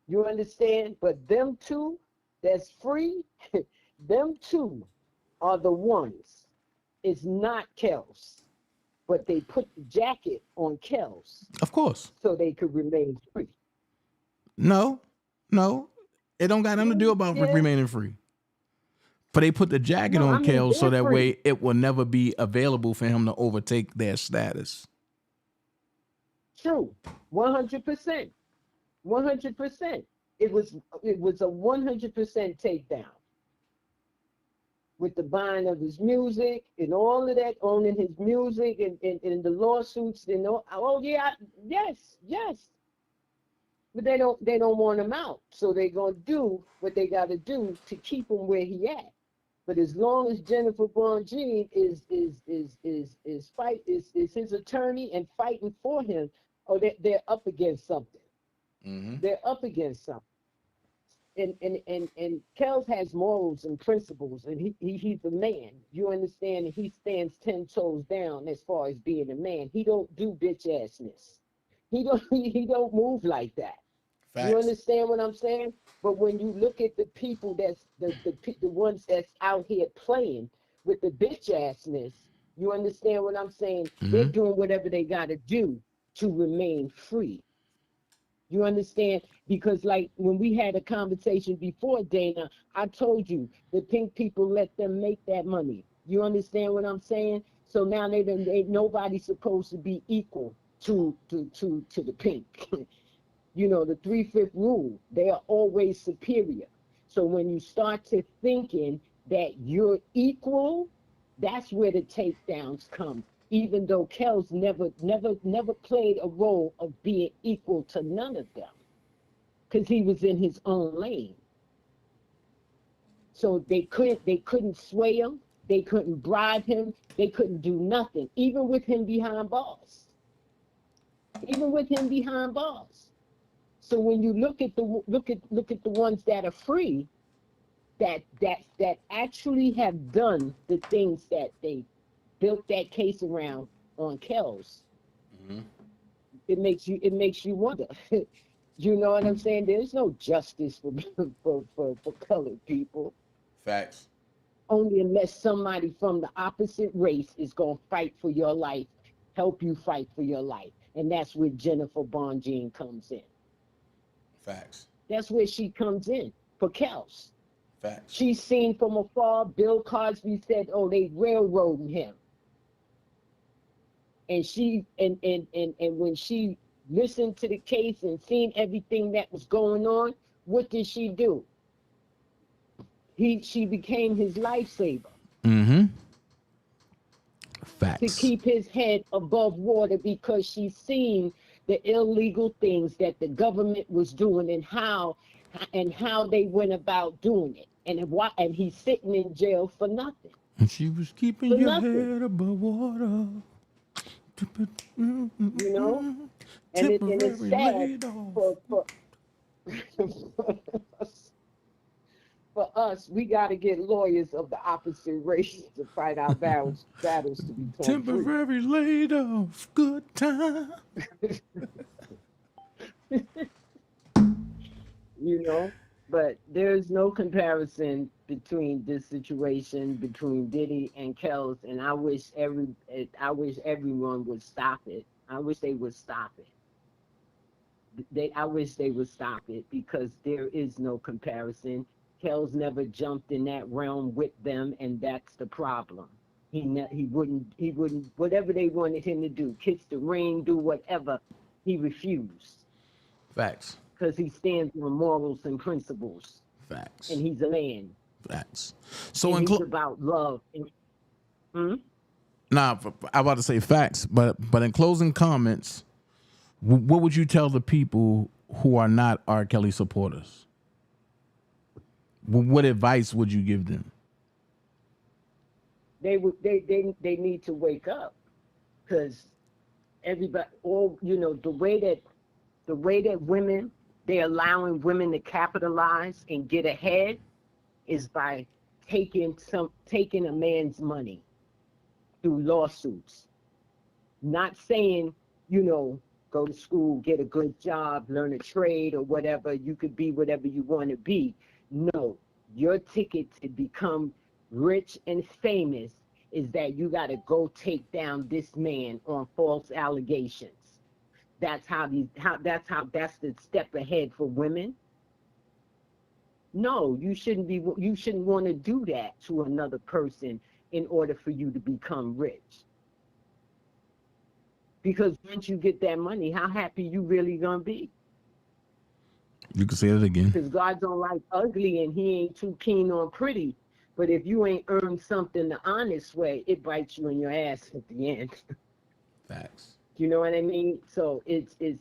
You understand? But them two that's free, them two are the ones. It's not Kels. But they put the jacket on Kels. Of course. So they could remain free. No. It don't got nothing to do about remaining free. But they put the jacket on Kel so that way it will never be available for him to overtake their status. True. 100%. 100%. It was a 100% takedown. With the buying of his music and all of that, owning his music and the lawsuits and all. Oh yeah, yes. But they don't want him out, so they're gonna do what they got to do to keep him where he at. But as long as Jennifer Bonjean is his attorney and fighting for him, they're up against something. Mm-hmm. They're up against something. And Kels has morals and principles, and he's a man. You understand? And he stands 10 toes down as far as being a man. He don't do bitch assness. He don't move like that. Facts. You understand what I'm saying? But when you look at the people that's the ones that's out here playing with the bitch assness, you understand what I'm saying? Mm-hmm. They're doing whatever they gotta do to remain free. You understand? Because like when we had a conversation before, Dana, I told you the pink people let them make that money. You understand what I'm saying? So now nobody's supposed to be equal to the pink. You know, the 3/5 rule, they are always superior. So when you start to thinking that you're equal, that's where the takedowns come. Even though Kels never played a role of being equal to none of them, because he was in his own lane. So they couldn't sway him, they couldn't bribe him, they couldn't do nothing, even with him behind bars. So when you look at the ones that are free, that actually have done the things that they built that case around on Kels, Mm-hmm. it makes you wonder. You know what I'm saying? There's no justice for colored people. Facts. Only unless somebody from the opposite race is gonna fight for your life, help you fight for your life. And that's where Jennifer Bonjean comes in. Facts. That's where she comes in for Kels. Facts. She's seen from afar. Bill Cosby said, "Oh, they railroading him." And she and when she listened to the case and seen everything that was going on, what did she do? She became his lifesaver. Mm-hmm. To keep his head above water, because she's seen the illegal things that the government was doing and how they went about doing it, and he's sitting in jail for nothing. And she was keeping your head above water. You know, and it's sad for us. We got to get lawyers of the opposite race to fight our battles to become temporary laid off, good time. You know, but there's no comparison between this situation between Diddy and Kels, and I wish everyone would stop it. I wish they would stop it. I wish they would stop it, because there is no comparison. Kels never jumped in that realm with them, and that's the problem. He wouldn't, whatever they wanted him to do, kiss the ring, do whatever, he refused. Facts. Because he stands on morals and principles. Facts. And he's a man. Facts. So And in it's about love. nah, I'm about to say facts, but in closing comments, what would you tell the people who are not R. Kelly supporters? What advice would you give them? They need to wake up, because everybody, all the way that women, they're allowing women to capitalize and get ahead is by taking a man's money through lawsuits. Not saying, go to school, get a good job, learn a trade or whatever, you could be whatever you want to be. No, your ticket to become rich and famous is that you got to go take down this man on false allegations. That's that's the step ahead for women. No, you shouldn't want to do that to another person in order for you to become rich. Because once you get that money, how happy you really gonna be? You can say it again. Because God don't like ugly and he ain't too keen on pretty. But if you ain't earned something the honest way, it bites you in your ass at the end. Facts. You know what I mean? So it's the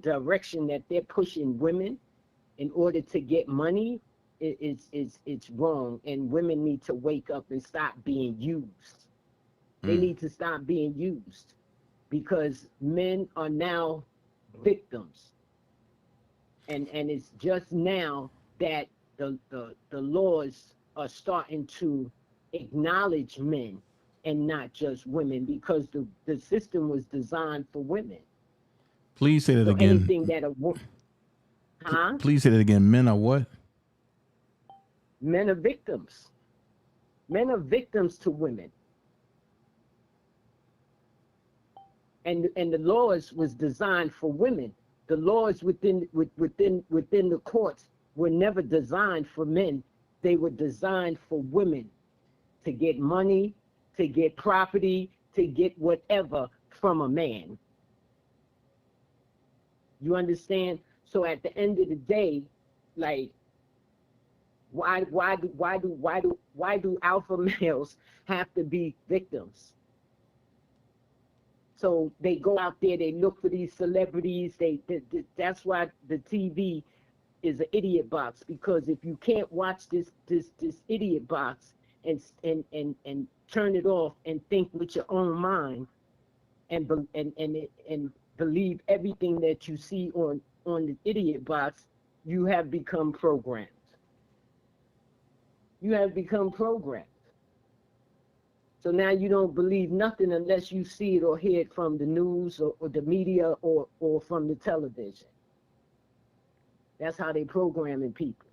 direction that they're pushing women in order to get money. It's wrong, and women need to wake up and stop being used. They need to stop being used, because men are now victims, and it's just now that the laws are starting to acknowledge men and not just women, because the system was designed for women. Please say that So again. anything that a woman, Please say that again. Men are what? Men are victims. Men are victims to women. And the laws was designed for women. The laws within the courts were never designed for men. They were designed for women to get money, to get property, to get whatever from a man. You understand? So at the end of the day, like, why do alpha males have to be victims? So they go out there, they look for these celebrities. That's why the TV is an idiot box, because if you can't watch this idiot box and turn it off and think with your own mind and believe everything that you see on the idiot box, you have become programmed. You have become programmed. So now you don't believe nothing unless you see it or hear it from the news or the media or from the television. That's how they programming people.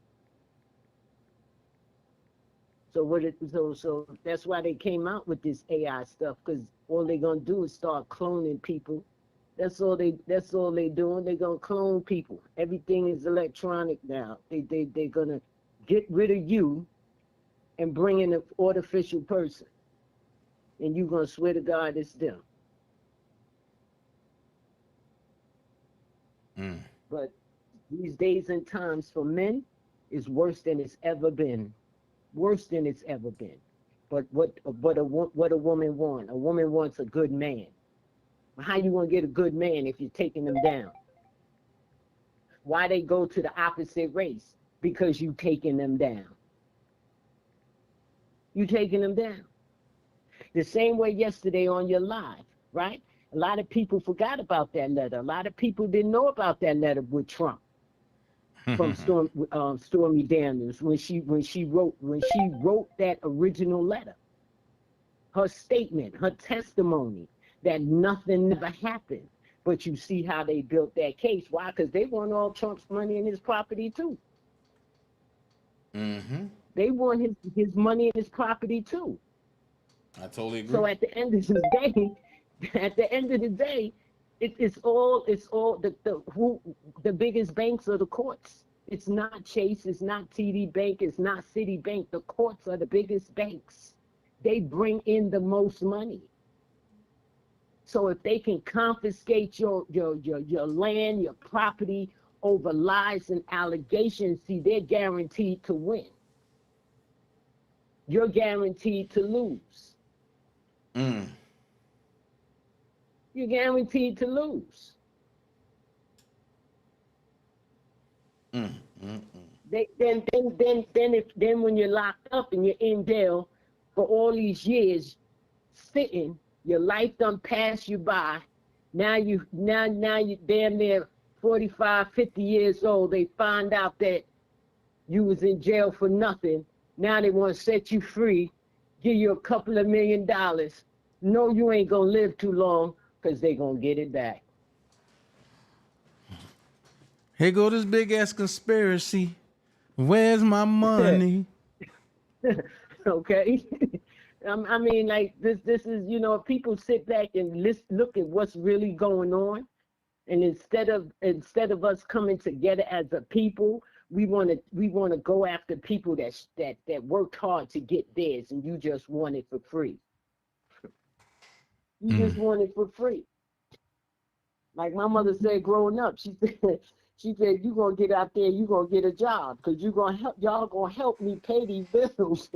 So that's why they came out with this AI stuff, because all they're gonna do is start cloning people. That's all they doing. They're gonna clone people. Everything is electronic now. They're gonna get rid of you and bring in an artificial person. And you're going to swear to God it's them. But these days and times for men is worse than it's ever been. Worse than it's ever been. But what a woman wants? A woman wants a good man. How you going to get a good man if you're taking them down? Why they go to the opposite race? Because you taking them down. You taking them down. The same way yesterday on your live, right? A lot of people forgot about that letter. A lot of people didn't know about that letter with Trump from Stormy Daniels when she wrote that original letter. Her statement, her testimony that nothing ever happened. But you see how they built that case. Why? Because they want all Trump's money and his property too. They want his money and his property too. I totally agree. So at the end of the day, it's all the biggest banks are the courts. It's not Chase, it's not TD Bank, it's not Citibank. The courts are the biggest banks. They bring in the most money. So if they can confiscate your land, your property over lies and allegations, see, they're guaranteed to win. you're guaranteed to lose. You're guaranteed to lose. Then when you're locked up and you're in jail for all these years sitting, your life done pass you by. Now you damn near 45, 50 years old. They find out that you was in jail for nothing. Now they want to set you free, give you a couple of $1 million. No, you ain't gonna live too long because they gonna get it back. Here go this big ass conspiracy. Where's my money? Okay. I mean, like this is, you know, people sit back and look at what's really going on, and instead of us coming together as a people, we want to go after people that worked hard to get theirs, and you just want it for free. You just want it for free. Like my mother said growing up, she said, you gonna get out there, you gonna get a job, because y'all gonna help me pay these bills.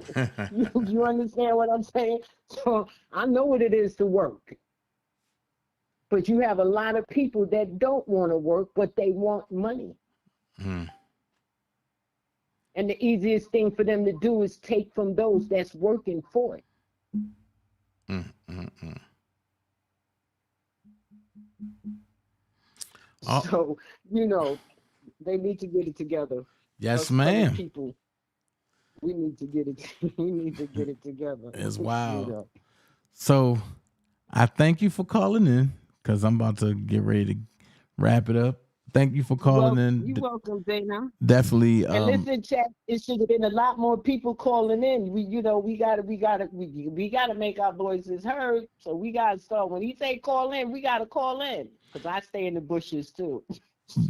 you understand what I'm saying? So I know what it is to work. But you have a lot of people that don't want to work, but they want money. And the easiest thing for them to do is take from those that's working for it. So, you know, they need to get it together. Yes, Us ma'am. People, we need to get it. We need to get it together. It's wild. So, I thank you for calling in, because I'm about to get ready to wrap it up. Thank you for calling in. You're welcome, Dana. Definitely. And listen, chat. It should have been a lot more people calling in. We gotta make our voices heard. So we gotta start. When he say call in, we gotta call in, because I stay in the bushes too.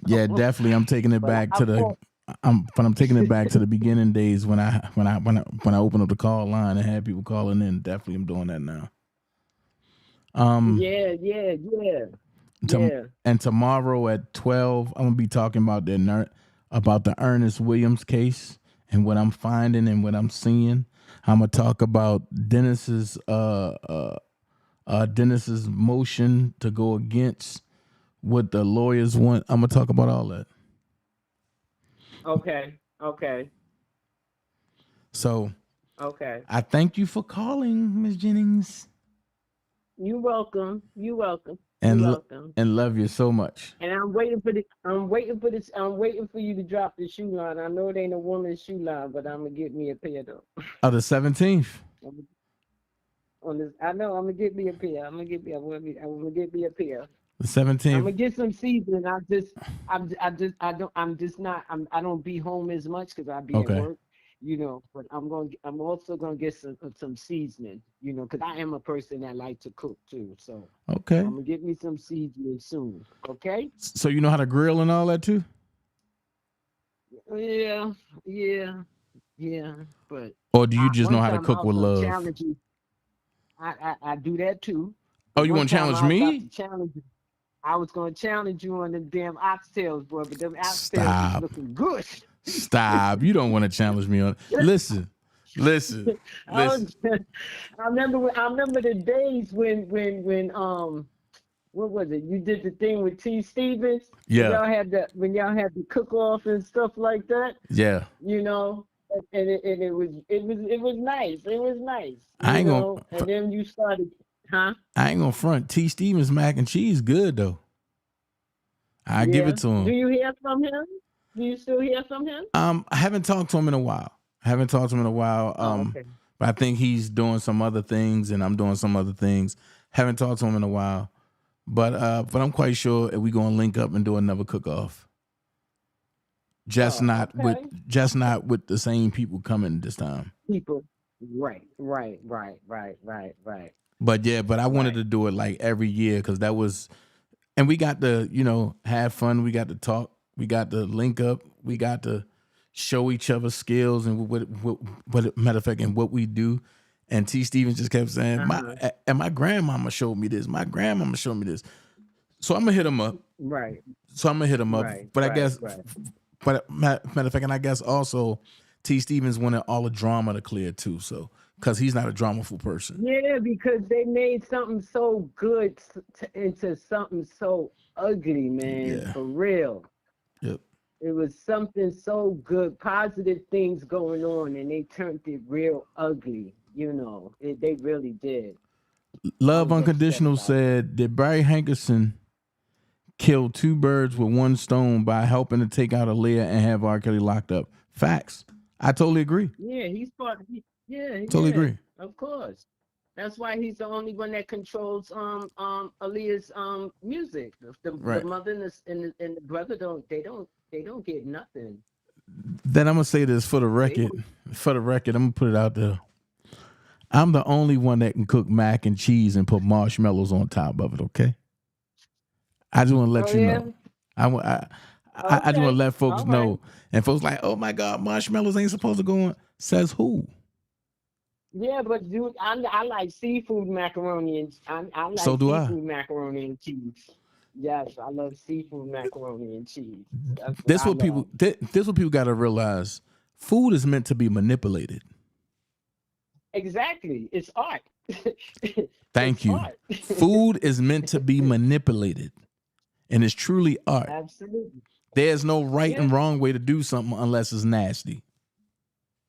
Yeah, definitely. I'm taking it back to the. I'm taking it back to the beginning days when I opened up the call line and had people calling in. Definitely, I'm doing that now. Yeah. And tomorrow at 12, I'm gonna be talking about the Ernest Williams case and what I'm finding and what I'm seeing. I'm gonna talk about Dennis's motion to go against what the lawyers want. I'm gonna talk about all that. Okay. So, I thank you for calling, Ms. Jennings. You're welcome. And love you so much. And I'm waiting for you to drop the shoe line. I know it ain't a woman's shoe line, but I'm gonna get me a pair though. The 17th. I know I'm gonna get me a pair. I'm gonna get me a pair. The 17th. I'm gonna get some seasoning. I don't be home as much because I be at work, you know. But I'm also gonna get some seasoning, you know, because I am a person that like to cook too. So I'm gonna get me some seasoning soon. Okay. So you know how to grill and all that too? Yeah. But or do you just know how to cook with love? I do that too. Oh, you want to challenge me? I was going to challenge you on them damn oxtails, boy, but them oxtails is looking good. Stop. You don't want to challenge me on. Listen. I remember the days when what was it? You did the thing with T. Stevens. Yeah. When y'all had the cook off and stuff like that. Yeah. You know, and it was nice. It was nice. I ain't gonna. And then you started. Huh? I ain't gonna front. T. Stevens mac and cheese good though. I give it to him. Do you hear from him? Do you still hear from him? I haven't talked to him in a while. But I think he's doing some other things and I'm doing some other things. Haven't talked to him in a while. But I'm quite sure we gonna link up and do another cook off. Just not with the same people coming this time. People. Right. But I wanted to do it like every year because that was, and we got to, you know, have fun. We got to talk. We got to link up. We got to show each other skills and what matter of fact, and what we do. And T. Stevens just kept saying, my grandmama showed me this. My grandmama showed me this. So I'm gonna hit him up. Right. So I'm gonna hit him up. Right. But I guess, but matter of fact, and I guess also T. Stevens wanted all the drama to clear too, so because he's not a dramaful person. Yeah, because they made something so good into something so ugly, man. Yeah. For real. Yep. It was something so good, positive things going on, and they turned it real ugly. You know, they really did. Love I was upset Unconditional about said, did Barry Hankerson kill two birds with one stone by helping to take out Aaliyah and have R. Kelly locked up? Facts. I totally agree. Yeah, he's part. Yeah, Totally agree. of course. That's why he's the only one that controls Aaliyah's music. The Right. mother and the brother don't get nothing. Then I'm gonna say this for the record. For the record, I'm gonna put it out there. I'm the only one that can cook mac and cheese and put marshmallows on top of it. Okay. I just want to let you know. I just want to let folks know. And folks like, oh my God, marshmallows ain't supposed to go on. Says who? Yeah, but dude, I like seafood macaroni and I like So do I. seafood macaroni and cheese. Yes, I love seafood macaroni and cheese. This what people got to realize. Food is meant to be manipulated. Exactly. It's art. Thank you. Art. Food is meant to be manipulated. And it's truly art. Absolutely. There's no right and wrong way to do something unless it's nasty.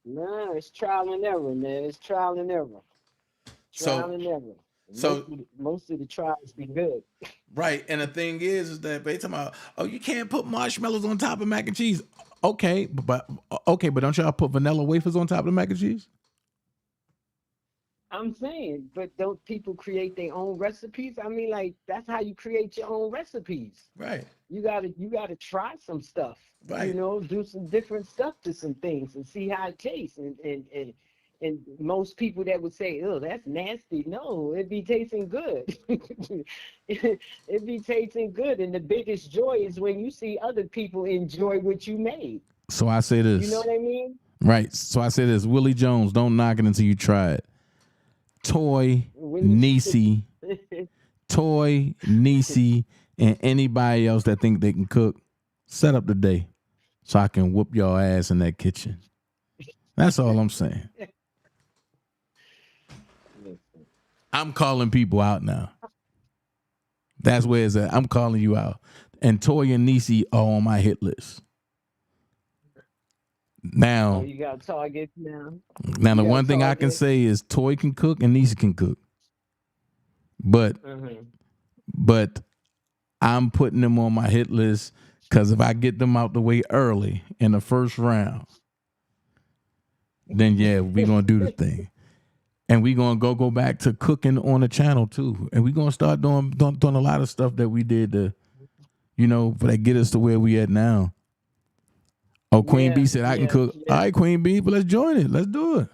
No, it's trial and error, man. It's trial and error. Trial and error. Most of the trials be good. Right. And the thing is that they talking about, oh, you can't put marshmallows on top of mac and cheese. Okay, but don't y'all put vanilla wafers on top of the mac and cheese? I'm saying, but don't people create their own recipes? I mean, like, that's how you create your own recipes. Right. You gotta try some stuff. Right. You know, do some different stuff to some things and see how it tastes. And most people that would say, oh, that's nasty. No, it'd be tasting good. It'd be tasting good. And the biggest joy is when you see other people enjoy what you made. So I say this. You know what I mean? Right. So I say this. Willie Jones, don't knock it until you try it. Toy, Niecy, and anybody else that think they can cook, set up the day so I can whoop your ass in that kitchen. That's all I'm saying. I'm calling people out now. That's where it's at. I'm calling you out. And Toy and Niecy are on my hit list. Now, you got targets now. Now, the one thing I can say is Toy can cook and Niecy can cook. But I'm putting them on my hit list because if I get them out the way early in the first round, then yeah, we're going to do the thing. And we're going to go back to cooking on the channel too. And we're going to start doing a lot of stuff that we did to, that get us to where we at now. Oh, Queen B said I can cook. Yeah. All right, Queen B, but let's join it. Let's do it.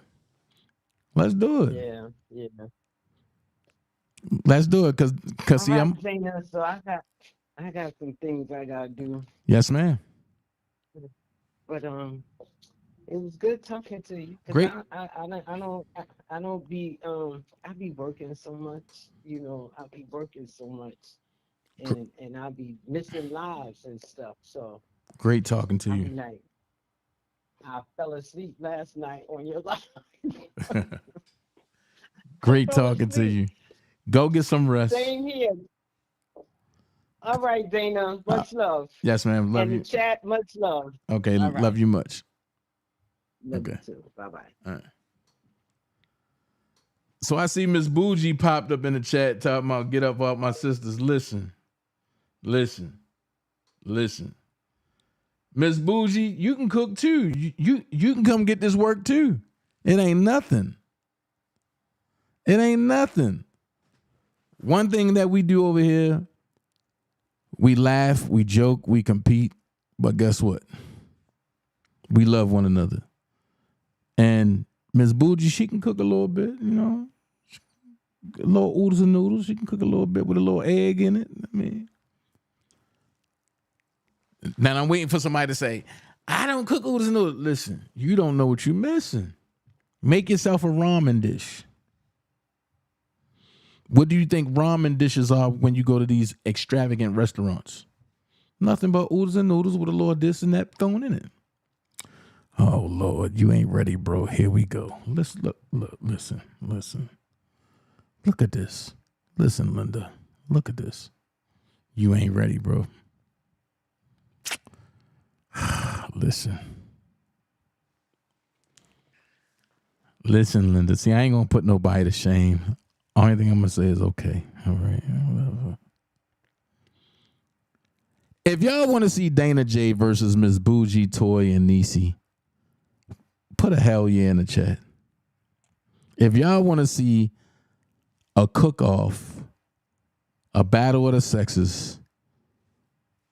Let's do it. Yeah. Let's do it, cause see, I'm. So I got some things I gotta do. Yes, ma'am. But it was good talking to you. Great. I don't be I be working so much. I be working so much, and I be missing lives and stuff. So. Great talking to you. Like, I fell asleep last night on your live. Great talking to you. Go get some rest. Same here. All right, Dana. Much love. Yes, ma'am. Love you. In the chat, much love. Okay, right. Love you much. Love you too. Bye-bye. All right. So I see Miss Bougie popped up in the chat talking about get up off my sisters. Listen. Miss Bougie, you can cook too. You can come get this work too. It ain't nothing. One thing that we do over here, we laugh, we joke, we compete, but guess what? We love one another. And Miss Bougie, she can cook a little bit, a little oodles and noodles. She can cook a little bit with a little egg in it. I mean, now I'm waiting for somebody to say, I don't cook oodles and noodles. Listen, you don't know what you're missing. Make yourself a ramen dish. What do you think ramen dishes are when you go to these extravagant restaurants? Nothing but oodles and noodles with a little this and that thrown in it. Oh Lord, you ain't ready, bro. Here we go. Listen. Look at this. Listen, Linda. Look at this. You ain't ready, bro. Listen, Linda. See, I ain't gonna put nobody to shame. Only thing I'm gonna say is okay. All right. Whatever. If y'all want to see Dana J versus Miss Bougie, Toy, and Niecy, put a hell yeah in the chat. If y'all want to see a cook-off, a battle of the sexes,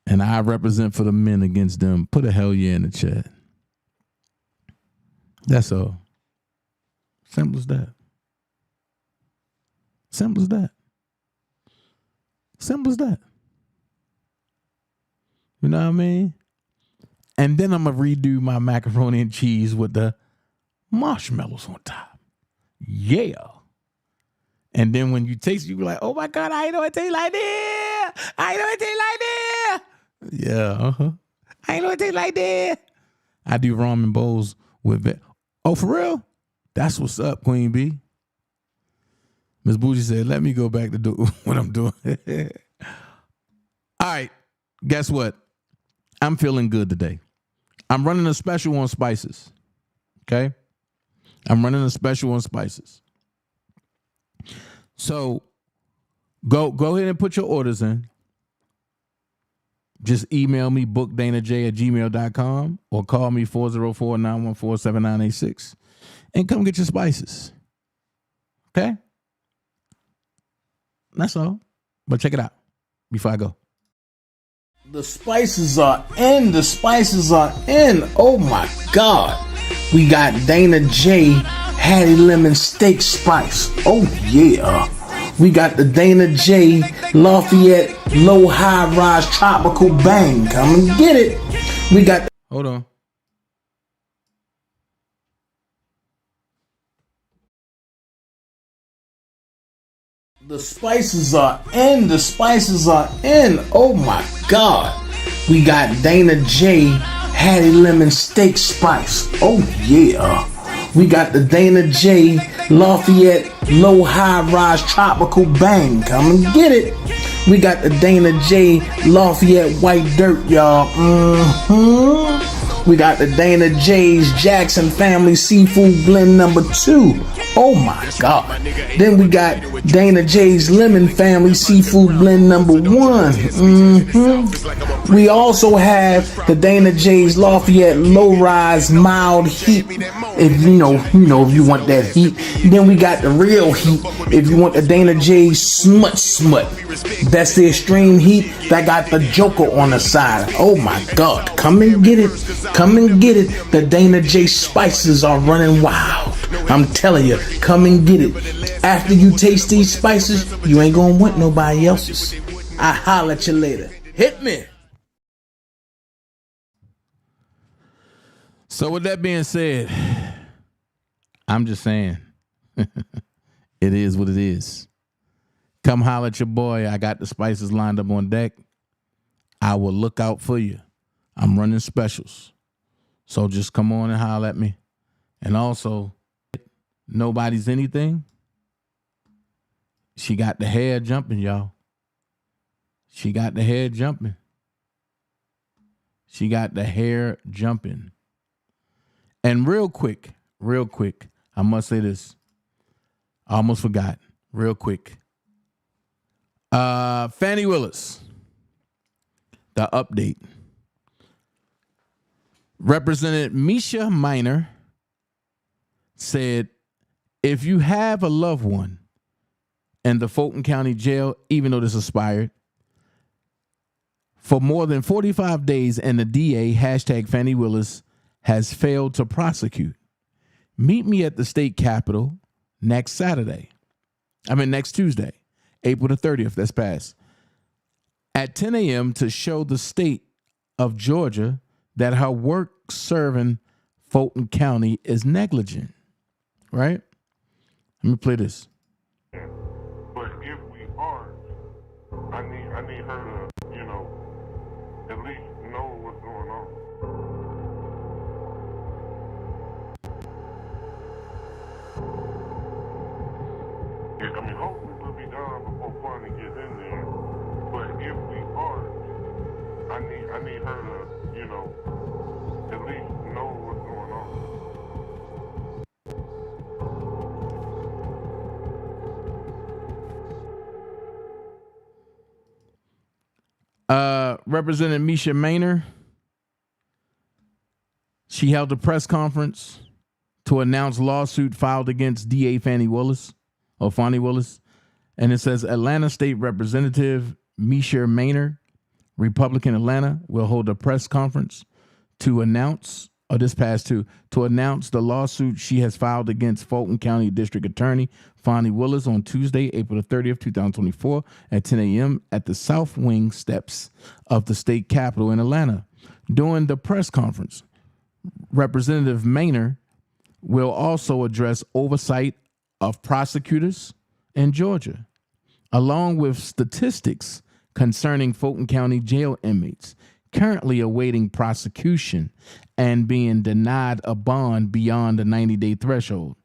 and I represent for the men against them, put a hell yeah in the chat. That's all. Simple as that. Simple as that. Simple as that. You know what I mean? And then I'm going to redo my macaroni and cheese with the marshmallows on top. Yeah. And then when you taste it, you be like, oh my God, I ain't know it tastes like that. I ain't know it tastes like that. Yeah. I ain't know it tastes like that. I do ramen bowls with it. Oh, for real? That's what's up, Queen B. Miss Bougie said, let me go back to do what I'm doing. All right. Guess what? I'm feeling good today. I'm running a special on spices. Okay? I'm running a special on spices. So go ahead and put your orders in. Just email me, bookdanaj@gmail.com, or call me 404-914-7986 and come get your spices. Okay? That's all. But check it out before I go. The spices are in. The spices are in. Oh my God. We got Dana J Hattie Lemon Steak Spice. Oh yeah. We got the Dana J Lafayette Low High Rise Tropical Bang. Come and get it. We got. Hold on. The spices are in. The spices are in. Oh my God. We got Dana J Hattie Lemon Steak Spice. Oh yeah. We got the Dana J Lafayette Low High Rise Tropical Bang. Come and get it. We got the Dana J Lafayette White Dirt, y'all. We got the Dana J's Jackson Family Seafood Blend number 2. Oh my God. Then we got Dana J's Lemon Family Seafood Blend number 1. We also have the Dana J's Lafayette Low Rise Mild Heat. If you know if you want that heat. Then we got the real heat. If you want the Dana J's Smut. That's the extreme heat that got the Joker on the side. Oh my God. Come and get it. Come and get it. The Dana J spices are running wild. I'm telling you, come and get it. After you taste these spices, you ain't gonna want nobody else's. I holler at you later. Hit me. So with that being said, I'm just saying, it is what it is. Come holler at your boy. I got the spices lined up on deck. I will look out for you. I'm running specials. So just come on and holler at me. And also, Nobody's Anything. She got the hair jumping, y'all. She got the hair jumping. She got the hair jumping. And real quick, I must say this. I almost forgot. Real quick. Fani Willis. The update. Representative Misha Minor said, if you have a loved one in the Fulton County Jail, even though this expired, for more than 45 days and the DA, hashtag Fani Willis, has failed to prosecute, meet me at the state capitol next Tuesday, April the 30th, that's passed, at 10 a.m. to show the state of Georgia that her work serving Fulton County is negligent. Right? Let me play this. But if we aren't, I need her to, at least know what's going on. I mean, hopefully we'll be done before FANI gets in there. But if we aren't, I need her to, at least know what's going on. Representative Misha Maynor, she held a press conference to announce lawsuit filed against DA Fani Willis. And it says Atlanta State Representative Misha Maynor, Republican Atlanta, will hold a press conference to announce, to announce the lawsuit she has filed against Fulton County District Attorney Fani Willis on Tuesday, April the 30th, 2024 at 10 a.m. at the South Wing steps of the state capitol in Atlanta. During the press conference, Representative Maynor will also address oversight of prosecutors in Georgia, along with statistics concerning Fulton County jail inmates currently awaiting prosecution and being denied a bond beyond the 90-day threshold.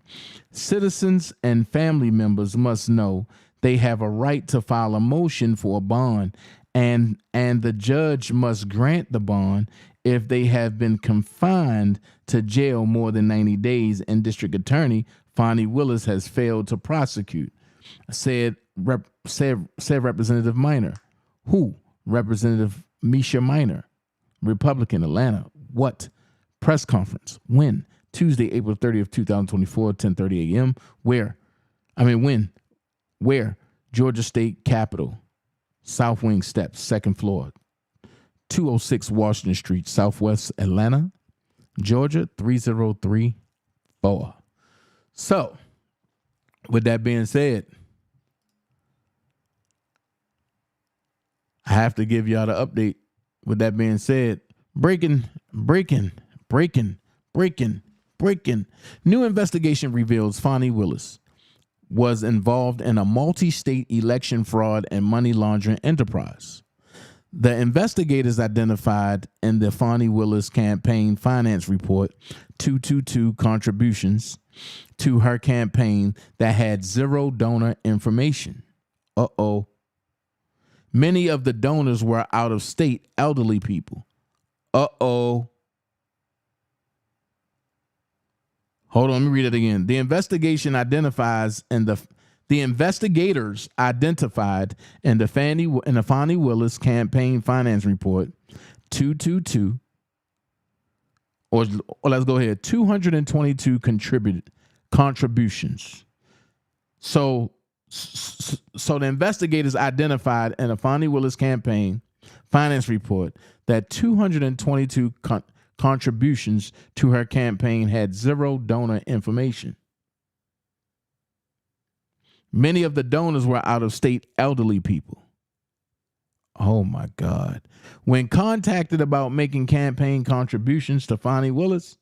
Citizens and family members must know they have a right to file a motion for a bond, and the judge must grant the bond if they have been confined to jail more than 90 days and District Attorney Fani Willis has failed to prosecute, said Representative Minor. Who? Representative Misha Minor, Republican, Atlanta. What? Press conference. When? Tuesday, April 30th, 2024, 10:30 a.m. Where? When? Where? Georgia State Capitol, South Wing Steps, second floor, 206 Washington Street, Southwest Atlanta, Georgia, 30334. So, with that being said, I have to give y'all the update. With that being said, breaking. New investigation reveals Fani Willis was involved in a multi-state election fraud and money laundering enterprise. The investigators identified in the Fani Willis campaign finance report 222 contributions to her campaign that had zero donor information. Many of the donors were out-of-state elderly people. Hold on, let me read it again. The investigators identified in the Fani Willis campaign finance report 222, or let's go ahead, 222 contributions. So the investigators identified in the Fani Willis campaign finance report that 222 contributions to her campaign had zero donor information. Many of the donors were out-of-state elderly people. Oh my God. When contacted about making campaign contributions to Fani Willis,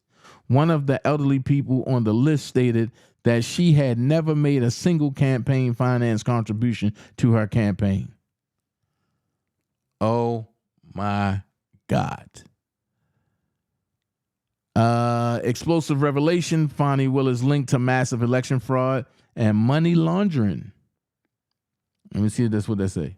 one of the elderly people on the list stated that she had never made a single campaign finance contribution to her campaign. Oh my God. Explosive revelation, Fani Willis linked to massive election fraud and money laundering. Let me see if that's what they say.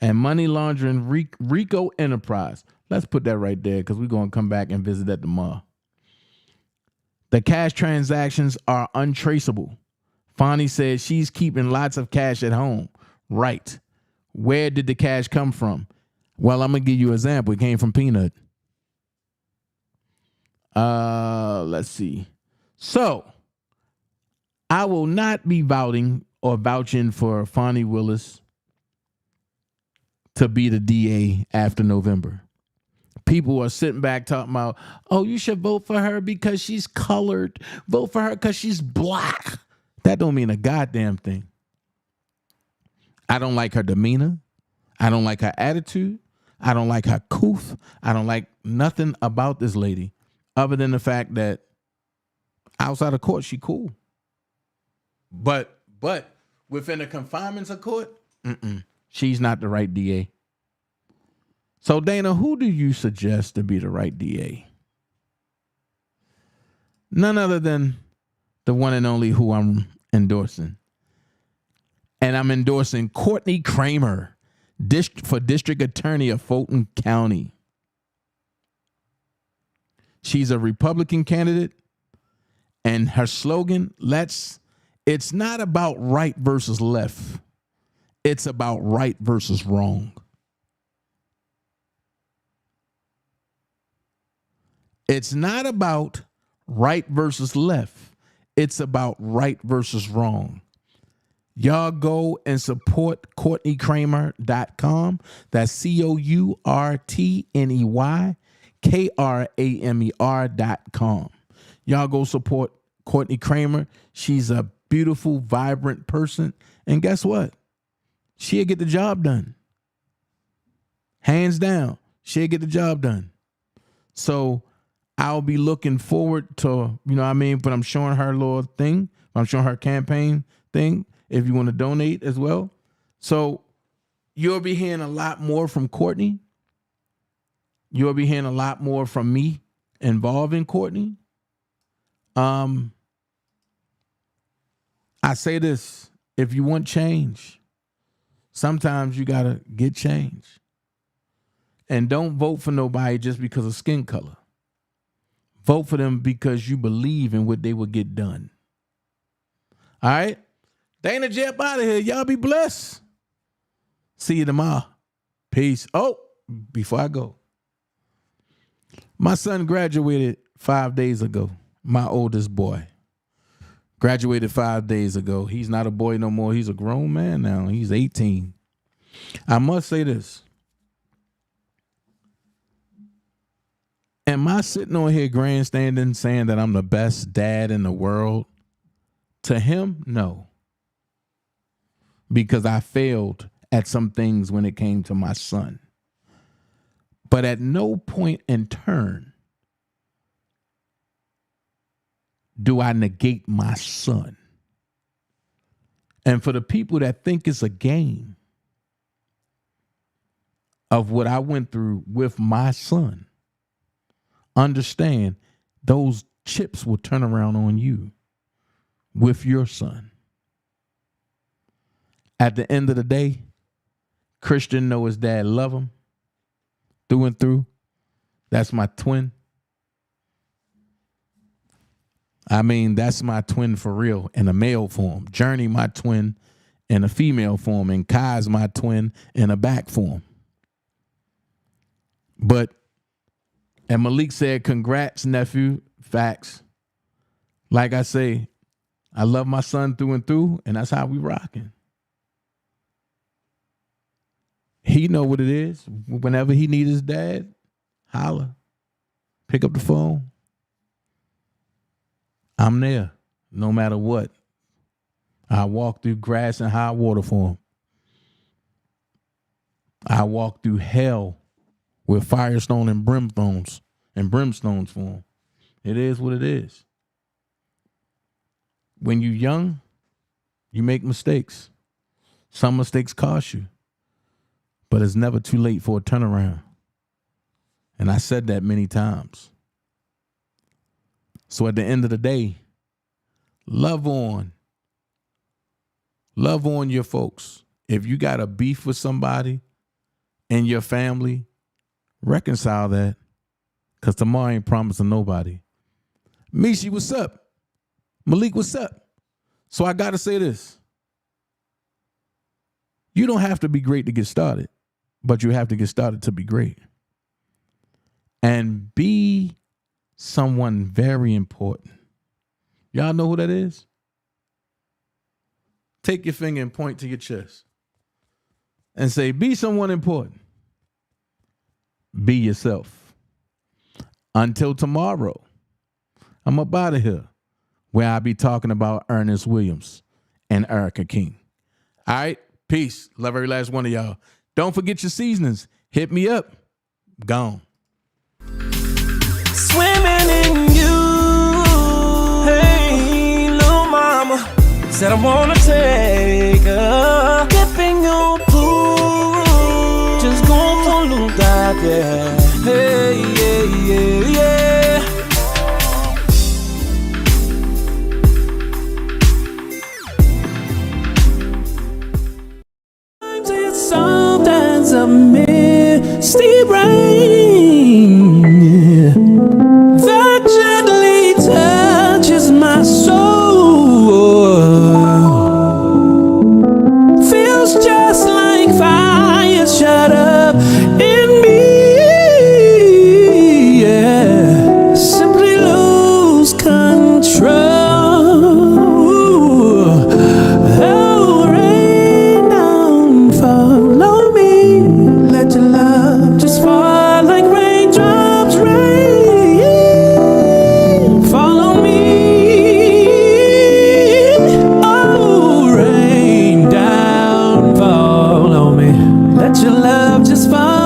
And money laundering RICO enterprise. Let's put that right there because we're going to come back and visit that tomorrow. The cash transactions are untraceable. Fani says she's keeping lots of cash at home. Right. Where did the cash come from? Well, I'm going to give you an example. It came from Peanut. Let's see. So, I will not be vouching for Fani Willis to be the DA after November. People are sitting back talking about, oh, you should vote for her because she's colored. Vote for her because she's black. That don't mean a goddamn thing. I don't like her demeanor. I don't like her attitude. I don't like her couth. I don't like nothing about this lady other than the fact that outside of court, she cool. But within the confinements of court, she's not the right DA. So, Dana, who do you suggest to be the right DA? None other than the one and only who I'm endorsing, And I'm endorsing Courtney Kramer for District Attorney of Fulton County. She's a Republican candidate, and her slogan, it's not about right versus left. It's about right versus wrong. It's not about right versus left. It's about right versus wrong. Y'all go and support CourtneyKramer.com. That's CourtneyKramer.com. Y'all go support Courtney Kramer. She's a beautiful, vibrant person. And guess what? She'll get the job done. Hands down, she'll get the job done. So I'll be looking forward to, but I'm showing her little thing. I'm showing her campaign thing if you want to donate as well. So you'll be hearing a lot more from Courtney. You'll be hearing a lot more from me involving Courtney. I say this, if you want change, sometimes you got to get change. And don't vote for nobody just because of skin color. Vote for them because you believe in what they will get done. All right? DanaJay up out of here. Y'all be blessed. See you tomorrow. Peace. Oh, before I go. My son graduated 5 days ago. My oldest boy. Graduated 5 days ago. He's not a boy no more. He's a grown man now. He's 18. I must say this. Am I sitting on here grandstanding saying that I'm the best dad in the world? To him, no. Because I failed at some things when it came to my son. But at no point in turn do I negate my son. And for the people that think it's a game of what I went through with my son, understand those chips will turn around on you with your son. At the end of the day, Christian know his dad love him through and through. That's my twin. That's my twin for real in a male form. Journey, my twin in a female form. And Kai's my twin in a back form. And Malik said, congrats, nephew. Facts. Like I say, I love my son through and through, and that's how we rocking. He know what it is. Whenever he needs his dad, holler. Pick up the phone. I'm there, no matter what. I walk through grass and high water for him. I walk through hell with firestone and brimstones for him. It is what it is. When you're young, you make mistakes. Some mistakes cost you. But it's never too late for a turnaround. And I said that many times. So at the end of the day, love on your folks. If you got a beef with somebody in your family, reconcile that. Because tomorrow ain't promising nobody. Mishi, what's up? Malik, what's up? So I got to say this. You don't have to be great to get started, but you have to get started to be great. And be someone very important. Y'all know who that is? Take your finger and point to your chest and say, be someone important. Be yourself. Until tomorrow, I'm up out of here, where I'll be talking about Ernest Williams and Erica King. All right? Peace. Love every last one of y'all. Don't forget your seasonings. Hit me up. Gone. Swimming in you. Hey, little mama. Said I wanna take a dip in your pool. Just go for a little dive, yeah. Hey, yeah, yeah, yeah. your love just fine.